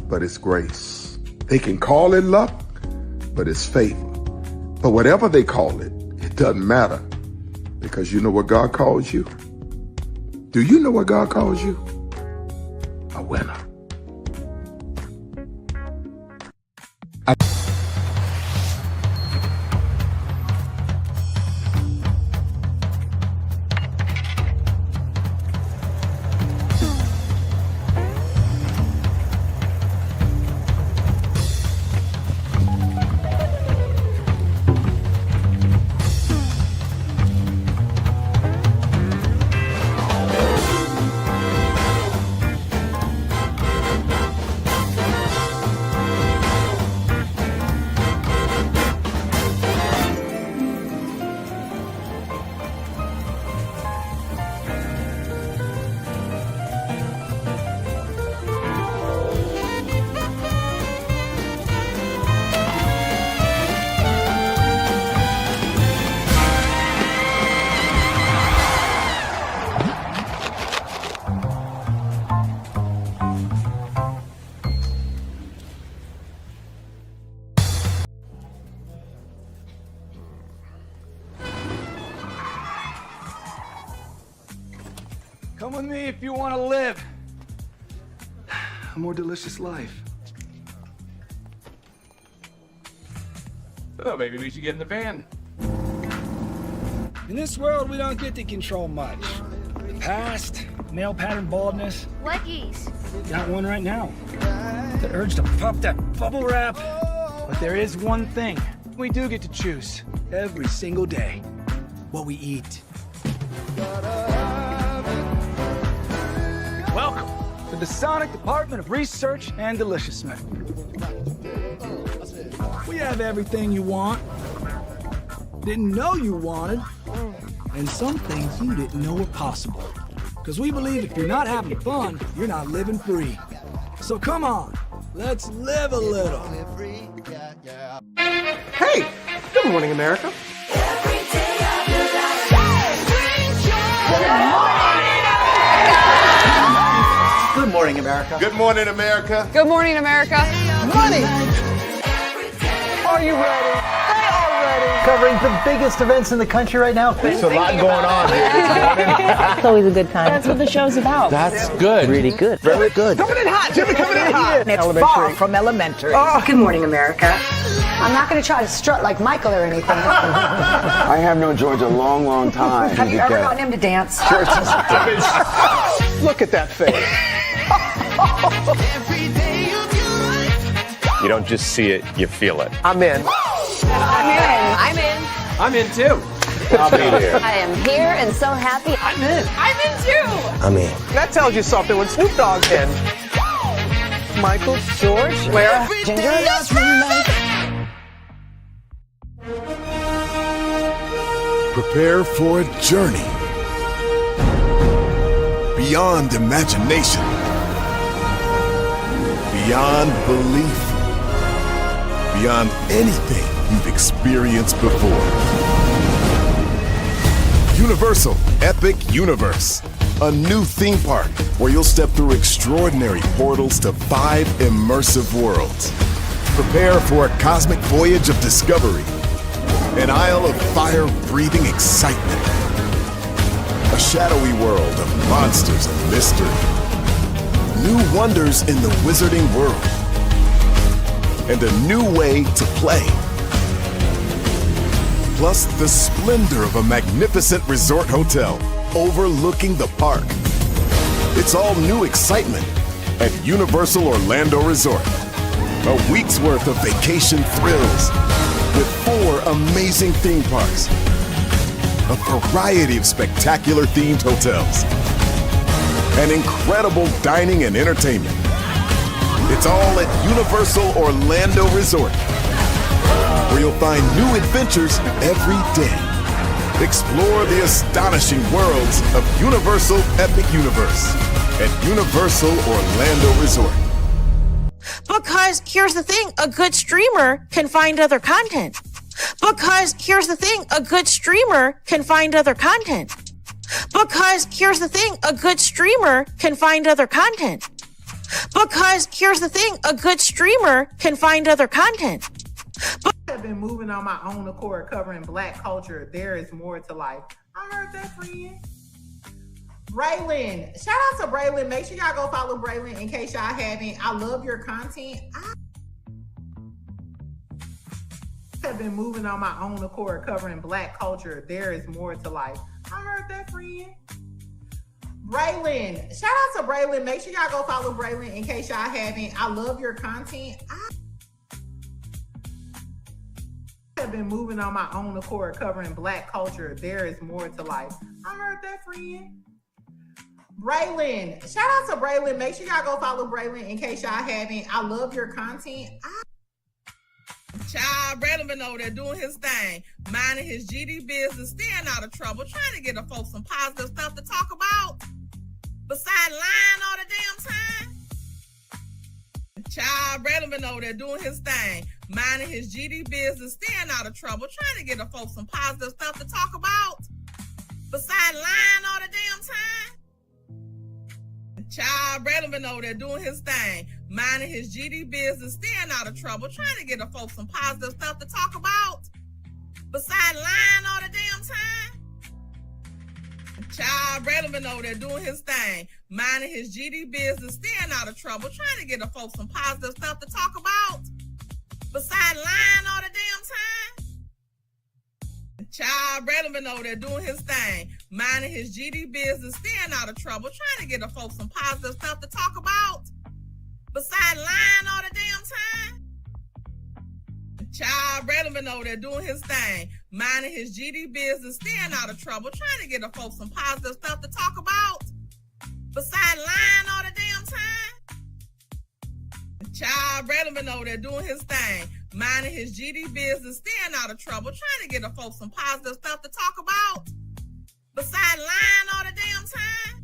but it's grace. They can call it luck, but it's favor. But whatever they call it, it doesn't matter, because you know what God calls you? Do you know what God calls you? A winner. Come with me if you want to live a more delicious life. Oh, maybe we should get in the van. In this world, we don't get to control much. The past, male pattern baldness. Leggies. Got one right now. The urge to pop that bubble wrap. But there is one thing we do get to choose every single day: what we eat. Welcome to the Sonic Department of Research and Deliciousness. We have everything you want, didn't know you wanted, and some things you didn't know were possible. Because we believe if you're not having fun, you're not living free. So come on, let's live a little. Hey, good morning, America. Good morning, America. Good morning, America. Good morning, America. Money. Are you ready? They are ready. Covering the biggest events in the country right now. There's a lot going on here. It's always a good time. That's what the show's about. That's good. Really good. Very good. Coming in hot, Jimmy, coming in hot. It's far from elementary. Good morning, America. I'm not going to try to strut like Michael or anything. I have known George a long, long time. Have you ever gotten him to dance? Look at that face. You don't just see it, you feel it. I'm in. I'm in. I'm in too. I'll be there. I am here and so happy. I'm in. I'm in too. I'm in. That tells you something when Snoop Dogg's in. Michael, George, Lara, Ginger. Prepare for a journey beyond imagination, beyond belief, beyond anything you've experienced before. Universal Epic Universe, a new theme park where you'll step through extraordinary portals to 5 immersive worlds. Prepare for a cosmic voyage of discovery, An isle of fire-breathing excitement. A shadowy world of monsters and mystery. New wonders in the wizarding world. And a new way to play. Plus the splendor of a magnificent resort hotel overlooking the park. It's all new excitement at Universal Orlando Resort. A week's worth of vacation thrills with 4 amazing theme parks, a variety of spectacular themed hotels, and incredible dining and entertainment. It's all at Universal Orlando Resort, where you'll find new adventures every day. Explore the astonishing worlds of Universal Epic Universe at Universal Orlando Resort. Because here's the thing, a good streamer can find other content. Because here's the thing, a good streamer can find other content. Because here's the thing, a good streamer can find other content. Because here's the thing, a good streamer can find other content. I've been moving on my own accord, covering Black culture. There is more to life. I heard that, friend. Braylon, shout out to Braylon. Make sure y'all go follow Braylon in case y'all haven't. I love your content. I have been moving on my own accord, covering Black culture. There is more to life. I heard that, friend. Braylon, shout out to Braylon. Make sure y'all go follow Braylon in case y'all haven't. I love your content. I have been moving on my own accord, covering Black culture. There is more to life. I heard that, friend. Braylon, shout out to Braylon. Make sure y'all go follow Braylon in case y'all haven't. I love your content. Child, Braylon been over there doing his thing, minding his GD business, staying out of trouble, trying to get the folks some positive stuff to talk about. Besides lying all the damn time. Child, Braylon been over there doing his thing, minding his GD business, staying out of trouble, trying to get the folks some positive stuff to talk about. Besides lying all the damn time. Child, Braylon been over there doing his thing, minding his GD business, staying out of trouble, trying to get the folks some positive stuff to talk about. Besides lying all the damn time. Child, Braylon been over there doing his thing, minding his GD business, staying out of trouble, trying to get the folks some positive stuff to talk about. Besides lying all the damn time. Child, Braylon been over there doing his thing, minding his GD business, staying out of trouble, trying to get the folks some positive stuff to talk about. Besides lying all the damn time. Child, Braylon been over there doing his thing, minding his GD business, staying out of trouble, trying to get the folks some positive stuff to talk about. Besides lying all the damn time. Child, Braylon been over there doing his thing, minding his GD business, staying out of trouble, trying to get the folks some positive stuff to talk about. Besides lying all the damn time.